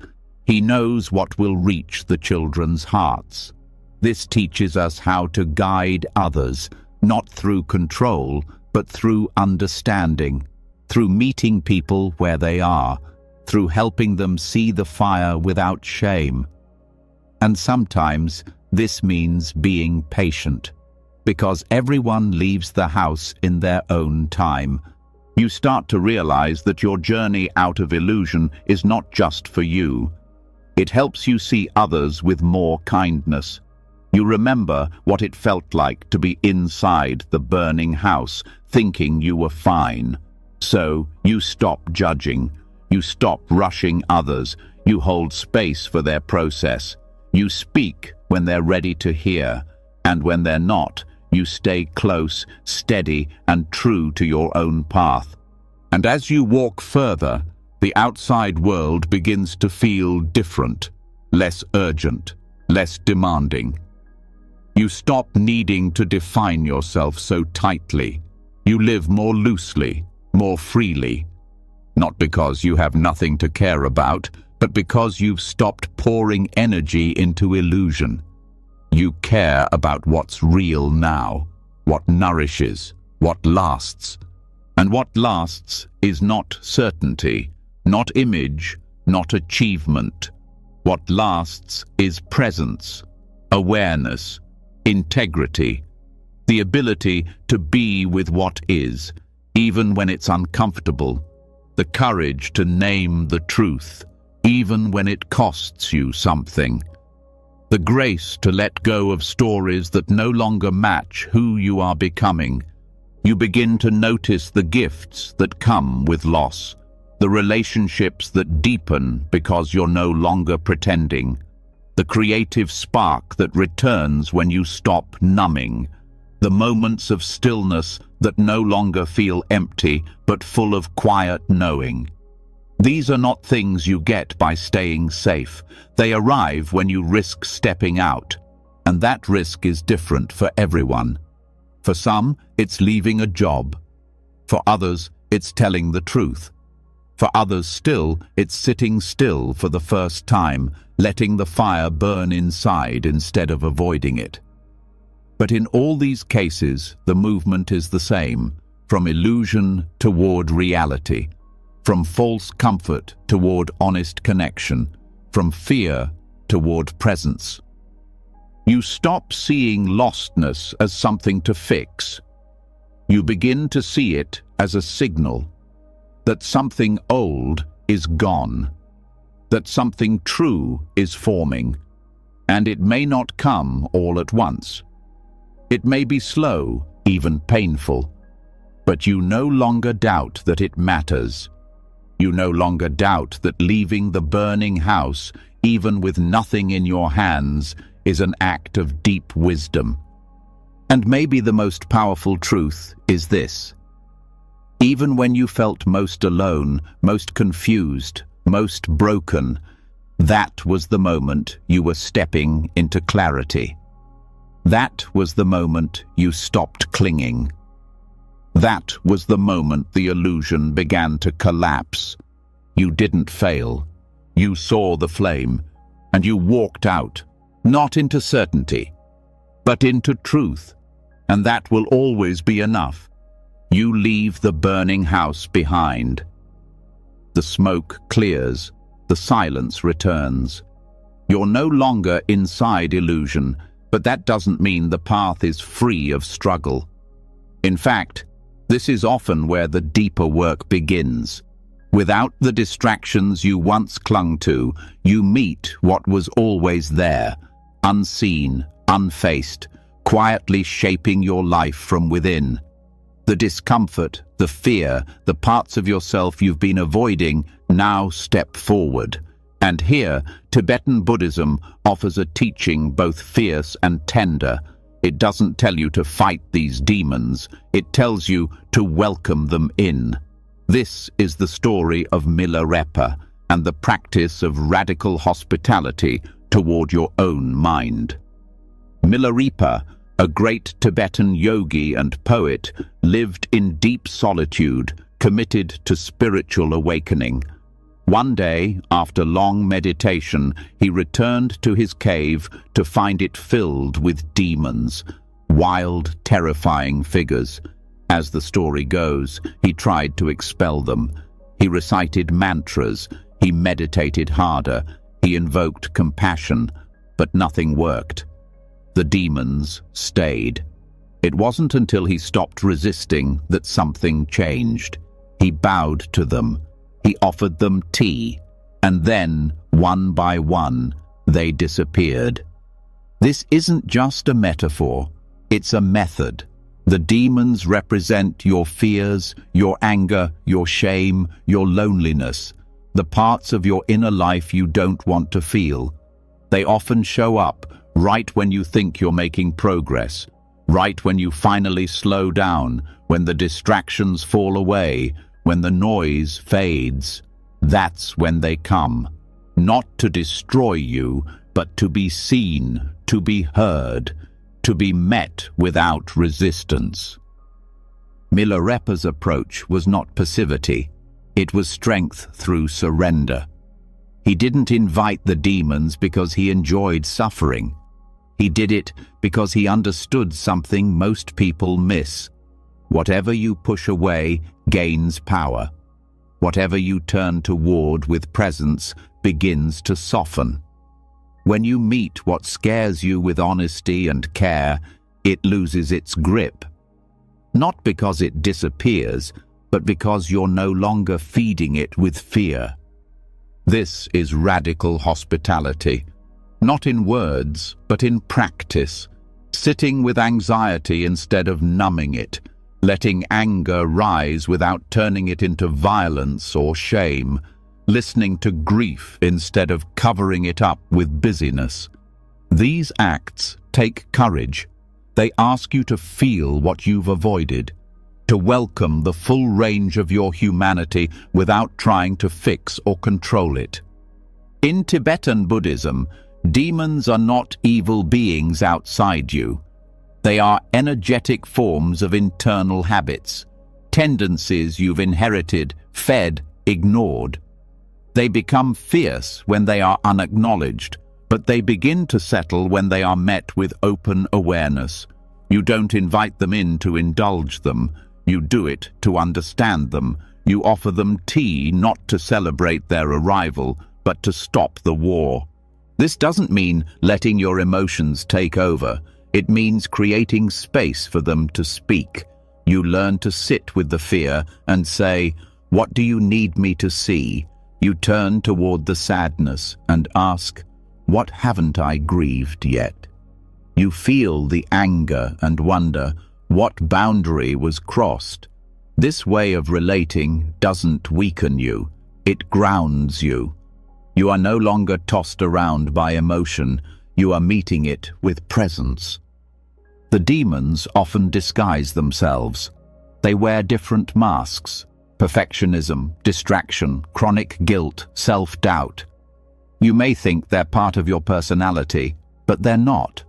He knows what will reach the children's hearts. This teaches us how to guide others, not through control, but through understanding, through meeting people where they are, through helping them see the fire without shame. And sometimes this means being patient, because everyone leaves the house in their own time. You start to realize that your journey out of illusion is not just for you. It helps you see others with more kindness. You remember what it felt like to be inside the burning house, thinking you were fine. So you stop judging. You stop rushing others. You hold space for their process. You speak when they're ready to hear, and when they're not, you stay close, steady, and true to your own path. And as you walk further, the outside world begins to feel different, less urgent, less demanding. You stop needing to define yourself so tightly. You live more loosely, more freely. Not because you have nothing to care about, but because you've stopped pouring energy into illusion. You care about what's real now, what nourishes, what lasts. And what lasts is not certainty, not image, not achievement. What lasts is presence, awareness, integrity, the ability to be with what is, even when it's uncomfortable, the courage to name the truth, even when it costs you something, the grace to let go of stories that no longer match who you are becoming. You begin to notice the gifts that come with loss, the relationships that deepen because you're no longer pretending, the creative spark that returns when you stop numbing, the moments of stillness that no longer feel empty but full of quiet knowing. These are not things you get by staying safe. They arrive when you risk stepping out, and that risk is different for everyone. For some, it's leaving a job. For others, it's telling the truth. For others still, it's sitting still for the first time, letting the fire burn inside instead of avoiding it. But in all these cases, the movement is the same, from illusion toward reality, from false comfort toward honest connection, from fear toward presence. You stop seeing lostness as something to fix. You begin to see it as a signal that something old is gone, that something true is forming, and it may not come all at once. It may be slow, even painful, but you no longer doubt that it matters. You no longer doubt that leaving the burning house, even with nothing in your hands, is an act of deep wisdom. And maybe the most powerful truth is this: even when you felt most alone, most confused, most broken, that was the moment you were stepping into clarity. That was the moment you stopped clinging. That was the moment the illusion began to collapse. You didn't fail. You saw the flame, and you walked out, not into certainty, but into truth, and that will always be enough. You leave the burning house behind. The smoke clears, the silence returns. You're no longer inside illusion, but that doesn't mean the path is free of struggle. In fact, this is often where the deeper work begins. Without the distractions you once clung to, you meet what was always there, unseen, unfaced, quietly shaping your life from within. The discomfort, the fear, the parts of yourself you've been avoiding now step forward. And here, Tibetan Buddhism offers a teaching both fierce and tender. It doesn't tell you to fight these demons. It tells you to welcome them in. This is the story of Milarepa and the practice of radical hospitality toward your own mind. Milarepa, a great Tibetan yogi and poet, lived in deep solitude, committed to spiritual awakening. One day, after long meditation, he returned to his cave to find it filled with demons, wild, terrifying figures. As the story goes, he tried to expel them. He recited mantras, he meditated harder, he invoked compassion, but nothing worked. The demons stayed. It wasn't until he stopped resisting that something changed. He bowed to them. He offered them tea, and then, one by one, they disappeared. This isn't just a metaphor, it's a method. The demons represent your fears, your anger, your shame, your loneliness, the parts of your inner life you don't want to feel. They often show up, right when you think you're making progress, right when you finally slow down, when the distractions fall away, when the noise fades. That's when they come, not to destroy you, but to be seen, to be heard, to be met without resistance. Milarepa's approach was not passivity. It was strength through surrender. He didn't invite the demons because he enjoyed suffering. He did it because he understood something most people miss. Whatever you push away gains power. Whatever you turn toward with presence begins to soften. When you meet what scares you with honesty and care, it loses its grip. Not because it disappears, but because you're no longer feeding it with fear. This is radical hospitality, not in words, but in practice, sitting with anxiety instead of numbing it, letting anger rise without turning it into violence or shame, listening to grief instead of covering it up with busyness. These acts take courage. They ask you to feel what you've avoided, to welcome the full range of your humanity without trying to fix or control it. In Tibetan Buddhism, demons are not evil beings outside you. They are energetic forms of internal habits, tendencies you've inherited, fed, ignored. They become fierce when they are unacknowledged, but they begin to settle when they are met with open awareness. You don't invite them in to indulge them. You do it to understand them. You offer them tea not to celebrate their arrival, but to stop the war. This doesn't mean letting your emotions take over. It means creating space for them to speak. You learn to sit with the fear and say, "What do you need me to see?" You turn toward the sadness and ask, "What haven't I grieved yet?" You feel the anger and wonder, what boundary was crossed? This way of relating doesn't weaken you. It grounds you. You are no longer tossed around by emotion. You are meeting it with presence. The demons often disguise themselves. They wear different masks: perfectionism, distraction, chronic guilt, self-doubt. You may think they're part of your personality, but they're not.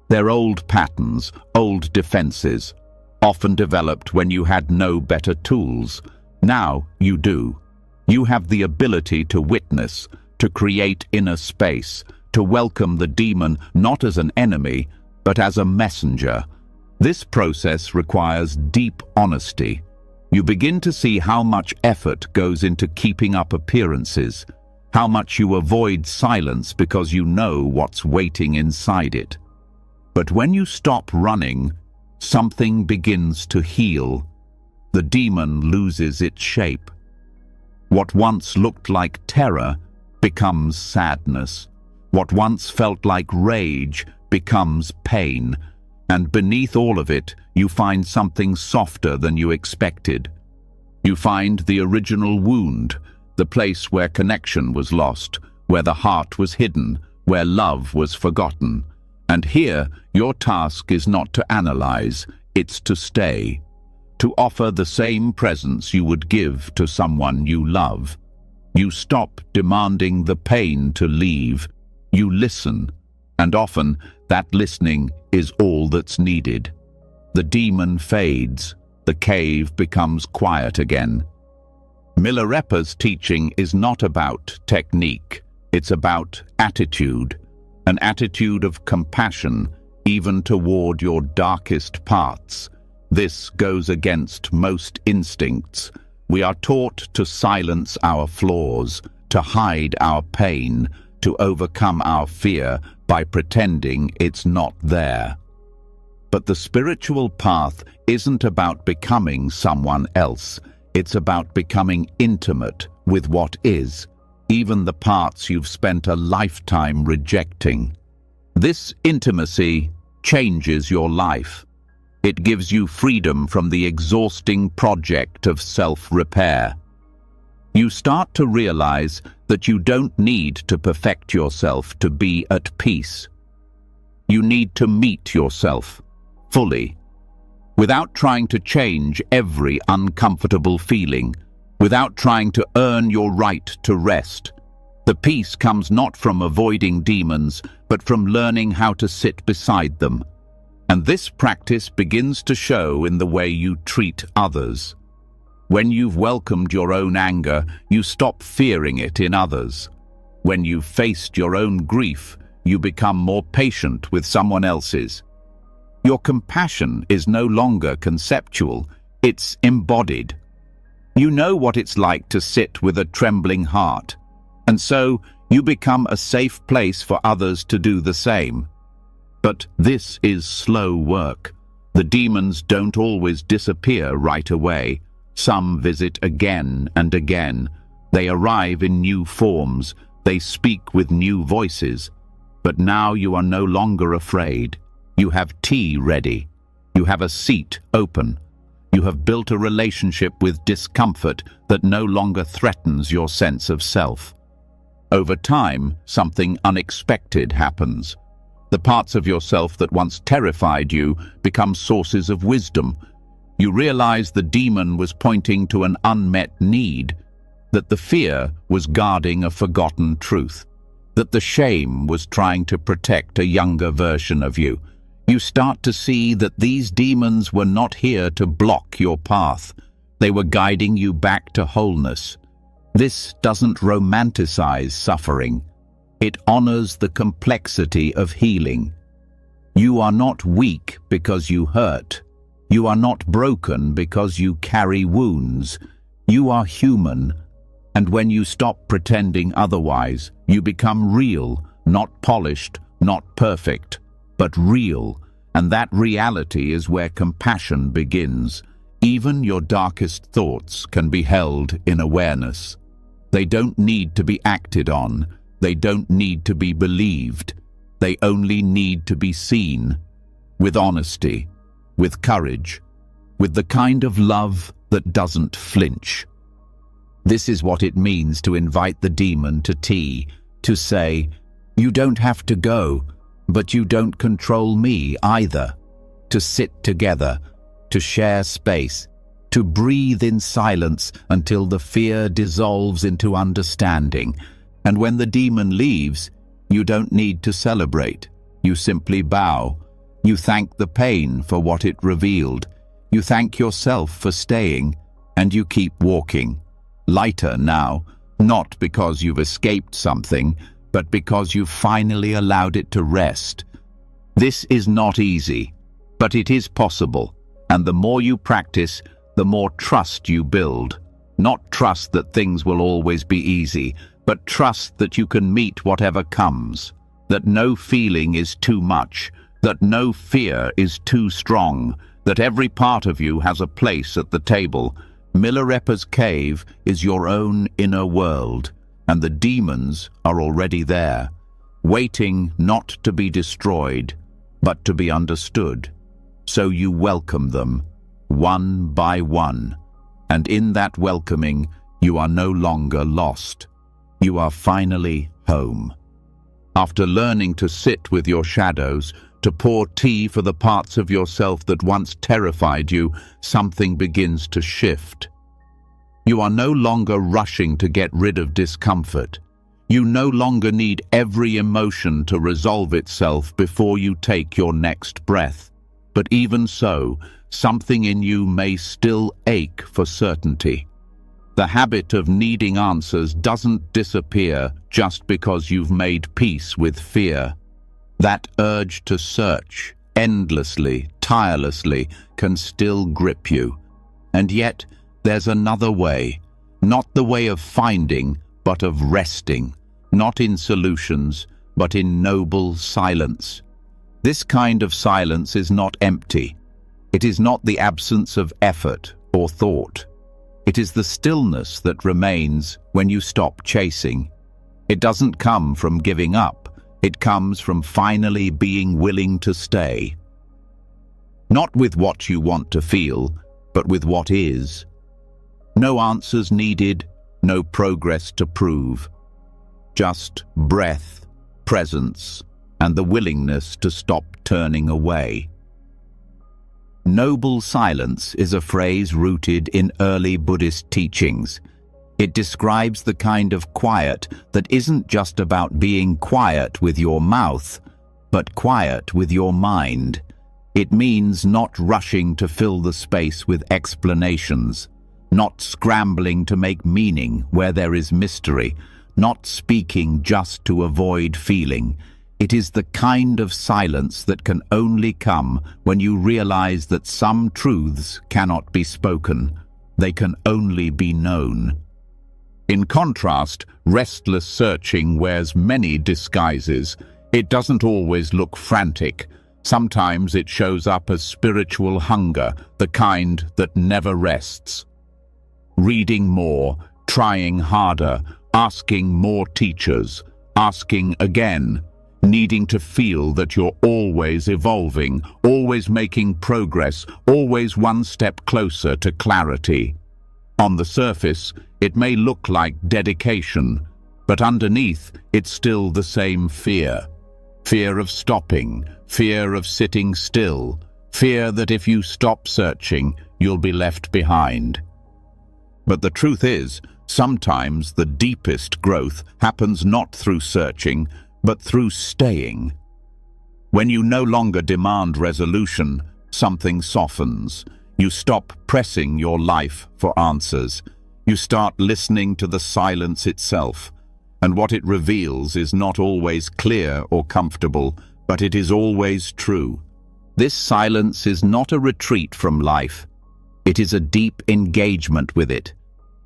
They're old patterns, old defenses, often developed when you had no better tools. Now you do. You have the ability to witness, to create inner space, to welcome the demon not as an enemy, but as a messenger. This process requires deep honesty. You begin to see how much effort goes into keeping up appearances, how much you avoid silence because you know what's waiting inside it. But when you stop running, something begins to heal. The demon loses its shape. What once looked like terror becomes sadness. What once felt like rage becomes pain. And beneath all of it, you find something softer than you expected. You find the original wound, the place where connection was lost, where the heart was hidden, where love was forgotten. And here, your task is not to analyze, it's to stay, to offer the same presence you would give to someone you love. You stop demanding the pain to leave. You listen, and often that listening is all that's needed. The demon fades, the cave becomes quiet again. Milarepa's teaching is not about technique, it's about attitude. An attitude of compassion, even toward your darkest parts. This goes against most instincts. We are taught to silence our flaws, to hide our pain, to overcome our fear by pretending it's not there. But the spiritual path isn't about becoming someone else. It's about becoming intimate with what is, even the parts you've spent a lifetime rejecting. This intimacy changes your life. It gives you freedom from the exhausting project of self-repair. You start to realize that you don't need to perfect yourself to be at peace. You need to meet yourself fully, without trying to change every uncomfortable feeling, without trying to earn your right to rest. The peace comes not from avoiding demons, but from learning how to sit beside them. And this practice begins to show in the way you treat others. When you've welcomed your own anger, you stop fearing it in others. When you've faced your own grief, you become more patient with someone else's. Your compassion is no longer conceptual, it's embodied. You know what it's like to sit with a trembling heart, and so you become a safe place for others to do the same. But this is slow work. The demons don't always disappear right away. Some visit again and again. They arrive in new forms. They speak with new voices. But now you are no longer afraid. You have tea ready. You have a seat open. You have built a relationship with discomfort that no longer threatens your sense of self. Over time, something unexpected happens. The parts of yourself that once terrified you become sources of wisdom. You realize the demon was pointing to an unmet need, that the fear was guarding a forgotten truth, that the shame was trying to protect a younger version of you. You start to see that these demons were not here to block your path. They were guiding you back to wholeness. This doesn't romanticize suffering. It honors the complexity of healing. You are not weak because you hurt. You are not broken because you carry wounds. You are human, and when you stop pretending otherwise, you become real, not polished, not perfect, but real, and that reality is where compassion begins. Even your darkest thoughts can be held in awareness. They don't need to be acted on. They don't need to be believed. They only need to be seen, with honesty, with courage, with the kind of love that doesn't flinch. This is what it means to invite the demon to tea, to say, "You don't have to go, but you don't control me either." To sit together, to share space, to breathe in silence until the fear dissolves into understanding. And when the demon leaves, you don't need to celebrate. You simply bow. You thank the pain for what it revealed. You thank yourself for staying, and you keep walking. Lighter now, not because you've escaped something, but because you've finally allowed it to rest. This is not easy, but it is possible, and the more you practice, the more trust you build. Not trust that things will always be easy, but trust that you can meet whatever comes, that no feeling is too much, that no fear is too strong, that every part of you has a place at the table. Milarepa's cave is your own inner world, and the demons are already there, waiting not to be destroyed, but to be understood. So you welcome them, one by one, and in that welcoming, you are no longer lost. You are finally home. After learning to sit with your shadows, to pour tea for the parts of yourself that once terrified you, something begins to shift. You are no longer rushing to get rid of discomfort. You no longer need every emotion to resolve itself before you take your next breath. But even so, something in you may still ache for certainty. The habit of needing answers doesn't disappear just because you've made peace with fear. That urge to search, endlessly, tirelessly, can still grip you. And yet, there's another way, not the way of finding, but of resting, not in solutions, but in noble silence. This kind of silence is not empty. It is not the absence of effort or thought. It is the stillness that remains when you stop chasing. It doesn't come from giving up. It comes from finally being willing to stay. Not with what you want to feel, but with what is. No answers needed, no progress to prove. Just breath, presence, and the willingness to stop turning away. Noble silence is a phrase rooted in early Buddhist teachings. It describes the kind of quiet that isn't just about being quiet with your mouth, but quiet with your mind. It means not rushing to fill the space with explanations, not scrambling to make meaning where there is mystery, not speaking just to avoid feeling. It is the kind of silence that can only come when you realize that some truths cannot be spoken. They can only be known. In contrast, restless searching wears many disguises. It doesn't always look frantic. Sometimes it shows up as spiritual hunger, the kind that never rests. Reading more, trying harder, asking more teachers, asking again, needing to feel that you're always evolving, always making progress, always one step closer to clarity. On the surface, it may look like dedication, but underneath, it's still the same fear. Fear of stopping, fear of sitting still, fear that if you stop searching, you'll be left behind. But the truth is, sometimes the deepest growth happens not through searching, but through staying. When you no longer demand resolution, something softens. You stop pressing your life for answers. You start listening to the silence itself. And what it reveals is not always clear or comfortable, but it is always true. This silence is not a retreat from life. It is a deep engagement with it.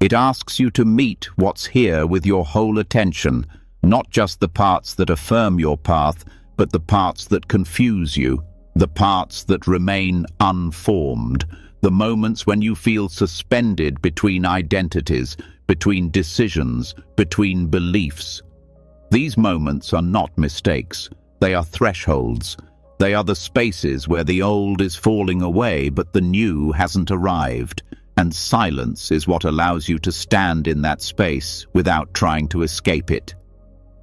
It asks you to meet what's here with your whole attention, not just the parts that affirm your path, but the parts that confuse you, the parts that remain unformed, the moments when you feel suspended between identities, between decisions, between beliefs. These moments are not mistakes. They are thresholds. They are the spaces where the old is falling away, but the new hasn't arrived. And silence is what allows you to stand in that space without trying to escape it.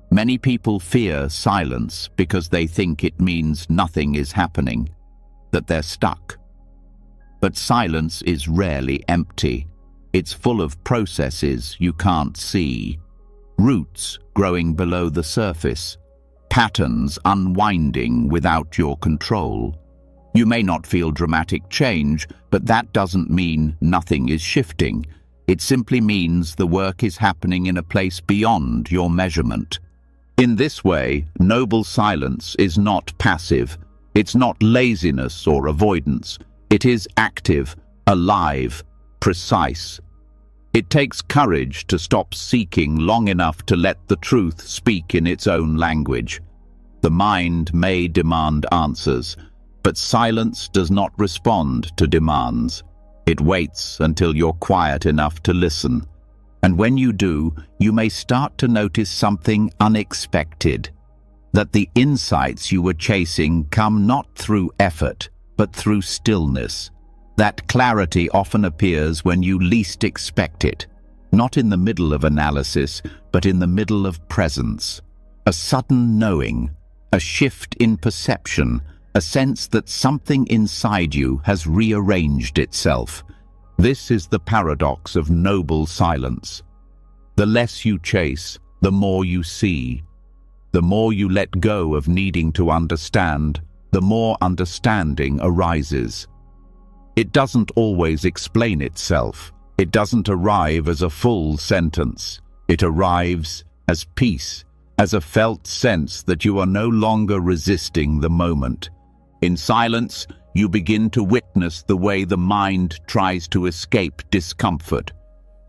Many people fear silence because they think it means nothing is happening, that they're stuck. But silence is rarely empty. It's full of processes you can't see. Roots growing below the surface. Patterns unwinding without your control. You may not feel dramatic change, but that doesn't mean nothing is shifting. It simply means the work is happening in a place beyond your measurement. In this way, noble silence is not passive. It's not laziness or avoidance. It is active, alive, precise. It takes courage to stop seeking long enough to let the truth speak in its own language. The mind may demand answers, but silence does not respond to demands. It waits until you're quiet enough to listen. And when you do, you may start to notice something unexpected. That the insights you were chasing come not through effort, but through stillness. That clarity often appears when you least expect it, not in the middle of analysis, but in the middle of presence. A sudden knowing, a shift in perception, a sense that something inside you has rearranged itself. This is the paradox of noble silence. The less you chase, the more you see. The more you let go of needing to understand, the more understanding arises. It doesn't always explain itself. It doesn't arrive as a full sentence. It arrives as peace, as a felt sense that you are no longer resisting the moment. In silence, you begin to witness the way the mind tries to escape discomfort.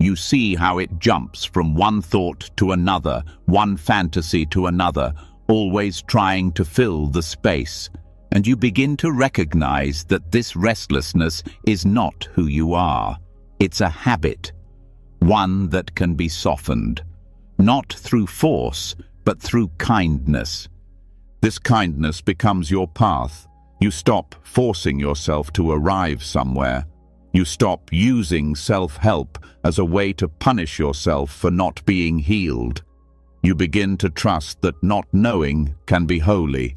You see how it jumps from one thought to another, one fantasy to another, always trying to fill the space. And you begin to recognize that this restlessness is not who you are. It's a habit, one that can be softened, not through force, but through kindness. This kindness becomes your path. You stop forcing yourself to arrive somewhere. You stop using self-help as a way to punish yourself for not being healed. You begin to trust that not knowing can be holy,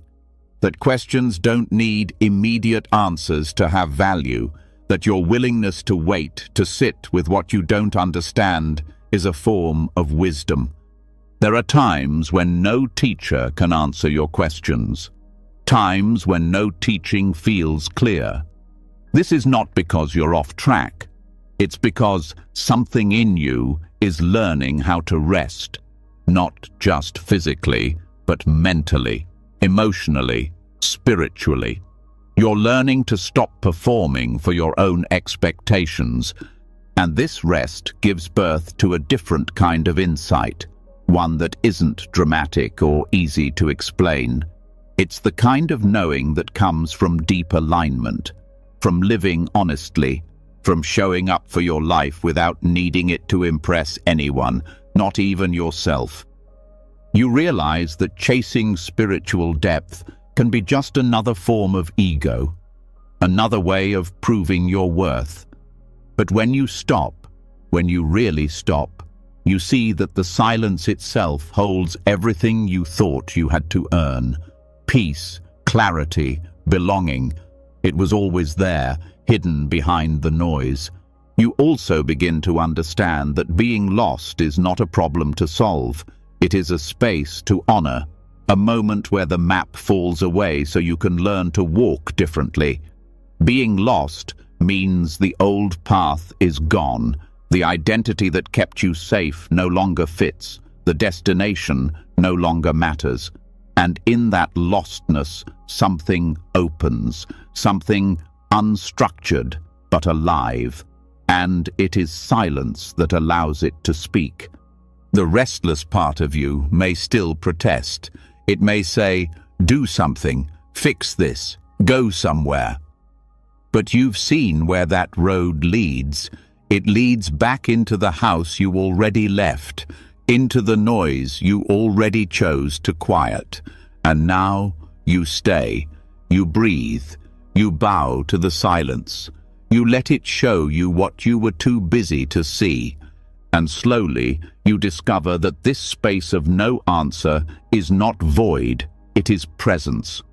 that questions don't need immediate answers to have value, that your willingness to wait, to sit with what you don't understand, is a form of wisdom. There are times when no teacher can answer your questions, times when no teaching feels clear. This is not because you're off track. It's because something in you is learning how to rest, not just physically, but mentally, emotionally, spiritually. You're learning to stop performing for your own expectations, and this rest gives birth to a different kind of insight, one that isn't dramatic or easy to explain. It's the kind of knowing that comes from deep alignment, from living honestly, from showing up for your life without needing it to impress anyone, not even yourself. You realize that chasing spiritual depth can be just another form of ego, another way of proving your worth. But when you stop, when you really stop, you see that the silence itself holds everything you thought you had to earn. Peace, clarity, belonging. It was always there, hidden behind the noise. You also begin to understand that being lost is not a problem to solve. It is a space to honor, a moment where the map falls away so you can learn to walk differently. Being lost means the old path is gone. The identity that kept you safe no longer fits. The destination no longer matters. And in that lostness, something opens, something unstructured but alive. And it is silence that allows it to speak. The restless part of you may still protest. It may say, do something, fix this, go somewhere. But you've seen where that road leads. It leads back into the house you already left, into the noise you already chose to quiet. And now you stay, you breathe, you bow to the silence. You let it show you what you were too busy to see. And slowly you discover that this space of no answer is not void, it is presence.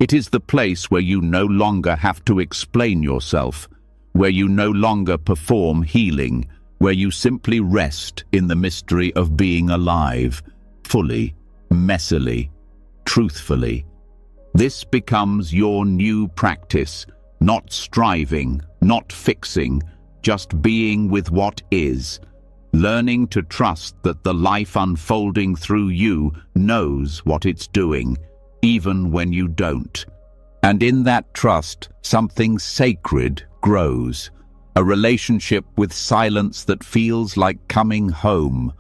It is the place where you no longer have to explain yourself, where you no longer perform healing, where you simply rest in the mystery of being alive, fully, messily, truthfully. This becomes your new practice, not striving, not fixing, just being with what is. Learning to trust that the life unfolding through you knows what it's doing, even when you don't. And in that trust, something sacred grows, a relationship with silence that feels like coming home,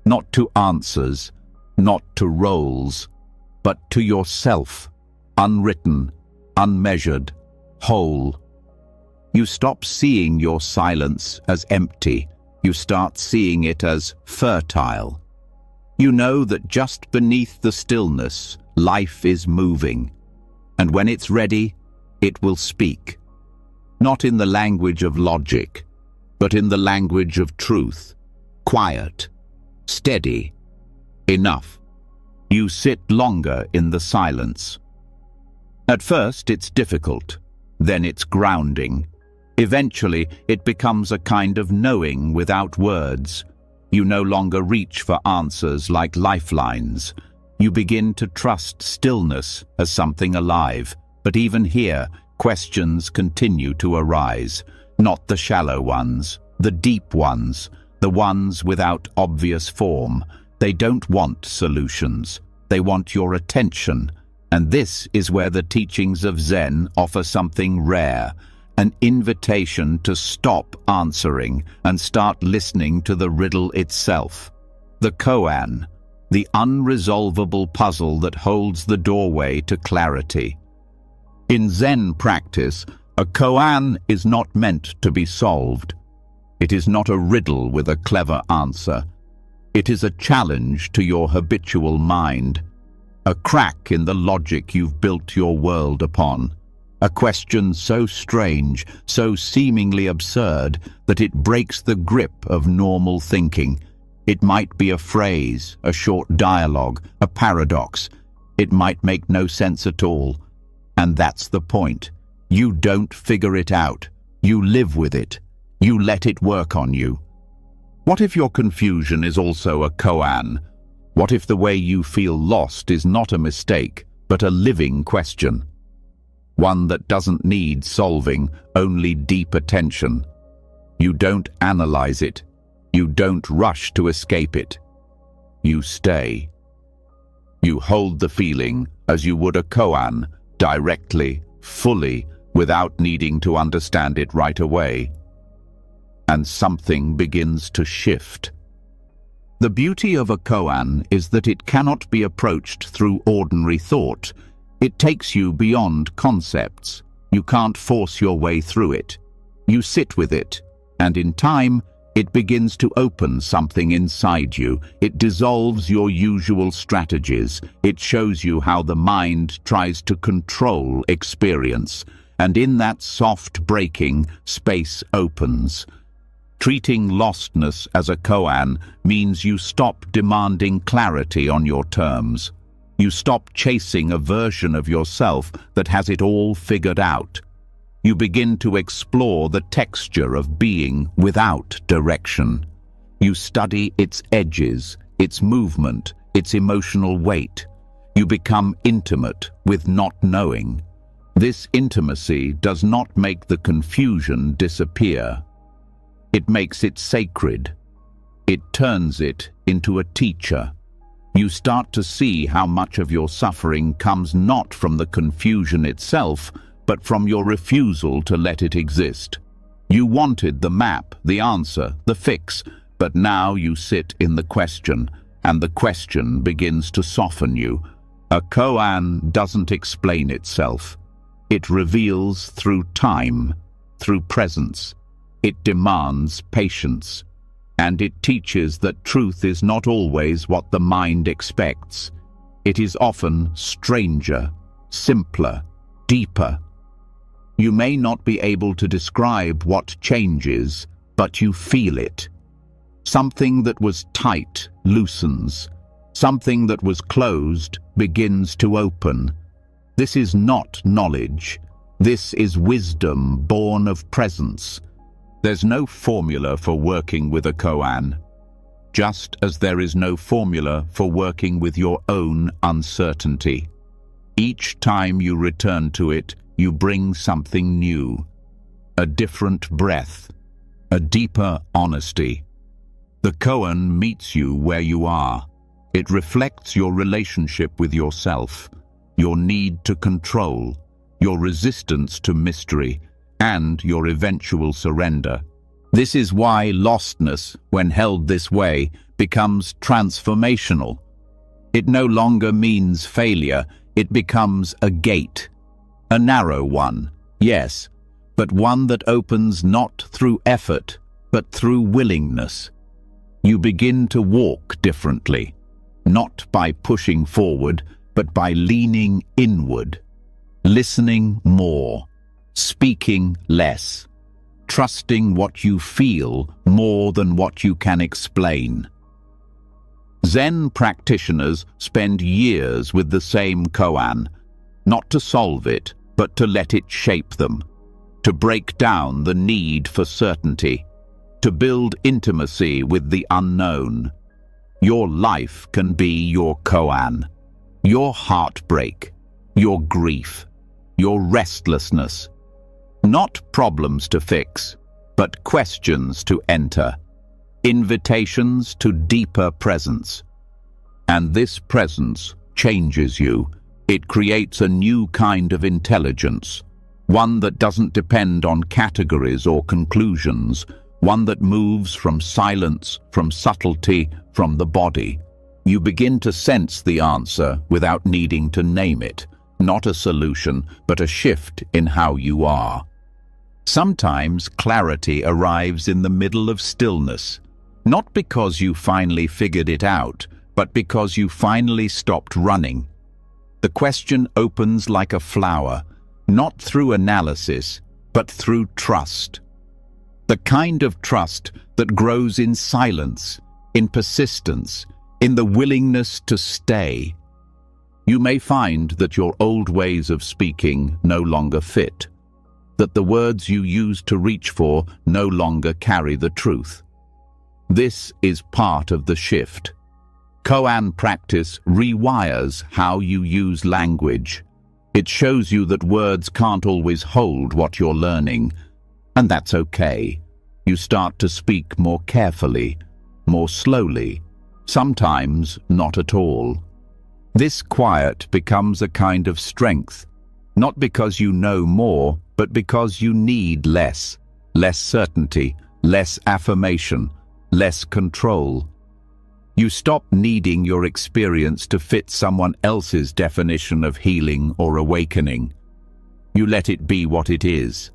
not to answers, not to roles, but to yourself, unwritten, unmeasured, whole. You stop seeing your silence as empty. You start seeing it as fertile. You know that just beneath the stillness, life is moving. And when it's ready, it will speak. Not in the language of logic, but in the language of truth. Quiet, steady, enough. You sit longer in the silence. At first, it's difficult. Then it's grounding. Eventually, it becomes a kind of knowing without words. You no longer reach for answers like lifelines. You begin to trust stillness as something alive. But even here, questions continue to arise. Not the shallow ones, the deep ones, the ones without obvious form. They don't want solutions. They want your attention. And this is where the teachings of Zen offer something rare. An invitation to stop answering and start listening to the riddle itself. The koan, the unresolvable puzzle that holds the doorway to clarity. In Zen practice, a koan is not meant to be solved. It is not a riddle with a clever answer. It is a challenge to your habitual mind, a crack in the logic you've built your world upon. A question so strange, so seemingly absurd, that it breaks the grip of normal thinking. It might be a phrase, a short dialogue, a paradox. It might make no sense at all. And that's the point. You don't figure it out. You live with it. You let it work on you. What if your confusion is also a koan? What if the way you feel lost is not a mistake, but a living question? One that doesn't need solving, only deep attention. You don't analyze it. You don't rush to escape it. You stay. You hold the feeling as you would a koan, directly, fully, without needing to understand it right away. And something begins to shift. The beauty of a koan is that it cannot be approached through ordinary thought. It takes you beyond concepts. You can't force your way through it. You sit with it, and in time, it begins to open something inside you. It dissolves your usual strategies. It shows you how the mind tries to control experience. And in that soft breaking, space opens. Treating lostness as a koan means you stop demanding clarity on your terms. You stop chasing a version of yourself that has it all figured out. You begin to explore the texture of being without direction. You study its edges, its movement, its emotional weight. You become intimate with not knowing. This intimacy does not make the confusion disappear. It makes it sacred. It turns it into a teacher. You start to see how much of your suffering comes not from the confusion itself, but from your refusal to let it exist. You wanted the map, the answer, the fix, but now you sit in the question, and the question begins to soften you. A koan doesn't explain itself. It reveals through time, through presence. It demands patience. And it teaches that truth is not always what the mind expects. It is often stranger, simpler, deeper. You may not be able to describe what changes, but you feel it. Something that was tight loosens. Something that was closed begins to open. This is not knowledge. This is wisdom born of presence. There's no formula for working with a koan, just as there is no formula for working with your own uncertainty. Each time you return to it, you bring something new, a different breath, a deeper honesty. The koan meets you where you are. It reflects your relationship with yourself, your need to control, your resistance to mystery, and your eventual surrender. This is why lostness, when held this way, becomes transformational. It no longer means failure, it becomes a gate. A narrow one, yes, but one that opens not through effort, but through willingness. You begin to walk differently, not by pushing forward, but by leaning inward, listening more, speaking less, trusting what you feel more than what you can explain. Zen practitioners spend years with the same koan, not to solve it, but to let it shape them, to break down the need for certainty, to build intimacy with the unknown. Your life can be your koan, your heartbreak, your grief, your restlessness. Not problems to fix, but questions to enter, invitations to deeper presence. And this presence changes you. It creates a new kind of intelligence, one that doesn't depend on categories or conclusions, one that moves from silence, from subtlety, from the body. You begin to sense the answer without needing to name it, not a solution, but a shift in how you are. Sometimes clarity arrives in the middle of stillness, not because you finally figured it out, but because you finally stopped running. The question opens like a flower, not through analysis, but through trust. The kind of trust that grows in silence, in persistence, in the willingness to stay. You may find that your old ways of speaking no longer fit, that the words you used to reach for no longer carry the truth. This is part of the shift. Koan practice rewires how you use language. It shows you that words can't always hold what you're learning, and that's okay. You start to speak more carefully, more slowly, sometimes not at all. This quiet becomes a kind of strength, not because you know more, but because you need less certainty, less affirmation, less control. You stop needing your experience to fit someone else's definition of healing or awakening. You let it be what it is,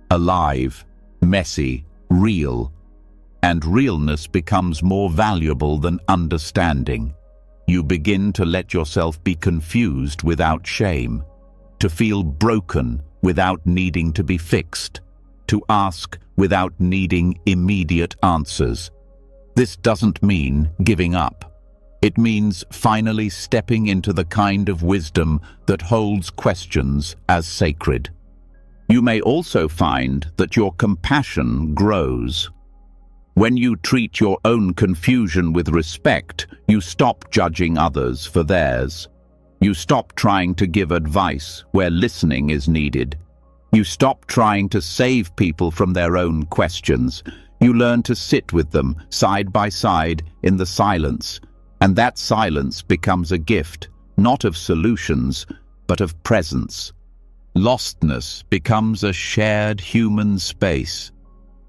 alive, messy, real, and realness becomes more valuable than understanding. You begin to let yourself be confused without shame, to feel broken without needing to be fixed, to ask without needing immediate answers. This doesn't mean giving up. It means finally stepping into the kind of wisdom that holds questions as sacred. You may also find that your compassion grows. When you treat your own confusion with respect, you stop judging others for theirs. You stop trying to give advice where listening is needed. You stop trying to save people from their own questions. You learn to sit with them side by side in the silence, and that silence becomes a gift, not of solutions, but of presence. Lostness becomes a shared human space,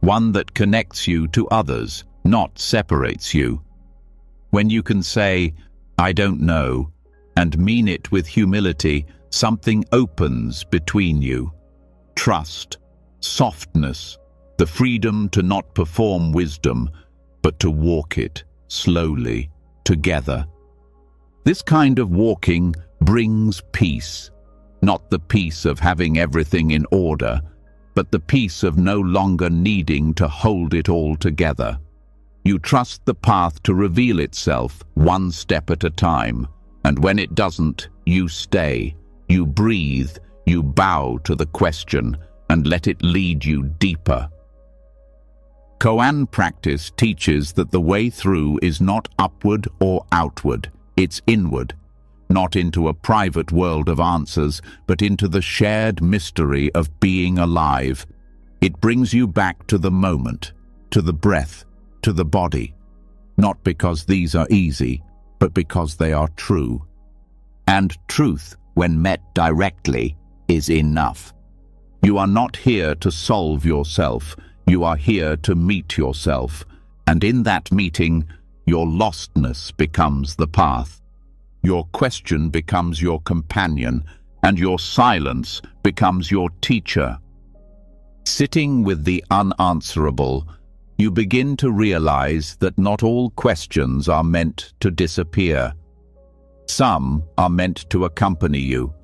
one that connects you to others, not separates you. When you can say, "I don't know," and mean it with humility, something opens between you. Trust, softness, the freedom to not perform wisdom, but to walk it slowly, together. This kind of walking brings peace, not the peace of having everything in order, but the peace of no longer needing to hold it all together. You trust the path to reveal itself one step at a time, and when it doesn't, you stay, you breathe, you bow to the question, and let it lead you deeper. Koan practice teaches that the way through is not upward or outward, it's inward, not into a private world of answers, but into the shared mystery of being alive. It brings you back to the moment, to the breath, to the body, not because these are easy, but because they are true. And truth, when met directly, is enough. You are not here to solve yourself. You are here to meet yourself, and in that meeting, your lostness becomes the path. Your question becomes your companion, and your silence becomes your teacher. Sitting with the unanswerable, you begin to realize that not all questions are meant to disappear. Some are meant to accompany you.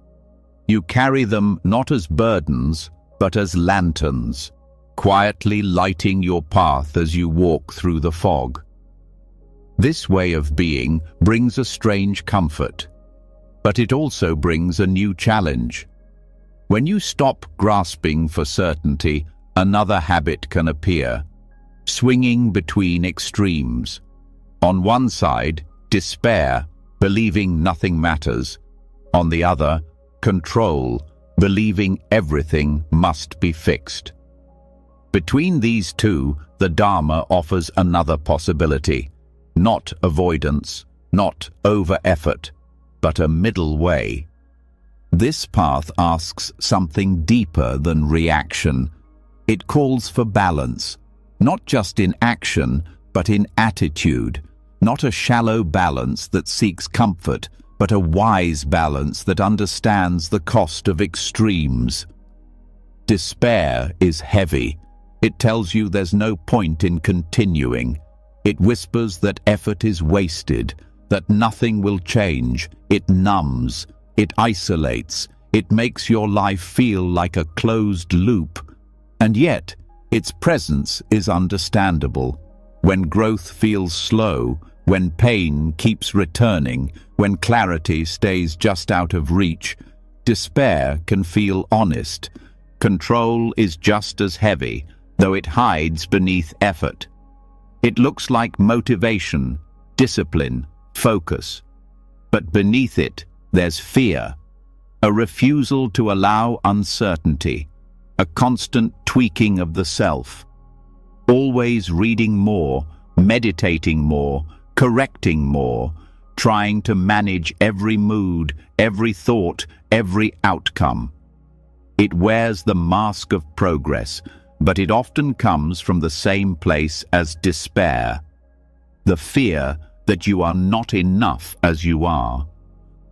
You carry them not as burdens, but as lanterns, quietly lighting your path as you walk through the fog. This way of being brings a strange comfort, but it also brings a new challenge. When you stop grasping for certainty, another habit can appear, swinging between extremes. On one side, despair, believing nothing matters. On the other, control, believing everything must be fixed. Between these two, the Dharma offers another possibility. Not avoidance, not over-effort, but a middle way. This path asks something deeper than reaction. It calls for balance, not just in action, but in attitude. Not a shallow balance that seeks comfort, but a wise balance that understands the cost of extremes. Despair is heavy. It tells you there's no point in continuing. It whispers that effort is wasted, that nothing will change. It numbs, it isolates, it makes your life feel like a closed loop. And yet, its presence is understandable. when growth feels slow, when pain keeps returning, when clarity stays just out of reach, despair can feel honest. Control is just as heavy, though it hides beneath effort. It looks like motivation, discipline, focus. But beneath it, there's fear, a refusal to allow uncertainty, a constant tweaking of the self. Always reading more, meditating more, correcting more, trying to manage every mood, every thought, every outcome. It wears the mask of progress, but it often comes from the same place as despair. The fear that you are not enough as you are.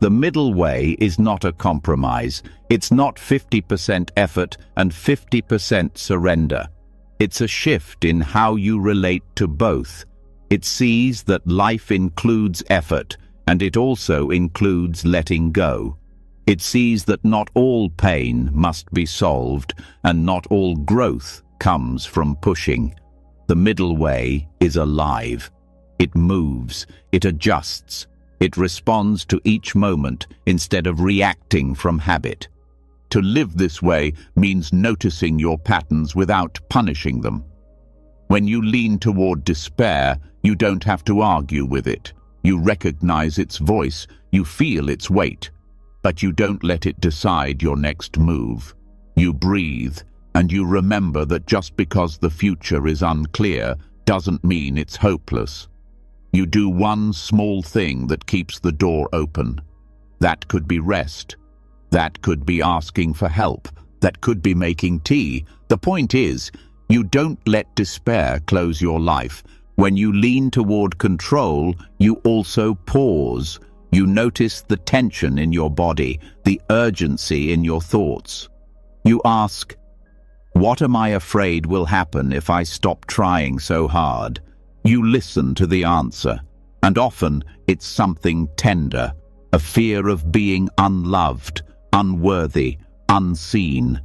The middle way is not a compromise. It's not 50% effort and 50% surrender. It's a shift in how you relate to both. It sees that life includes effort, and it also includes letting go. It sees that not all pain must be solved, and not all growth comes from pushing. The middle way is alive. It moves, it adjusts, it responds to each moment instead of reacting from habit. To live this way means noticing your patterns without punishing them. When you lean toward despair, you don't have to argue with it. You recognize its voice, you feel its weight, but you don't let it decide your next move. You breathe, and you remember that just because the future is unclear doesn't mean it's hopeless. You do one small thing that keeps the door open. That could be rest. That could be asking for help. That could be making tea. The point is, you don't let despair close your life. When you lean toward control, you also pause. You notice the tension in your body, the urgency in your thoughts. You ask, what am I afraid will happen if I stop trying so hard? You listen to the answer, and often it's something tender, a fear of being unloved, unworthy, unseen.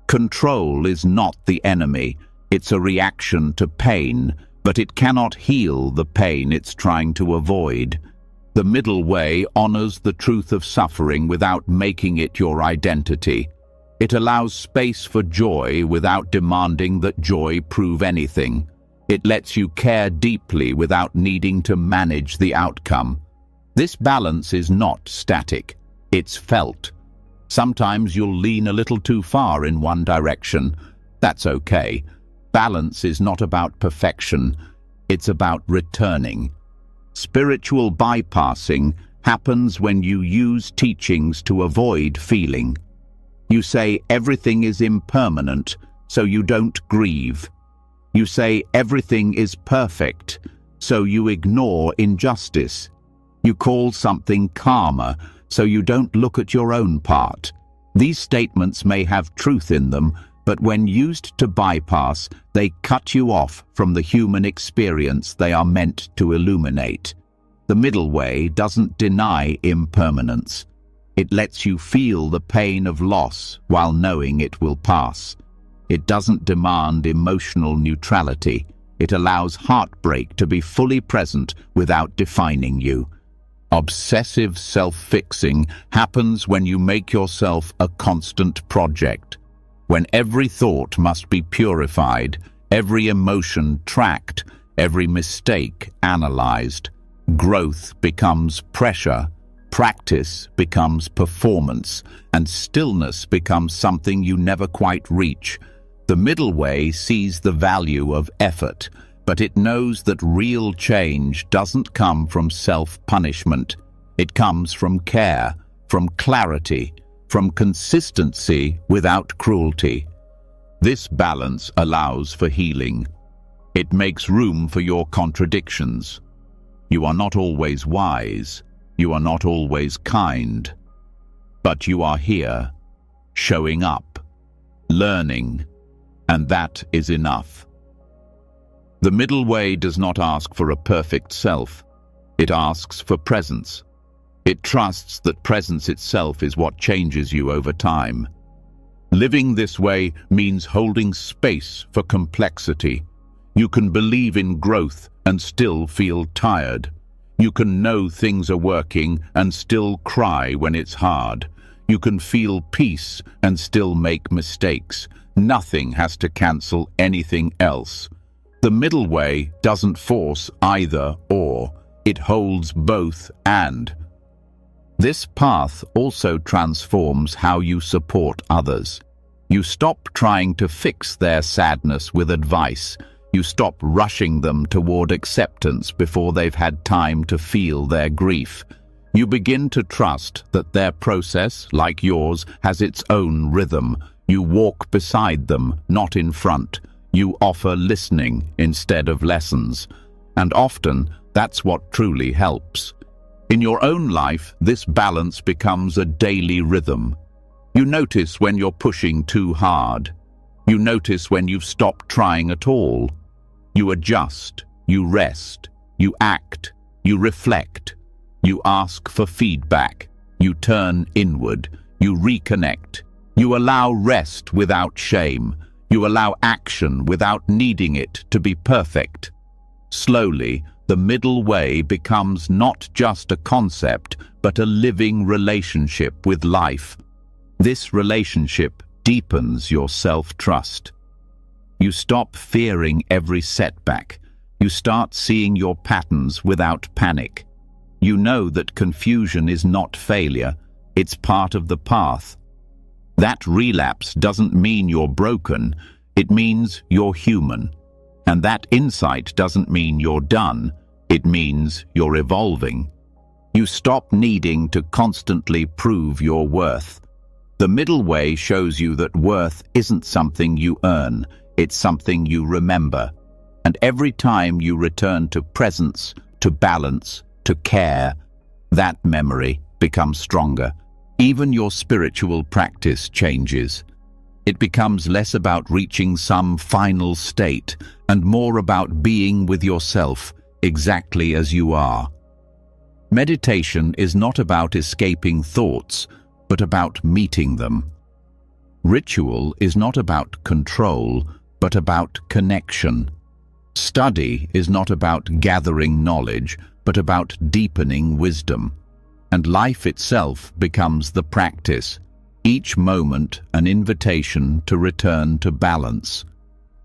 Control is not the enemy. It's a reaction to pain, but it cannot heal the pain it's trying to avoid. The middle way honors the truth of suffering without making it your identity. It allows space for joy without demanding that joy prove anything. It lets you care deeply without needing to manage the outcome. This balance is not static. It's felt. Sometimes you'll lean a little too far in one direction. That's okay. Balance is not about perfection. It's about returning. Spiritual bypassing happens when you use teachings to avoid feeling. You say everything is impermanent, so you don't grieve. You say everything is perfect, so you ignore injustice. You call something karma, so you don't look at your own part. These statements may have truth in them, but when used to bypass, they cut you off from the human experience they are meant to illuminate. The middle way doesn't deny impermanence. It lets you feel the pain of loss while knowing it will pass. It doesn't demand emotional neutrality. It allows heartbreak to be fully present without defining you. Obsessive self-fixing happens when you make yourself a constant project. When every thought must be purified, every emotion tracked, every mistake analyzed. Growth becomes pressure, practice becomes performance, and stillness becomes something you never quite reach. The middle way sees the value of effort, but it knows that real change doesn't come from self-punishment. It comes from care, from clarity, from consistency without cruelty. This balance allows for healing. It makes room for your contradictions. You are not always wise. You are not always kind. But you are here, showing up, learning, and that is enough. The middle way does not ask for a perfect self. It asks for presence. It trusts that presence itself is what changes you over time. Living this way means holding space for complexity. You can believe in growth and still feel tired. You can know things are working and still cry when it's hard. You can feel peace and still make mistakes. Nothing has to cancel anything else. The middle way doesn't force either or. It holds both and. This path also transforms how you support others. You stop trying to fix their sadness with advice. You stop rushing them toward acceptance before they've had time to feel their grief. You begin to trust that their process, like yours, has its own rhythm. You walk beside them, not in front. You offer listening instead of lessons. And often, that's what truly helps. In your own life, this balance becomes a daily rhythm. You notice when you're pushing too hard. You notice when you've stopped trying at all. You adjust, you rest, you act, you reflect. You ask for feedback. You turn inward. You reconnect. You allow rest without shame. You allow action without needing it to be perfect. Slowly, the middle way becomes not just a concept, but a living relationship with life. This relationship deepens your self-trust. You stop fearing every setback. You start seeing your patterns without panic. You know that confusion is not failure, it's part of the path. That relapse doesn't mean you're broken, it means you're human. And that insight doesn't mean you're done, it means you're evolving. You stop needing to constantly prove your worth. The middle way shows you that worth isn't something you earn, it's something you remember. And every time you return to presence, to balance, to care, that memory becomes stronger. Even your spiritual practice changes. It becomes less about reaching some final state and more about being with yourself exactly as you are. Meditation is not about escaping thoughts, but about meeting them. Ritual is not about control, but about connection. Study is not about gathering knowledge, but about deepening wisdom. And life itself becomes the practice, each moment an invitation to return to balance.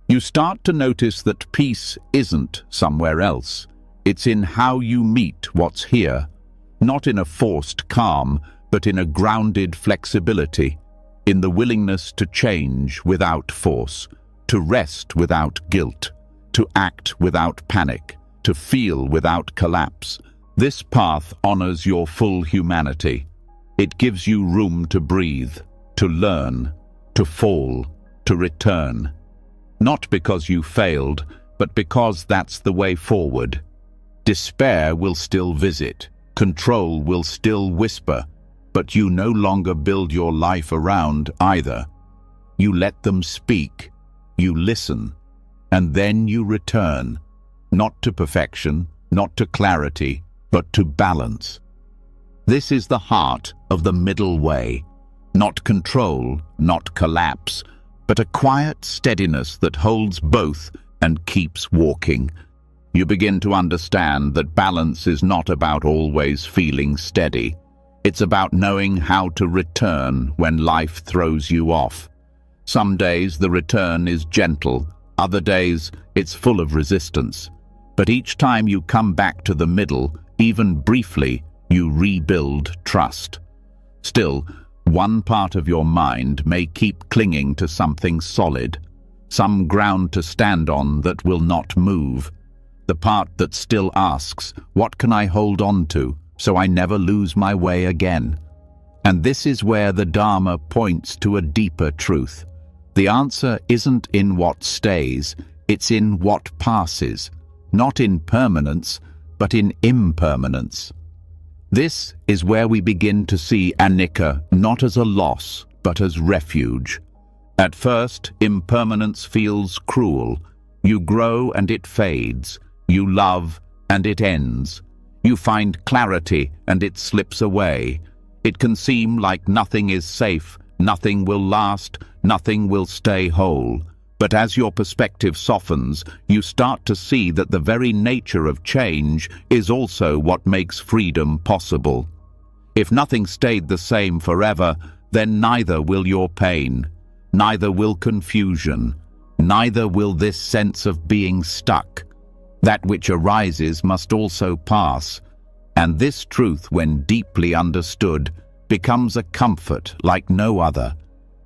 You start to notice that peace isn't somewhere else. It's in how you meet what's here, not in a forced calm, but in a grounded flexibility, in the willingness to change without force, to rest without guilt, to act without panic, to feel without collapse. This path honors your full humanity. It gives you room to breathe, to learn, to fall, to return. Not because you failed, but because that's the way forward. Despair will still visit, control will still whisper, but you no longer build your life around either. You let them speak, you listen, and then you return, not to perfection, not to clarity, but to balance. This is the heart of the middle way. Not control, not collapse, but a quiet steadiness that holds both and keeps walking. You begin to understand that balance is not about always feeling steady. It's about knowing how to return when life throws you off. Some days the return is gentle, other days it's full of resistance. But each time you come back to the middle, even briefly, you rebuild trust. Still, one part of your mind may keep clinging to something solid, some ground to stand on that will not move. The part that still asks, what can I hold on to so I never lose my way again? And this is where the Dharma points to a deeper truth. The answer isn't in what stays, it's in what passes, not in permanence, but in impermanence. This is where we begin to see anicca not as a loss, but as refuge. At first, impermanence feels cruel. You grow and it fades. You love and it ends. You find clarity and it slips away. It can seem like nothing is safe, nothing will last, nothing will stay whole. But as your perspective softens, you start to see that the very nature of change is also what makes freedom possible. If nothing stayed the same forever, then neither will your pain, neither will confusion, neither will this sense of being stuck. That which arises must also pass, and this truth, when deeply understood, becomes a comfort like no other.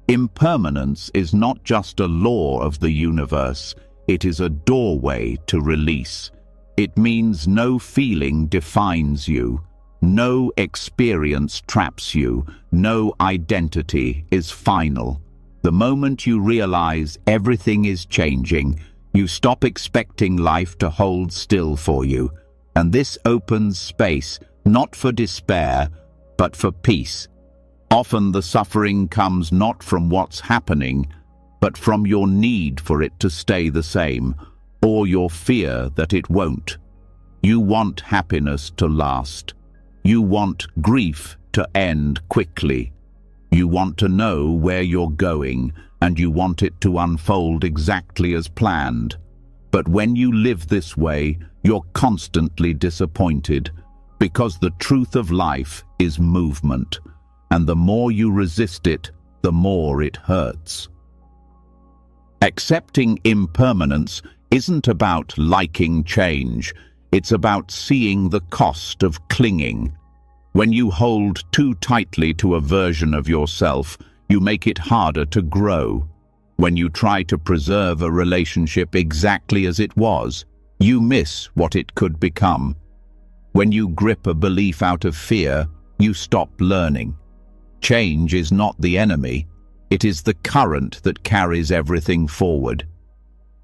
Impermanence is not just a law of the universe, it is a doorway to release. It means no feeling defines you, no experience traps you, no identity is final. The moment you realize everything is changing, you stop expecting life to hold still for you, and this opens space not for despair, but for peace. Often the suffering comes not from what's happening, but from your need for it to stay the same, or your fear that it won't. You want happiness to last. You want grief to end quickly. You want to know where you're going, and you want it to unfold exactly as planned. But when you live this way, you're constantly disappointed, because the truth of life is movement. And the more you resist it, the more it hurts. Accepting impermanence isn't about liking change, it's about seeing the cost of clinging. When you hold too tightly to a version of yourself, you make it harder to grow. When you try to preserve a relationship exactly as it was, you miss what it could become. When you grip a belief out of fear, you stop learning. Change is not the enemy, it is the current that carries everything forward.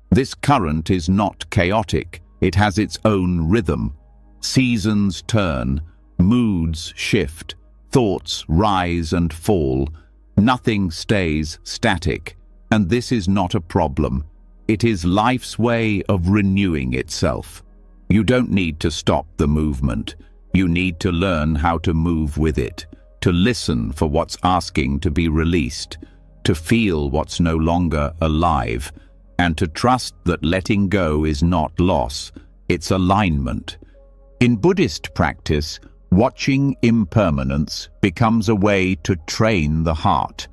This current is not chaotic, it has its own rhythm. Seasons turn, moods shift, thoughts rise and fall. Nothing stays static, and this is not a problem. It is life's way of renewing itself. You don't need to stop the movement. You need to learn how to move with it. To listen for what's asking to be released, to feel what's no longer alive, and to trust that letting go is not loss, it's alignment. In Buddhist practice, watching impermanence becomes a way to train the heart.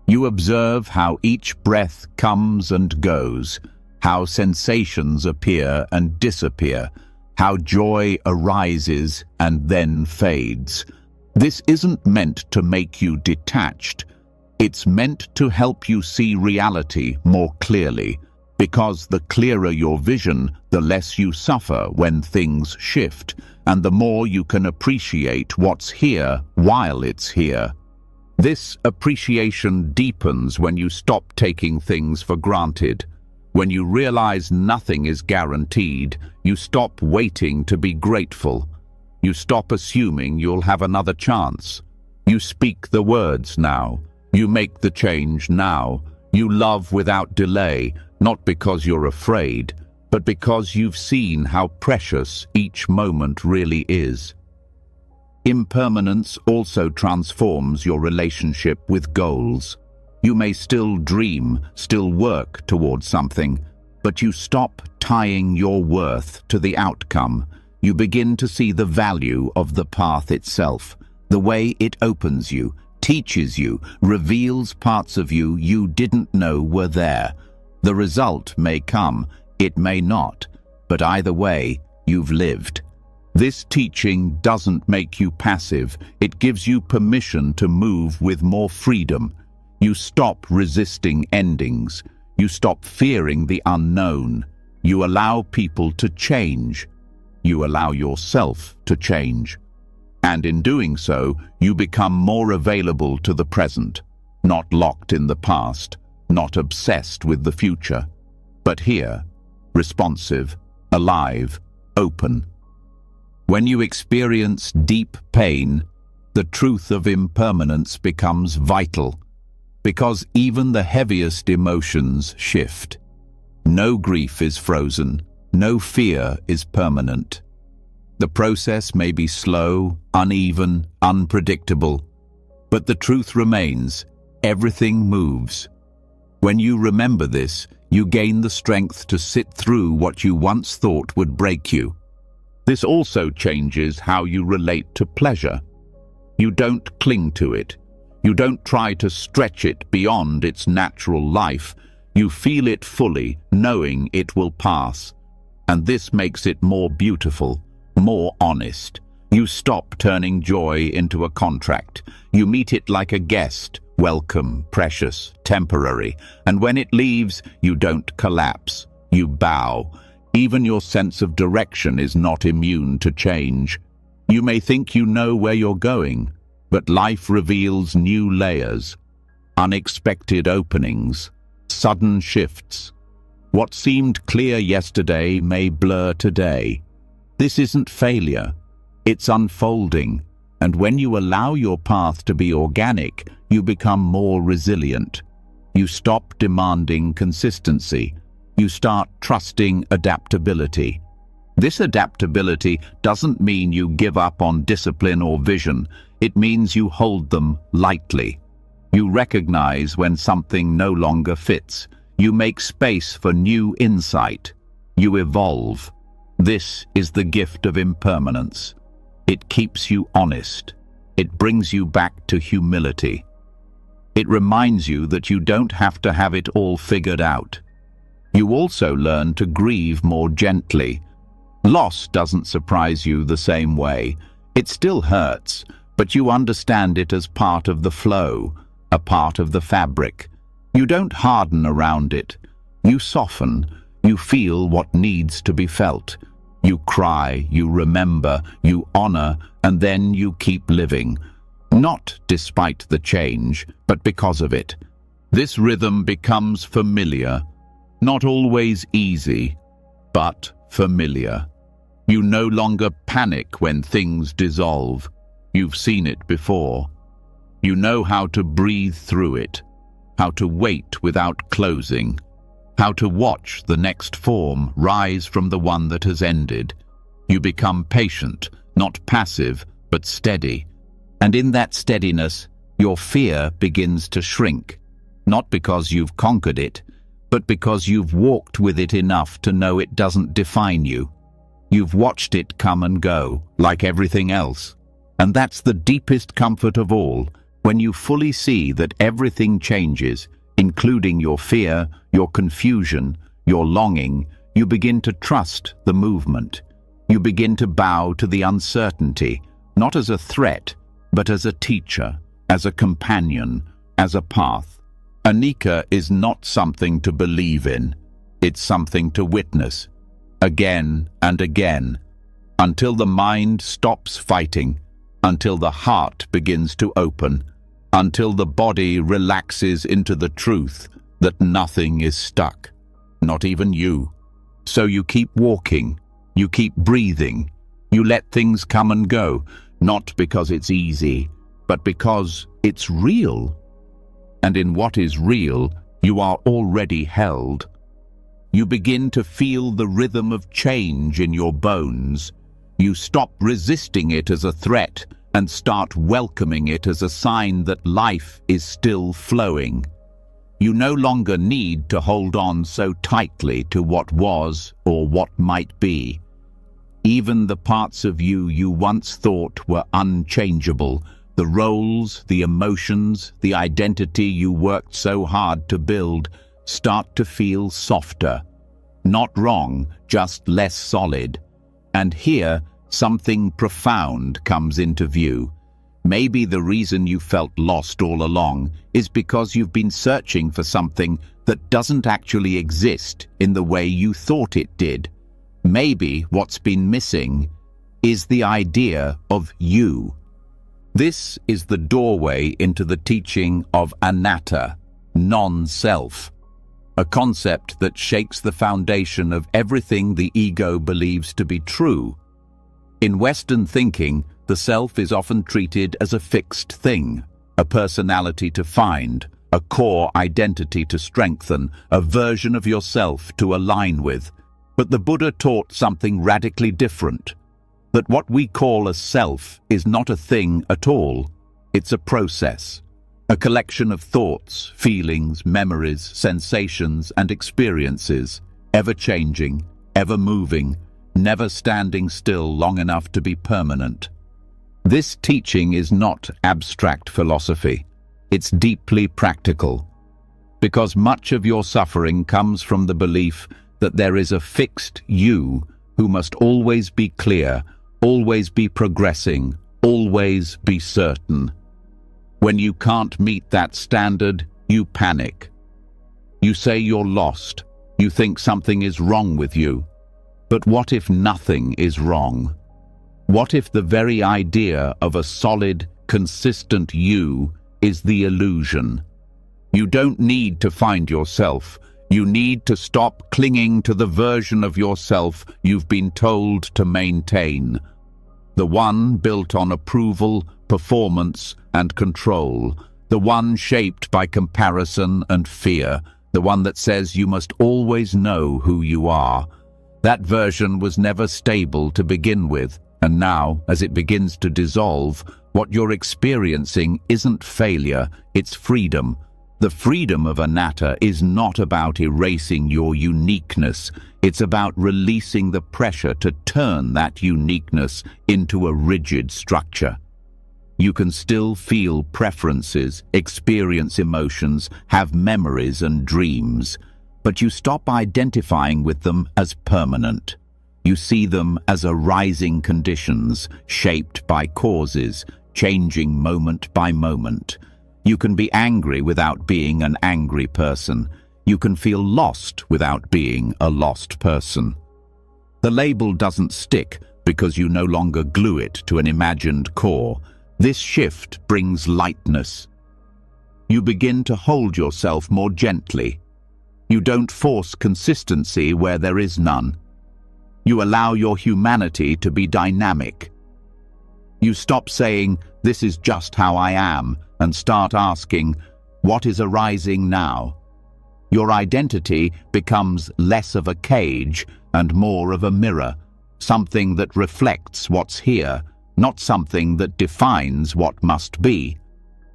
You observe how each breath comes and goes, how sensations appear and disappear, how joy arises and then fades. This isn't meant to make you detached. It's meant to help you see reality more clearly, because the clearer your vision, the less you suffer when things shift, and the more you can appreciate what's here while it's here. This appreciation deepens when you stop taking things for granted. When you realize nothing is guaranteed, you stop waiting to be grateful. You stop assuming you'll have another chance. You speak the words now. You make the change now. You love without delay, not because you're afraid, but because you've seen how precious each moment really is. Impermanence also transforms your relationship with goals. You may still dream, still work towards something, but you stop tying your worth to the outcome. You begin to see the value of the path itself, the way it opens you, teaches you, reveals parts of you you didn't know were there. The result may come, it may not, but either way, you've lived. This teaching doesn't make you passive, it gives you permission to move with more freedom. You stop resisting endings. You stop fearing the unknown. You allow people to change. You allow yourself to change. And in doing so, you become more available to the present, not locked in the past, not obsessed with the future, but here, responsive, alive, open. When you experience deep pain, the truth of impermanence becomes vital, because even the heaviest emotions shift. No grief is frozen, no fear is permanent. The process may be slow, uneven, unpredictable, but the truth remains, everything moves. When you remember this, you gain the strength to sit through what you once thought would break you. This also changes how you relate to pleasure. You don't cling to it. You don't try to stretch it beyond its natural life. You feel it fully, knowing it will pass. And this makes it more beautiful, more honest. You stop turning joy into a contract. You meet it like a guest, welcome, precious, temporary. And when it leaves, you don't collapse. You bow. Even your sense of direction is not immune to change. You may think you know where you're going, but life reveals new layers, unexpected openings, sudden shifts. What seemed clear yesterday may blur today. This isn't failure, it's unfolding, and when you allow your path to be organic, you become more resilient. You stop demanding consistency. You start trusting adaptability. This adaptability doesn't mean you give up on discipline or vision. It means you hold them lightly. You recognize when something no longer fits. You make space for new insight. You evolve. This is the gift of impermanence. It keeps you honest. It brings you back to humility. It reminds you that you don't have to have it all figured out. You also learn to grieve more gently. Loss doesn't surprise you the same way. It still hurts, but you understand it as part of the flow, a part of the fabric. You don't harden around it. You soften. You feel what needs to be felt. You cry, you remember, you honor, and then you keep living. Not despite the change, but because of it. This rhythm becomes familiar. Not always easy, but familiar. You no longer panic when things dissolve. You've seen it before. You know how to breathe through it, how to wait without closing, how to watch the next form rise from the one that has ended. You become patient, not passive, but steady. And in that steadiness, your fear begins to shrink, not because you've conquered it, but because you've walked with it enough to know it doesn't define you. You've watched it come and go, like everything else. And that's the deepest comfort of all, when you fully see that everything changes, including your fear, your confusion, your longing. You begin to trust the movement. You begin to bow to the uncertainty, not as a threat, but as a teacher, as a companion, as a path. Anicca is not something to believe in. It's something to witness, again and again, until the mind stops fighting, until the heart begins to open, until the body relaxes into the truth that nothing is stuck, not even you. So you keep walking, you keep breathing, you let things come and go, not because it's easy, but because it's real. And in what is real, you are already held. You begin to feel the rhythm of change in your bones. You stop resisting it as a threat and start welcoming it as a sign that life is still flowing. You no longer need to hold on so tightly to what was or what might be. Even the parts of you you once thought were unchangeable, the roles, the emotions, the identity you worked so hard to build, start to feel softer. Not wrong, just less solid. And here, something profound comes into view. Maybe the reason you felt lost all along is because you've been searching for something that doesn't actually exist in the way you thought it did. Maybe what's been missing is the idea of you. This is the doorway into the teaching of anatta, non-self, a concept that shakes the foundation of everything the ego believes to be true. In Western thinking, the self is often treated as a fixed thing, a personality to find, a core identity to strengthen, a version of yourself to align with. But the Buddha taught something radically different, that what we call a self is not a thing at all. It's a process. A collection of thoughts, feelings, memories, sensations, and experiences, ever changing, ever moving, never standing still long enough to be permanent. This teaching is not abstract philosophy. It's deeply practical, because much of your suffering comes from the belief that there is a fixed you who must always be clear, always be progressing, always be certain. When you can't meet that standard, you panic. You say you're lost. You think something is wrong with you. But what if nothing is wrong? What if the very idea of a solid, consistent you is the illusion? You don't need to find yourself. You need to stop clinging to the version of yourself you've been told to maintain. The one built on approval, performance, and control. The one shaped by comparison and fear. The one that says you must always know who you are. That version was never stable to begin with, and now, as it begins to dissolve, what you're experiencing isn't failure, it's freedom. The freedom of anatta is not about erasing your uniqueness. It's about releasing the pressure to turn that uniqueness into a rigid structure. You can still feel preferences, experience emotions, have memories and dreams, but you stop identifying with them as permanent. You see them as arising conditions, shaped by causes, changing moment by moment. You can be angry without being an angry person. You can feel lost without being a lost person. The label doesn't stick because you no longer glue it to an imagined core. This shift brings lightness. You begin to hold yourself more gently. You don't force consistency where there is none. You allow your humanity to be dynamic. You stop saying, "This is just how I am," and start asking, "What is arising now?" Your identity becomes less of a cage and more of a mirror, something that reflects what's here, not something that defines what must be.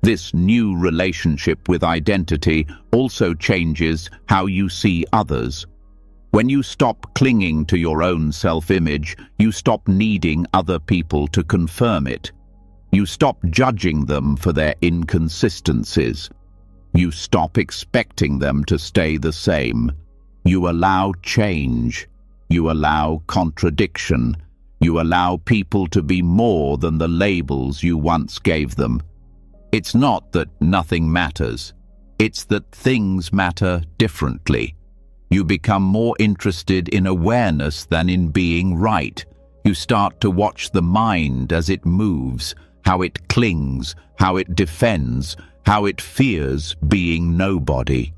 This new relationship with identity also changes how you see others. When you stop clinging to your own self-image, you stop needing other people to confirm it. You stop judging them for their inconsistencies. You stop expecting them to stay the same. You allow change. You allow contradiction. You allow people to be more than the labels you once gave them. It's not that nothing matters. It's that things matter differently. You become more interested in awareness than in being right. You start to watch the mind as it moves, how it clings, how it defends, how it fears being nobody.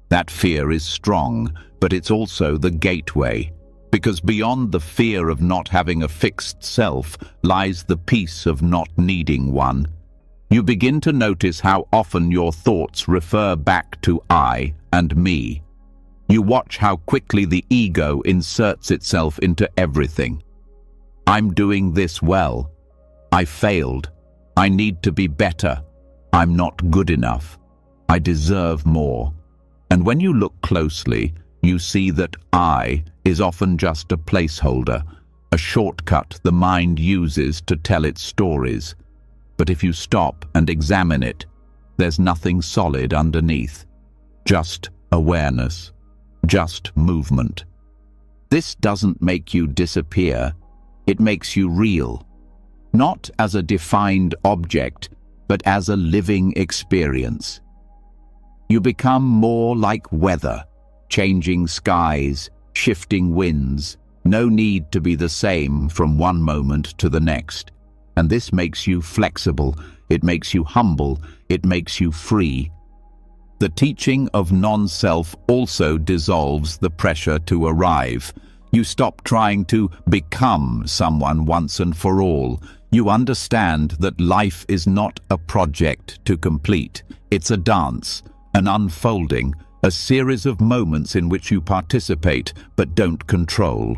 That fear is strong, but it's also the gateway, because beyond the fear of not having a fixed self lies the peace of not needing one. You begin to notice how often your thoughts refer back to I and me. You watch how quickly the ego inserts itself into everything. I'm doing this well. I failed. I need to be better. I'm not good enough. I deserve more. And when you look closely, you see that I is often just a placeholder, a shortcut the mind uses to tell its stories. But if you stop and examine it, there's nothing solid underneath. Just awareness. Just movement. This doesn't make you disappear. It makes you real. Not as a defined object, but as a living experience. You become more like weather, changing skies, shifting winds. No need to be the same from one moment to the next. And this makes you flexible. It makes you humble. It makes you free. The teaching of non-self also dissolves the pressure to arrive. You stop trying to become someone once and for all. You understand that life is not a project to complete. It's a dance, an unfolding, a series of moments in which you participate but don't control.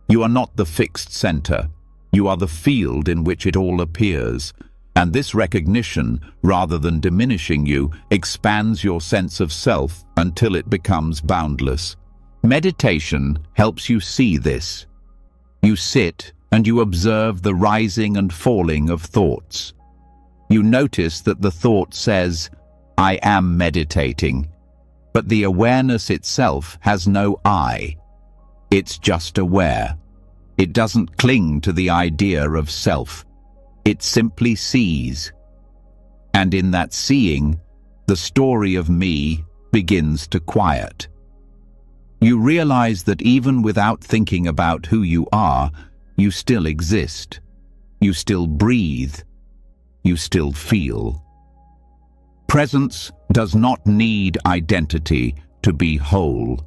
You are not the fixed center. You are the field in which it all appears. And this recognition, rather than diminishing you, expands your sense of self until it becomes boundless. Meditation helps you see this. You sit and you observe the rising and falling of thoughts. You notice that the thought says, "I am meditating," but the awareness itself has no I. It's just aware. It doesn't cling to the idea of self. It simply sees. And in that seeing, the story of me begins to quiet. You realize that even without thinking about who you are, you still exist. You still breathe. You still feel. Presence does not need identity to be whole.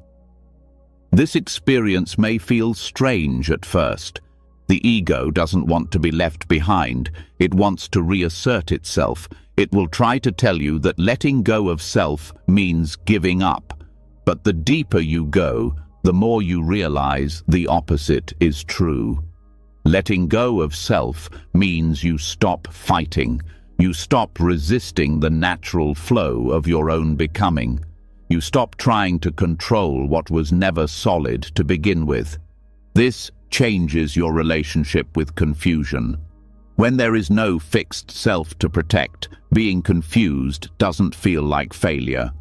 This experience may feel strange at first. The ego doesn't want to be left behind. It wants to reassert itself. It will try to tell you that letting go of self means giving up. But the deeper you go, the more you realize the opposite is true. Letting go of self means you stop fighting. You stop resisting the natural flow of your own becoming. You stop trying to control what was never solid to begin with. This changes your relationship with confusion. When there is no fixed self to protect, being confused doesn't feel like failure.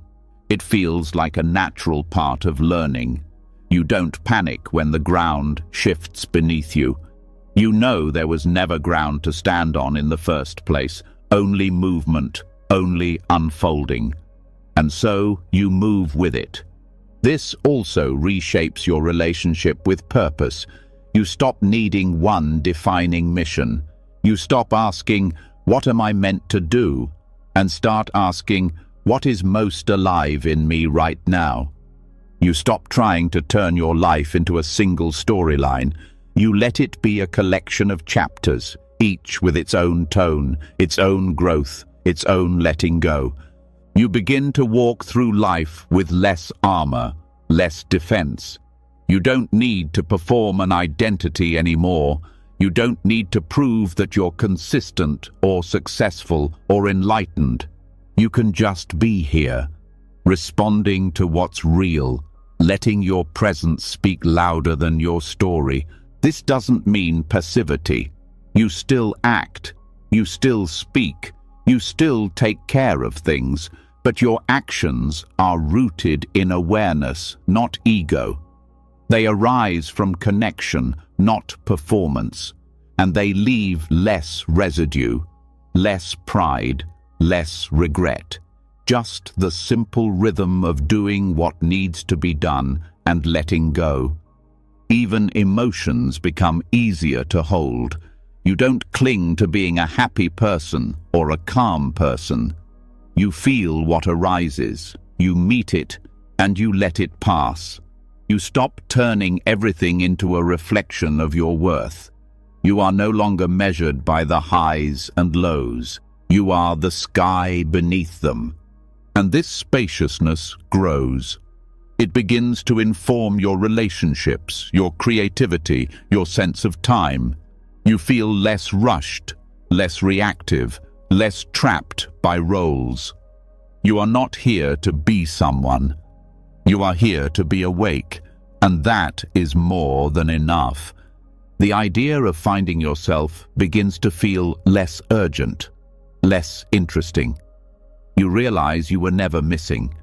It feels like a natural part of learning. You don't panic when the ground shifts beneath you. You know there was never ground to stand on in the first place, only movement, only unfolding. And so you move with it. This also reshapes your relationship with purpose. You stop needing one defining mission. You stop asking, "What am I meant to do?" and start asking, "What is most alive in me right now?" You stop trying to turn your life into a single storyline. You let it be a collection of chapters, each with its own tone, its own growth, its own letting go. You begin to walk through life with less armor, less defense. You don't need to perform an identity anymore. You don't need to prove that you're consistent or successful or enlightened. You can just be here, responding to what's real, letting your presence speak louder than your story. This doesn't mean passivity. You still act, you still speak, you still take care of things, but your actions are rooted in awareness, not ego. They arise from connection, not performance, and they leave less residue, less pride, less regret. Just the simple rhythm of doing what needs to be done and letting go. Even emotions become easier to hold. You don't cling to being a happy person or a calm person. You feel what arises, you meet it, and you let it pass. You stop turning everything into a reflection of your worth. You are no longer measured by the highs and lows. You are the sky beneath them. And this spaciousness grows. It begins to inform your relationships, your creativity, your sense of time. You feel less rushed, less reactive, less trapped by roles. You are not here to be someone. You are here to be awake, and that is more than enough. The idea of finding yourself begins to feel less urgent, less interesting. You realize you were never missing.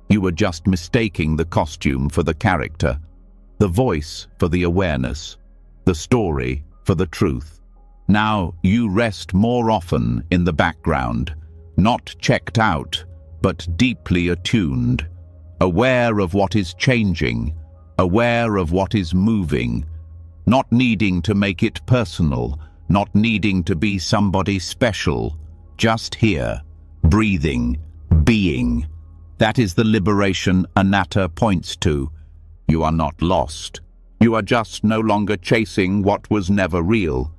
You were just mistaking the costume for the character, the voice for the awareness, the story for the truth. Now you rest more often in the background, not checked out, but deeply attuned, aware of what is changing, aware of what is moving, not needing to make it personal, not needing to be somebody special, just here, breathing, being. That is the liberation anatta points to. You are not lost. You are just no longer chasing what was never real.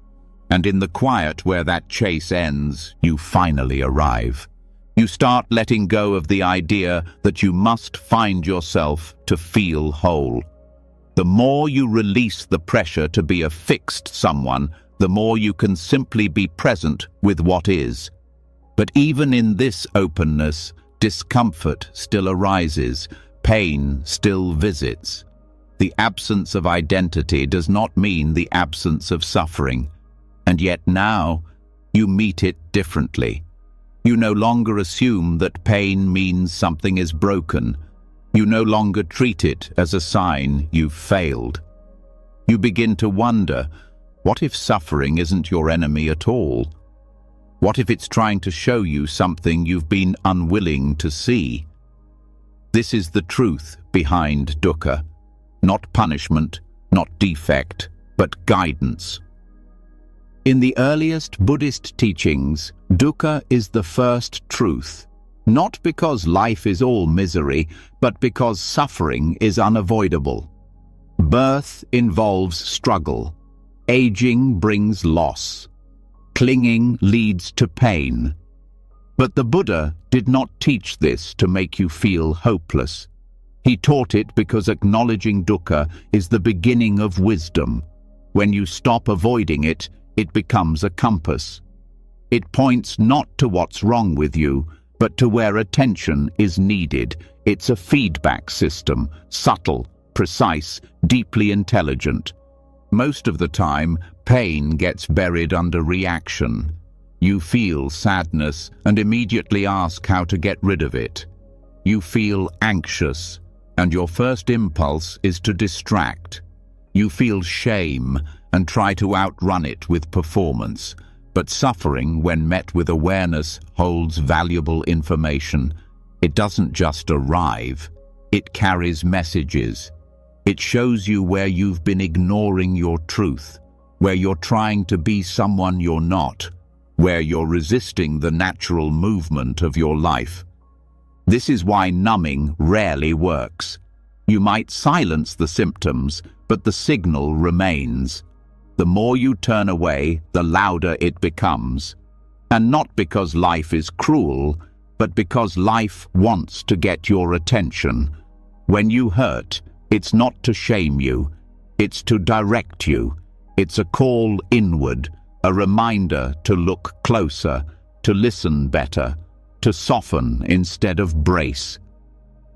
And in the quiet where that chase ends, you finally arrive. You start letting go of the idea that you must find yourself to feel whole. The more you release the pressure to be a fixed someone, the more you can simply be present with what is. But even in this openness, discomfort still arises, pain still visits. The absence of identity does not mean the absence of suffering, and yet now you meet it differently. You no longer assume that pain means something is broken. You no longer treat it as a sign you've failed. You begin to wonder, what if suffering isn't your enemy at all? What if it's trying to show you something you've been unwilling to see? This is the truth behind dukkha. Not punishment, not defect, but guidance. In the earliest Buddhist teachings, dukkha is the first truth, not because life is all misery, but because suffering is unavoidable. Birth involves struggle. Aging brings loss. Clinging leads to pain. But the Buddha did not teach this to make you feel hopeless. He taught it because acknowledging dukkha is the beginning of wisdom. When you stop avoiding it, it becomes a compass. It points not to what's wrong with you, but to where attention is needed. It's a feedback system, subtle, precise, deeply intelligent. Most of the time, pain gets buried under reaction. You feel sadness and immediately ask how to get rid of it. You feel anxious, and your first impulse is to distract. You feel shame and try to outrun it with performance. But suffering, when met with awareness, holds valuable information. It doesn't just arrive. It carries messages. It shows you where you've been ignoring your truth, where you're trying to be someone you're not, where you're resisting the natural movement of your life. This is why numbing rarely works. You might silence the symptoms, but the signal remains. The more you turn away, the louder it becomes. And not because life is cruel, but because life wants to get your attention. When you hurt, it's not to shame you, it's to direct you. It's a call inward, a reminder to look closer, to listen better, to soften instead of brace.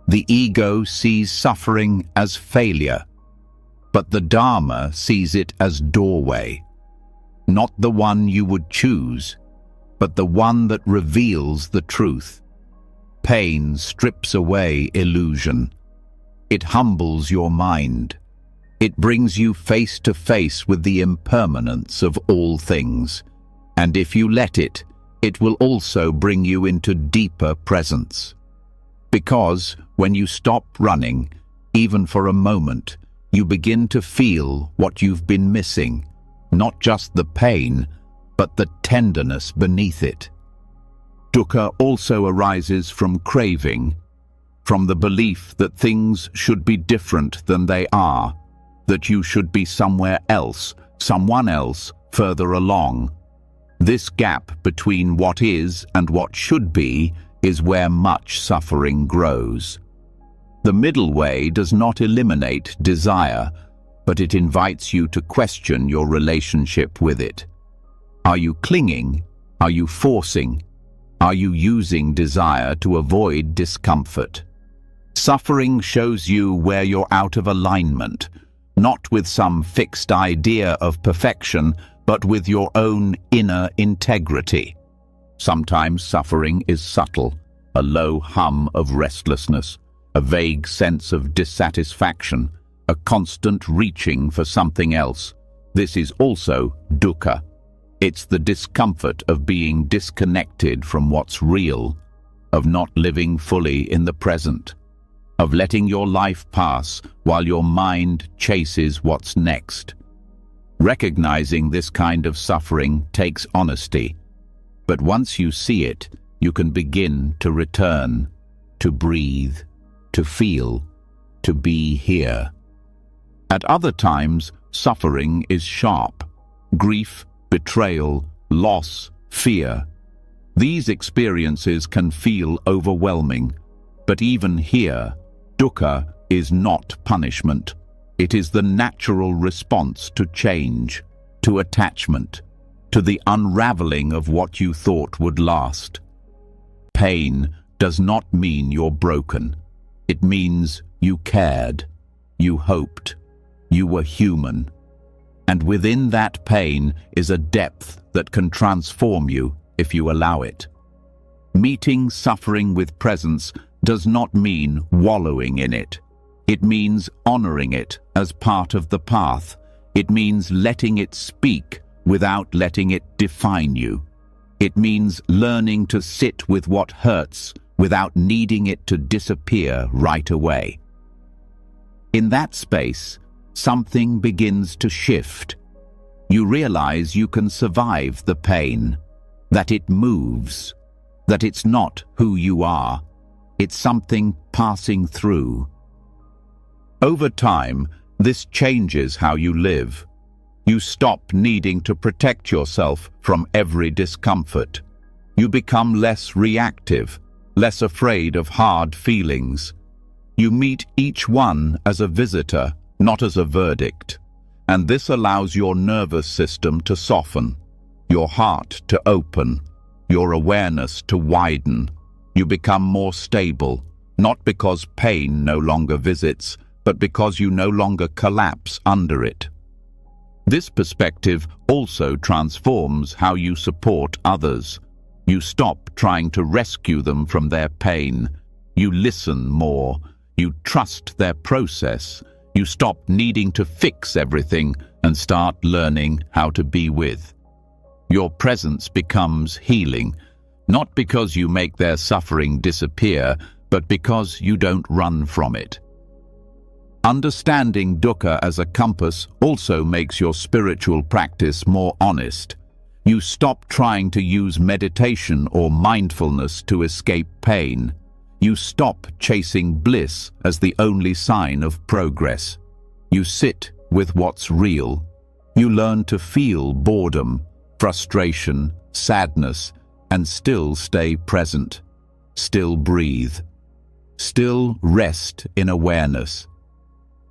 The ego sees suffering as failure, but the Dharma sees it as doorway. Not the one you would choose, but the one that reveals the truth. Pain strips away illusion. It humbles your mind. It brings you face to face with the impermanence of all things. And if you let it, it will also bring you into deeper presence. Because when you stop running, even for a moment, you begin to feel what you've been missing, not just the pain, but the tenderness beneath it. Dukkha also arises from craving, from the belief that things should be different than they are, that you should be somewhere else, someone else, further along. This gap between what is and what should be is where much suffering grows. The middle way does not eliminate desire, but it invites you to question your relationship with it. Are you clinging? Are you forcing? Are you using desire to avoid discomfort? Suffering shows you where you're out of alignment, not with some fixed idea of perfection, but with your own inner integrity. Sometimes suffering is subtle, a low hum of restlessness, a vague sense of dissatisfaction, a constant reaching for something else. This is also dukkha. It's the discomfort of being disconnected from what's real, of not living fully in the present, of letting your life pass while your mind chases what's next. Recognizing this kind of suffering takes honesty, but once you see it, you can begin to return, to breathe, to feel, to be here. At other times, suffering is sharp. Grief, betrayal, loss, fear. These experiences can feel overwhelming, but even here, dukkha is not punishment. It is the natural response to change. to attachment, to the unraveling of what you thought would last. Pain does not mean you're broken. It means you cared, you hoped, you were human. And within that pain is a depth that can transform you if you allow it. Meeting suffering with presence does not mean wallowing in it. It means honoring it as part of the path. It means letting it speak without letting it define you. It means learning to sit with what hurts without needing it to disappear right away. In that space, something begins to shift. You realize you can survive the pain, that it moves, that it's not who you are. It's something passing through. Over time, this changes how you live. You stop needing to protect yourself from every discomfort. You become less reactive, less afraid of hard feelings. You meet each one as a visitor, not as a verdict. And this allows your nervous system to soften, your heart to open, your awareness to widen. You become more stable, not because pain no longer visits, but because you no longer collapse under it. This perspective also transforms how you support others. You stop trying to rescue them from their pain. You listen more. You trust their process. You stop needing to fix everything and start learning how to be with. Your presence becomes healing, not because you make their suffering disappear, but because you don't run from it. Understanding dukkha as a compass also makes your spiritual practice more honest. You stop trying to use meditation or mindfulness to escape pain. You stop chasing bliss as the only sign of progress. You sit with what's real. You learn to feel boredom, frustration, sadness, and still stay present. Still breathe. Still rest in awareness.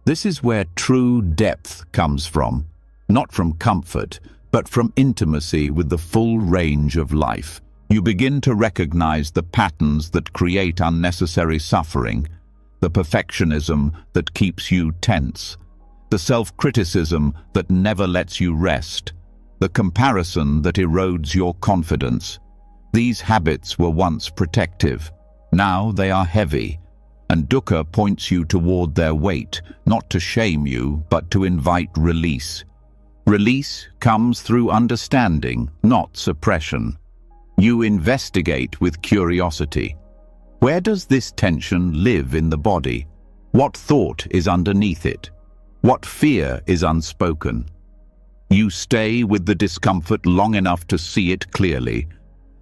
This is where true depth comes from, not from comfort, but from intimacy with the full range of life. You begin to recognize the patterns that create unnecessary suffering, the perfectionism that keeps you tense, the self-criticism that never lets you rest, the comparison that erodes your confidence. These habits were once protective. Now they are heavy, and dukkha points you toward their weight, not to shame you, but to invite release. Release comes through understanding, not suppression. You investigate with curiosity. Where does this tension live in the body? What thought is underneath it? What fear is unspoken? You stay with the discomfort long enough to see it clearly,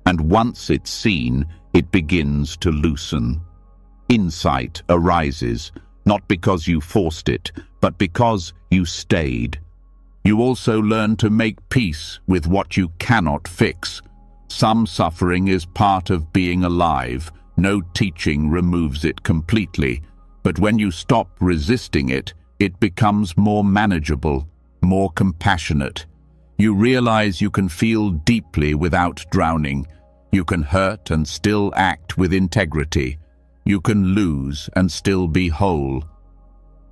and once it's seen, it begins to loosen. Insight arises, not because you forced it, but because you stayed. You also learn to make peace with what you cannot fix. Some suffering is part of being alive. No teaching removes it completely. But when you stop resisting it, it becomes more manageable, more compassionate. You realize you can feel deeply without drowning. You can hurt and still act with integrity. You can lose and still be whole.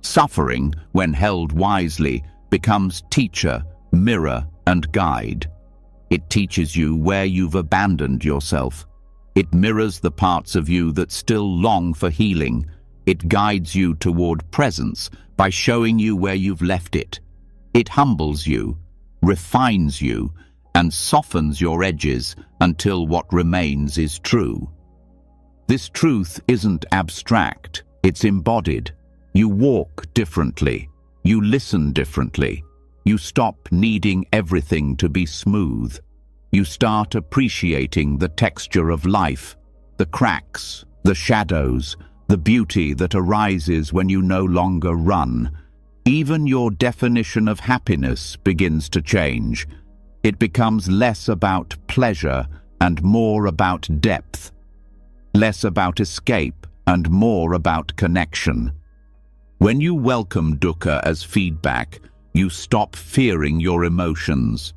Suffering, when held wisely, becomes teacher, mirror, and guide. It teaches you where you've abandoned yourself. It mirrors the parts of you that still long for healing. It guides you toward presence by showing you where you've left it. It humbles you, refines you, and softens your edges until what remains is true. This truth isn't abstract, it's embodied. You walk differently. You listen differently. You stop needing everything to be smooth. You start appreciating the texture of life, the cracks, the shadows, the beauty that arises when you no longer run. Even your definition of happiness begins to change. It becomes less about pleasure and more about depth. Less about escape and more about connection. When you welcome dukkha as feedback, You stop fearing your emotions.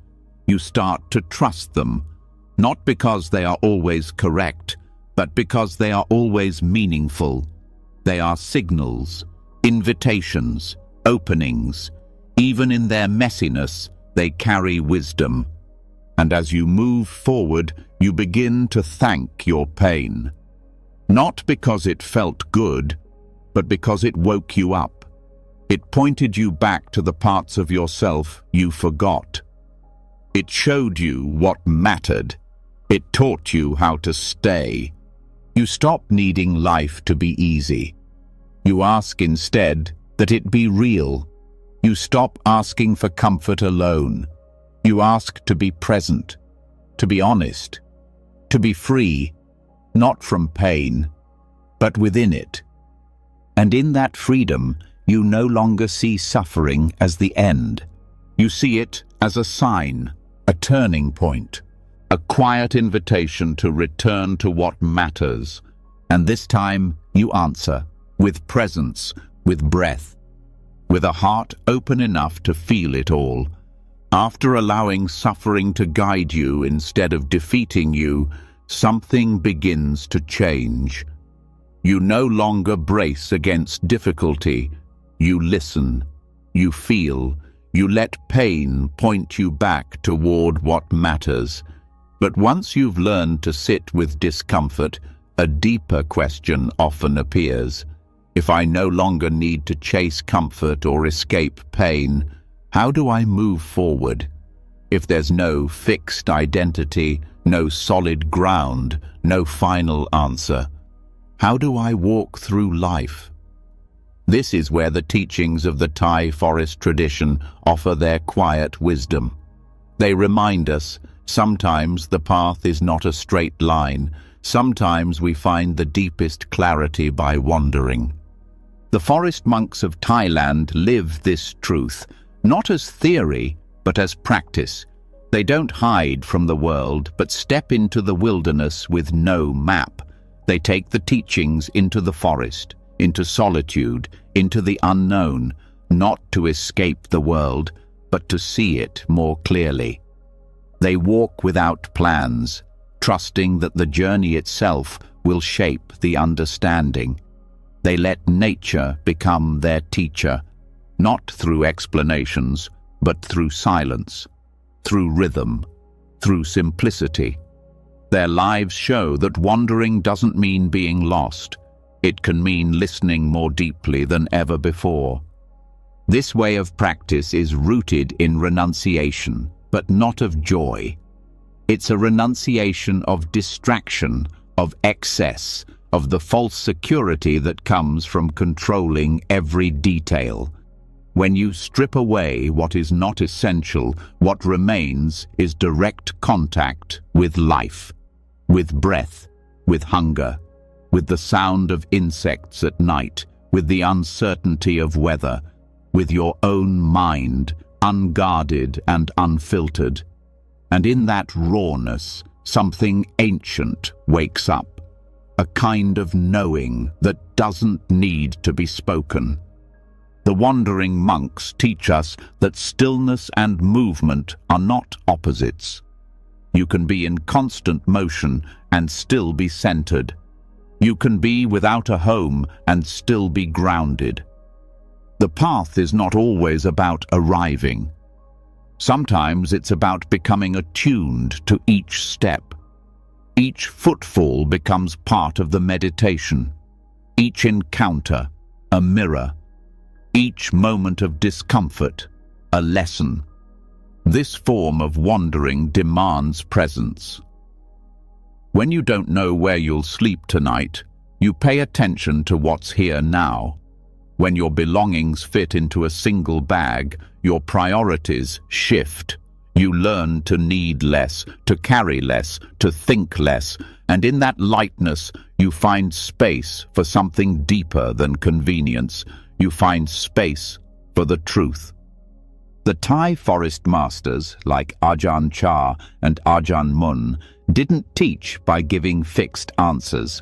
You start to trust them, not because they are always correct, but because they are always meaningful. They are signals, invitations, openings. Even in their messiness, they carry wisdom. And as you move forward, you begin to thank your pain. Not because it felt good, but because it woke you up. It pointed you back to the parts of yourself you forgot. It showed you what mattered. It taught you how to stay. You stop needing life to be easy. You ask instead that it be real. You stop asking for comfort alone. You ask to be present, to be honest, to be free, not from pain, but within it. And in that freedom, you no longer see suffering as the end. You see it as a sign, a turning point, a quiet invitation to return to what matters. And this time you answer, with presence, with breath, with a heart open enough to feel it all. After allowing suffering to guide you instead of defeating you, something begins to change. You no longer brace against difficulty. You listen, you feel, you let pain point you back toward what matters. But once you've learned to sit with discomfort, a deeper question often appears. If I no longer need to chase comfort or escape pain, how do I move forward? If there's no fixed identity, no solid ground, no final answer, how do I walk through life? This is where the teachings of the Thai forest tradition offer their quiet wisdom. They remind us, sometimes the path is not a straight line. Sometimes we find the deepest clarity by wandering. The forest monks of Thailand live this truth, not as theory, but as practice. They don't hide from the world, but step into the wilderness with no map. They take the teachings into the forest, into solitude, into the unknown, not to escape the world, but to see it more clearly. They walk without plans, trusting that the journey itself will shape the understanding. They let nature become their teacher, not through explanations, but through silence, through rhythm, through simplicity. Their lives show that wandering doesn't mean being lost. It can mean listening more deeply than ever before. This way of practice is rooted in renunciation, but not of joy. It's a renunciation of distraction, of excess, of the false security that comes from controlling every detail. When you strip away what is not essential, what remains is direct contact with life, with breath, with hunger, with the sound of insects at night, with the uncertainty of weather, with your own mind, unguarded and unfiltered. And in that rawness, something ancient wakes up. A kind of knowing that doesn't need to be spoken. The wandering monks teach us that stillness and movement are not opposites. You can be in constant motion and still be centered. You can be without a home and still be grounded. The path is not always about arriving. Sometimes it's about becoming attuned to each step. Each footfall becomes part of the meditation. Each encounter, a mirror. Each moment of discomfort, a lesson. This form of wandering demands presence. When you don't know where you'll sleep tonight, you pay attention to what's here now. When your belongings fit into a single bag, your priorities shift. You learn to need less, to carry less, to think less, and in that lightness you find space for something deeper than convenience. You find space for the truth. The Thai forest masters, like Ajahn Chah and Ajahn Mun, didn't teach by giving fixed answers.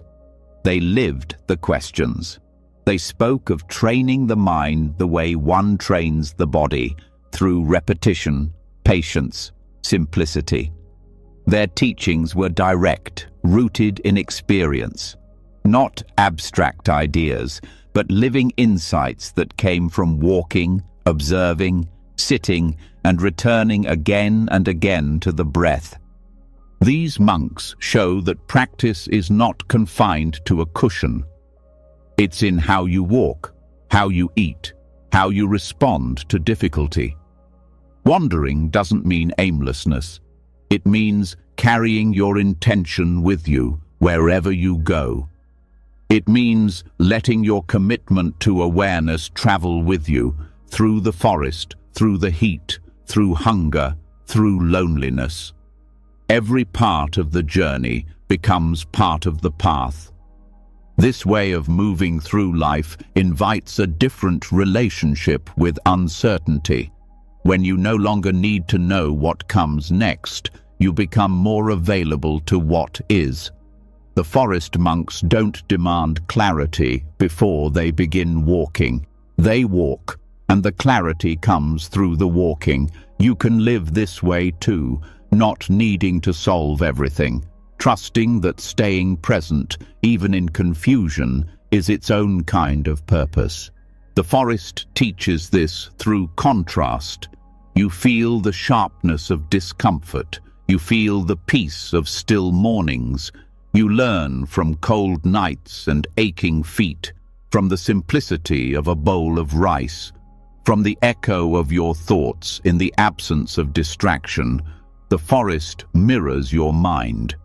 They lived the questions. They spoke of training the mind the way one trains the body, through repetition, patience, simplicity. Their teachings were direct, rooted in experience, not abstract ideas, but living insights that came from walking, observing, sitting, and returning again and again to the breath. These monks show that practice is not confined to a cushion. It's in how you walk, how you eat, how you respond to difficulty. Wandering doesn't mean aimlessness. It means carrying your intention with you wherever you go. It means letting your commitment to awareness travel with you through the forest, through the heat, through hunger, through loneliness. Every part of the journey becomes part of the path. This way of moving through life invites a different relationship with uncertainty. When you no longer need to know what comes next, you become more available to what is. The forest monks don't demand clarity before they begin walking. They walk, and the clarity comes through the walking. You can live this way too, not needing to solve everything, trusting that staying present, even in confusion, is its own kind of purpose. The forest teaches this through contrast. You feel the sharpness of discomfort. You feel the peace of still mornings. You learn from cold nights and aching feet, from the simplicity of a bowl of rice, from the echo of your thoughts in the absence of distraction. The forest mirrors your mind.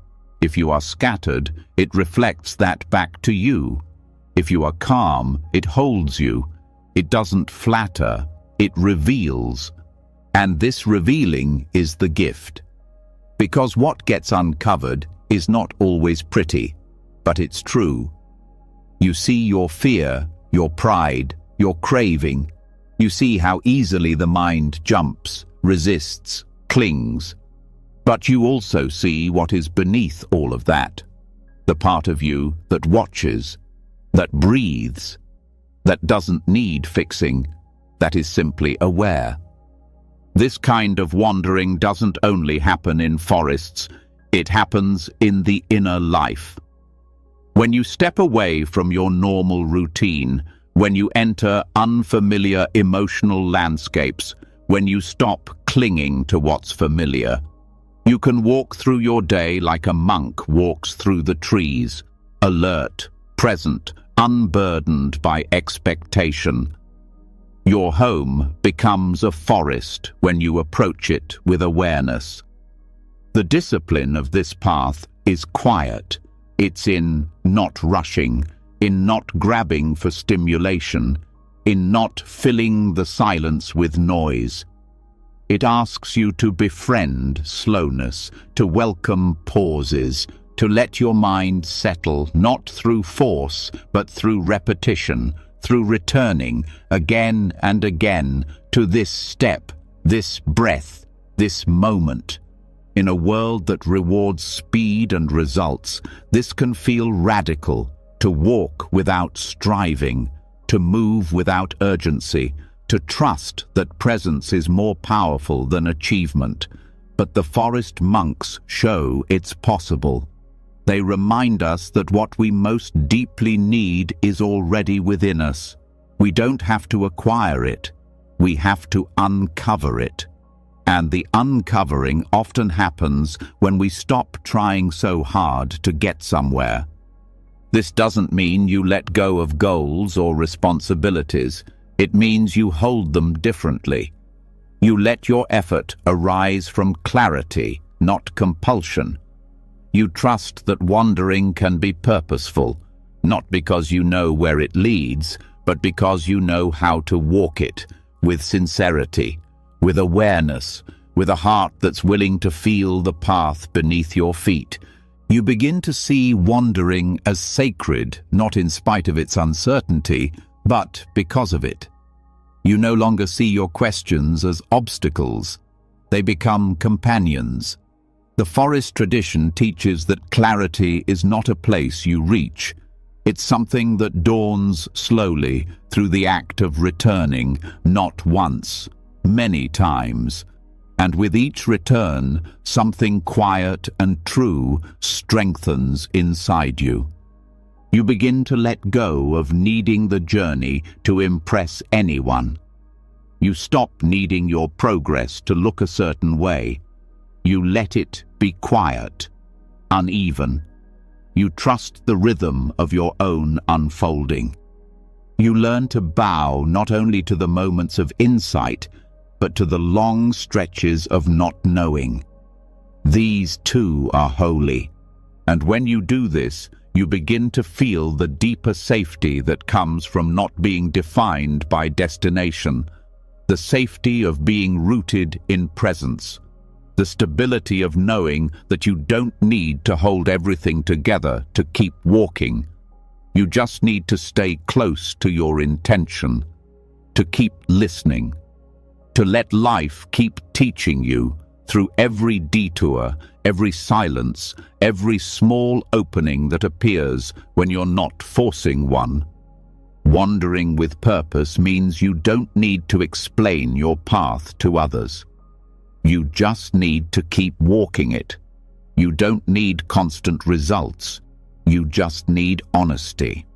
If you are scattered, it reflects that back to you. If you are calm, it holds you. It doesn't flatter, it reveals. And this revealing is the gift. Because what gets uncovered is not always pretty, but it's true. You see your fear, your pride, your craving. You see how easily the mind jumps, resists, clings. But you also see what is beneath all of that. The part of you that watches, that breathes, that doesn't need fixing, that is simply aware. This kind of wandering doesn't only happen in forests, it happens in the inner life. When you step away from your normal routine, when you enter unfamiliar emotional landscapes, when you stop clinging to what's familiar, you can walk through your day like a monk walks through the trees, alert, present, unburdened by expectation. Your home becomes a forest when you approach it with awareness. The discipline of this path is quiet. It's in not rushing, in not grabbing for stimulation, in not filling the silence with noise. It asks you to befriend slowness, to welcome pauses, to let your mind settle not through force, but through repetition, through returning again and again to this step, this breath, this moment. In a world that rewards speed and results, this can feel radical, to walk without striving, to move without urgency, to trust that presence is more powerful than achievement. But the forest monks show it's possible. They remind us that what we most deeply need is already within us. We don't have to acquire it. We have to uncover it. And the uncovering often happens when we stop trying so hard to get somewhere. This doesn't mean you let go of goals or responsibilities. It means you hold them differently. You let your effort arise from clarity, not compulsion. You trust that wandering can be purposeful, not because you know where it leads, but because you know how to walk it with sincerity, with awareness, with a heart that's willing to feel the path beneath your feet. You begin to see wandering as sacred, not in spite of its uncertainty, but because of it. You no longer see your questions as obstacles. They become companions. The forest tradition teaches that clarity is not a place you reach. It's something that dawns slowly through the act of returning, not once, many times, and with each return, something quiet and true strengthens inside you. You begin to let go of needing the journey to impress anyone. You stop needing your progress to look a certain way. You let it be quiet, uneven. You trust the rhythm of your own unfolding. You learn to bow not only to the moments of insight, but to the long stretches of not knowing. These too are holy, and when you do this, you begin to feel the deeper safety that comes from not being defined by destination, the safety of being rooted in presence, the stability of knowing that you don't need to hold everything together to keep walking. You just need to stay close to your intention, to keep listening, to let life keep teaching you through every detour, every silence, every small opening that appears when you're not forcing one. Wandering with purpose means you don't need to explain your path to others. You just need to keep walking it. You don't need constant results. You just need honesty.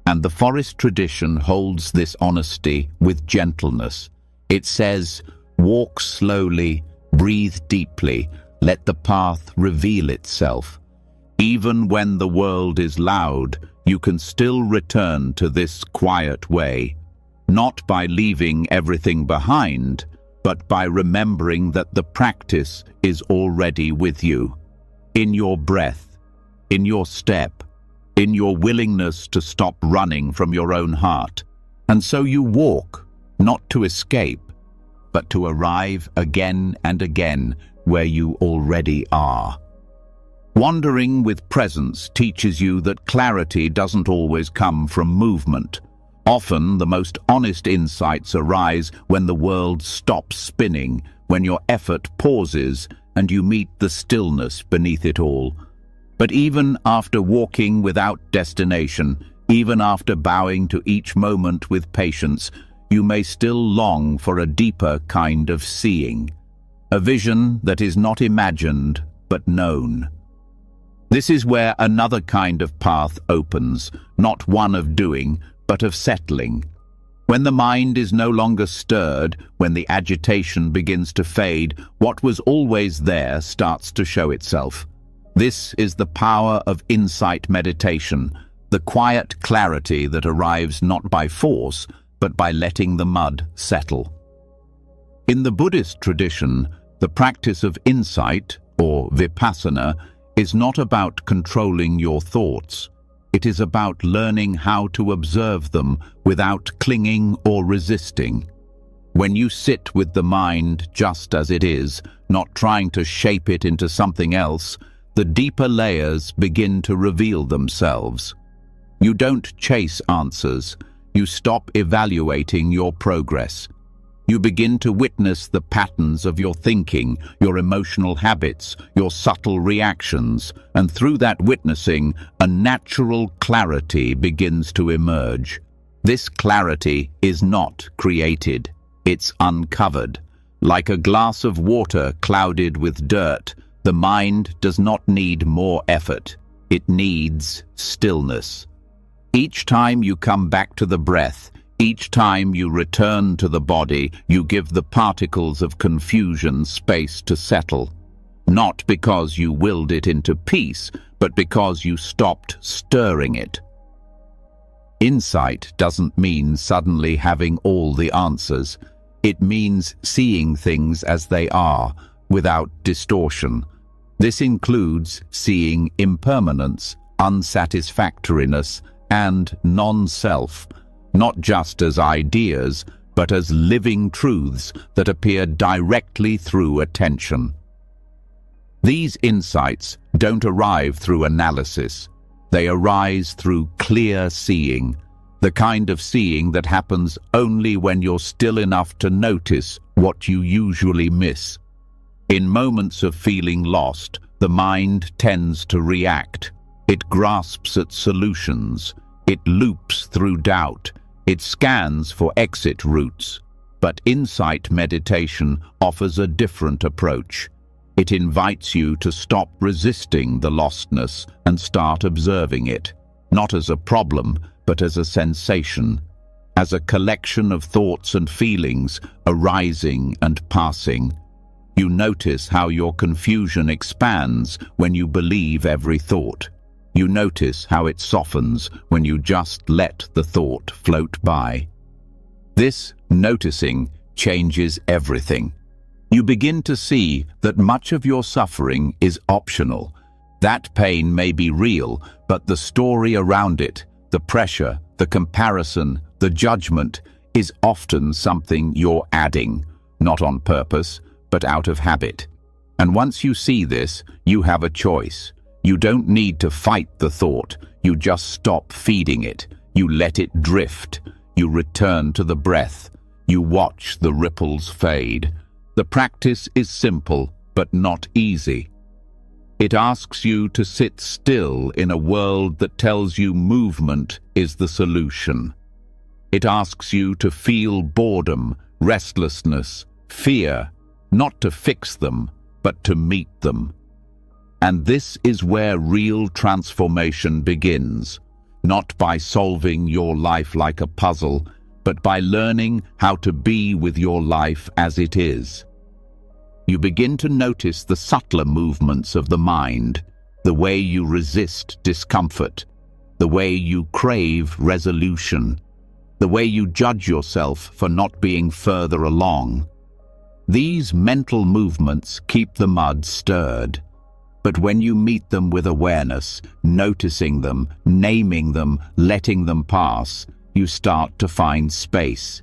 And the forest tradition holds this honesty with gentleness. It says, walk slowly, breathe deeply, let the path reveal itself. Even when the world is loud, you can still return to this quiet way, not by leaving everything behind, but by remembering that the practice is already with you, in your breath, in your step, in your willingness to stop running from your own heart. And so you walk, not to escape, but to arrive again and again where you already are. Wandering with presence teaches you that clarity doesn't always come from movement. Often, the most honest insights arise when the world stops spinning, when your effort pauses and you meet the stillness beneath it all. But even after walking without destination, even after bowing to each moment with patience, you may still long for a deeper kind of seeing, a vision that is not imagined but known. This is where another kind of path opens, not one of doing, but of settling. When the mind is no longer stirred, when the agitation begins to fade, what was always there starts to show itself. This is the power of insight meditation, the quiet clarity that arrives not by force, but by letting the mud settle. In the Buddhist tradition, the practice of insight, or vipassana, is not about controlling your thoughts. It is about learning how to observe them without clinging or resisting. When you sit with the mind just as it is, not trying to shape it into something else, the deeper layers begin to reveal themselves. You don't chase answers. You stop evaluating your progress. You begin to witness the patterns of your thinking, your emotional habits, your subtle reactions, and through that witnessing, a natural clarity begins to emerge. This clarity is not created. It's uncovered. Like a glass of water clouded with dirt, the mind does not need more effort. It needs stillness. Each time you come back to the breath, each time you return to the body, you give the particles of confusion space to settle. Not because you willed it into peace, but because you stopped stirring it. Insight doesn't mean suddenly having all the answers. It means seeing things as they are, without distortion. This includes seeing impermanence, unsatisfactoriness, and non-self, not just as ideas, but as living truths that appear directly through attention. These insights don't arrive through analysis. They arise through clear seeing, the kind of seeing that happens only when you're still enough to notice what you usually miss. In moments of feeling lost, the mind tends to react. It grasps at solutions. It loops through doubt. It scans for exit routes. But insight meditation offers a different approach. It invites you to stop resisting the lostness and start observing it, not as a problem, but as a sensation, as a collection of thoughts and feelings arising and passing. You notice how your confusion expands when you believe every thought. You notice how it softens when you just let the thought float by. This noticing changes everything. You begin to see that much of your suffering is optional. That pain may be real, but the story around it, the pressure, the comparison, the judgment, is often something you're adding, not on purpose, but out of habit. And once you see this, you have a choice. You don't need to fight the thought. You just stop feeding it. You let it drift. You return to the breath. You watch the ripples fade. The practice is simple, but not easy. It asks you to sit still in a world that tells you movement is the solution. It asks you to feel boredom, restlessness, fear, not to fix them, but to meet them. And this is where real transformation begins, not by solving your life like a puzzle, but by learning how to be with your life as it is. You begin to notice the subtler movements of the mind, the way you resist discomfort, the way you crave resolution, the way you judge yourself for not being further along. These mental movements keep the mud stirred. But when you meet them with awareness, noticing them, naming them, letting them pass, you start to find space.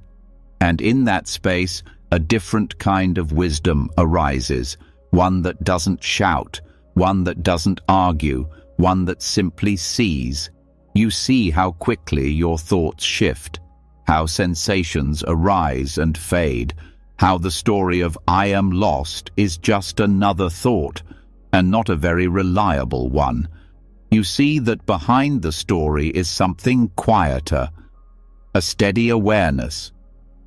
And in that space, a different kind of wisdom arises, one that doesn't shout, one that doesn't argue, one that simply sees. You see how quickly your thoughts shift, how sensations arise and fade, how the story of "I am lost" is just another thought, and not a very reliable one. You see that behind the story is something quieter, a steady awareness,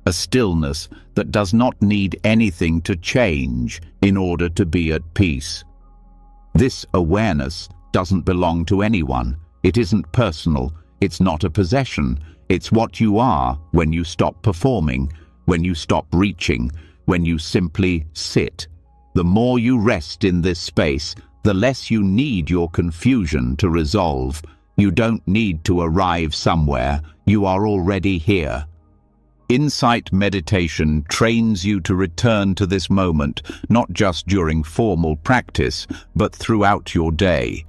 a stillness that does not need anything to change in order to be at peace. This awareness doesn't belong to anyone. It isn't personal. It's not a possession. It's what you are when you stop performing, when you stop reaching, when you simply sit. The more you rest in this space, the less you need your confusion to resolve. You don't need to arrive somewhere. You are already here. Insight meditation trains you to return to this moment, not just during formal practice, but throughout your day.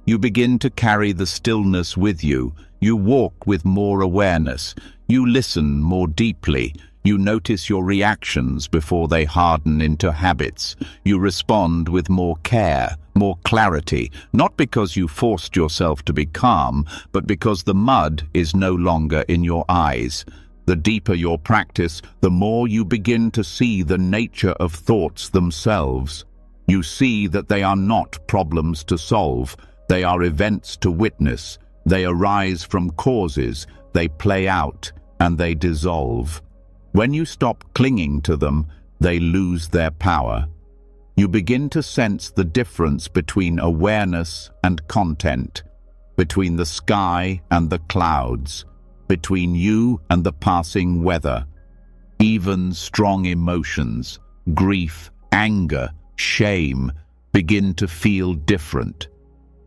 You begin to carry the stillness with you. You walk with more awareness. You listen more deeply. You notice your reactions before they harden into habits. You respond with more care, more clarity, not because you forced yourself to be calm, but because the mud is no longer in your eyes. The deeper your practice, the more you begin to see the nature of thoughts themselves. You see that they are not problems to solve. They are events to witness. They arise from causes. They play out, and they dissolve. When you stop clinging to them, they lose their power. You begin to sense the difference between awareness and content, between the sky and the clouds, between you and the passing weather. Even strong emotions, grief, anger, shame, begin to feel different.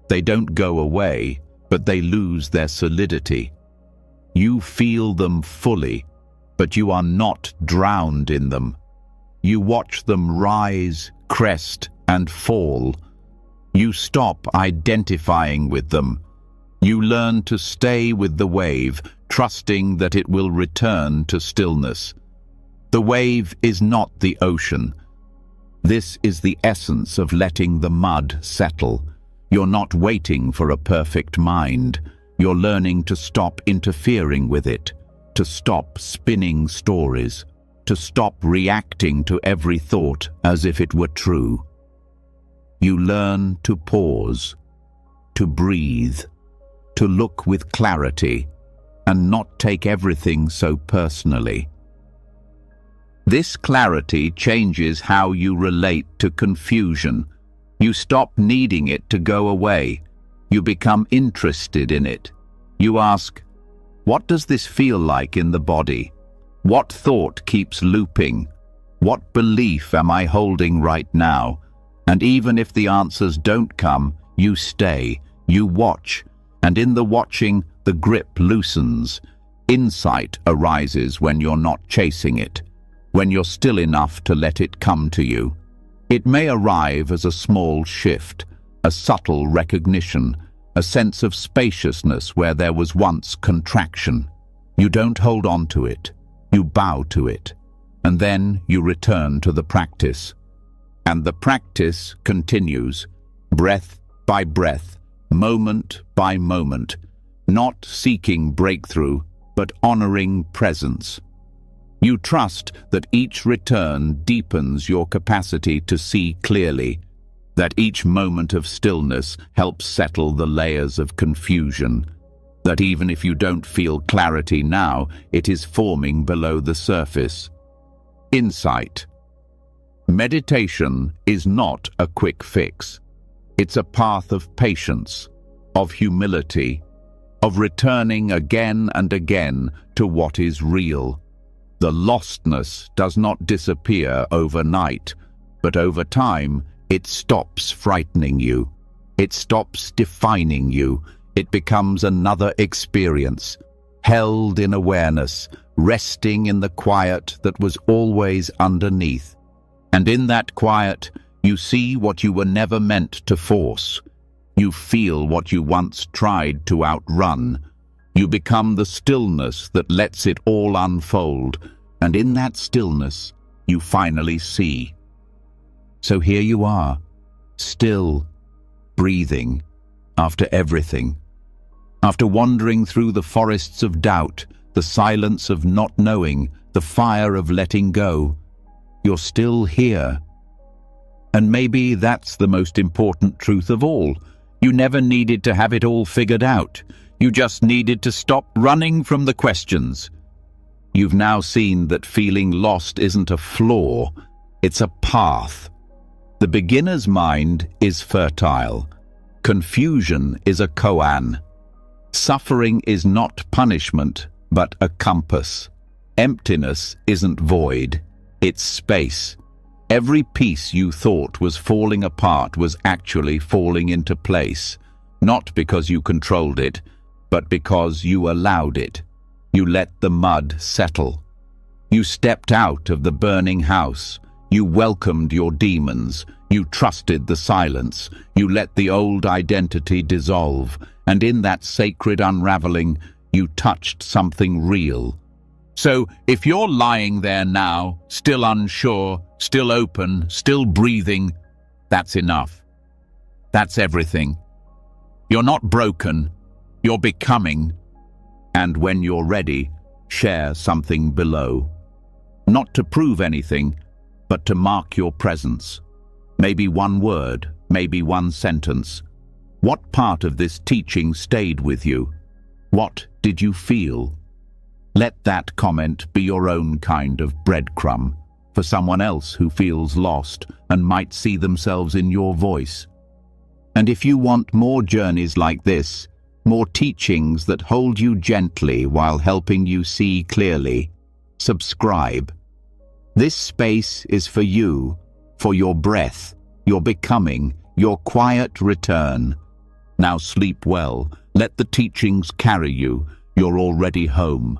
They don't go away, but they lose their solidity. You feel them fully, but you are not drowned in them. You watch them rise, crest, and fall. You stop identifying with them. You learn to stay with the wave, trusting that it will return to stillness. The wave is not the ocean. This is the essence of letting the mud settle. You're not waiting for a perfect mind. You're learning to stop interfering with it, to stop spinning stories, to stop reacting to every thought as if it were true. You learn to pause, to breathe, to look with clarity, and not take everything so personally. This clarity changes how you relate to confusion. You stop needing it to go away. You become interested in it. You ask, what does this feel like in the body? What thought keeps looping? What belief am I holding right now? And even if the answers don't come, you stay, you watch, and in the watching, the grip loosens. Insight arises when you're not chasing it, when you're still enough to let it come to you. It may arrive as a small shift, a subtle recognition, a sense of spaciousness where there was once contraction. You don't hold on to it, you bow to it, and then you return to the practice. And the practice continues, breath by breath, moment by moment, not seeking breakthrough, but honoring presence. You trust that each return deepens your capacity to see clearly, that each moment of stillness helps settle the layers of confusion, that even if you don't feel clarity now, it is forming below the surface. Insight. Meditation is not a quick fix. It's a path of patience, of humility, of returning again and again to what is real. The lostness does not disappear overnight, but over time it stops frightening you. It stops defining you. It becomes another experience, held in awareness, resting in the quiet that was always underneath. And in that quiet, you see what you were never meant to force. You feel what you once tried to outrun. You become the stillness that lets it all unfold, and in that stillness, you finally see. So here you are, still, breathing, after everything. After wandering through the forests of doubt, the silence of not knowing, the fire of letting go, you're still here. And maybe that's the most important truth of all. You never needed to have it all figured out. You just needed to stop running from the questions. You've now seen that feeling lost isn't a flaw, it's a path. The beginner's mind is fertile. Confusion is a koan. Suffering is not punishment, but a compass. Emptiness isn't void, it's space. Every piece you thought was falling apart was actually falling into place, not because you controlled it, but because you allowed it. You let the mud settle. You stepped out of the burning house. You welcomed your demons. You trusted the silence. You let the old identity dissolve. And in that sacred unraveling, you touched something real. So, if you're lying there now, still unsure, still open, still breathing, that's enough. That's everything. You're not broken, you're becoming. And when you're ready, share something below. Not to prove anything, but to mark your presence. Maybe one word, maybe one sentence. What part of this teaching stayed with you? What did you feel? Let that comment be your own kind of breadcrumb for someone else who feels lost and might see themselves in your voice. And if you want more journeys like this, more teachings that hold you gently while helping you see clearly, subscribe. This space is for you, for your breath, your becoming, your quiet return. Now sleep well, let the teachings carry you, you're already home.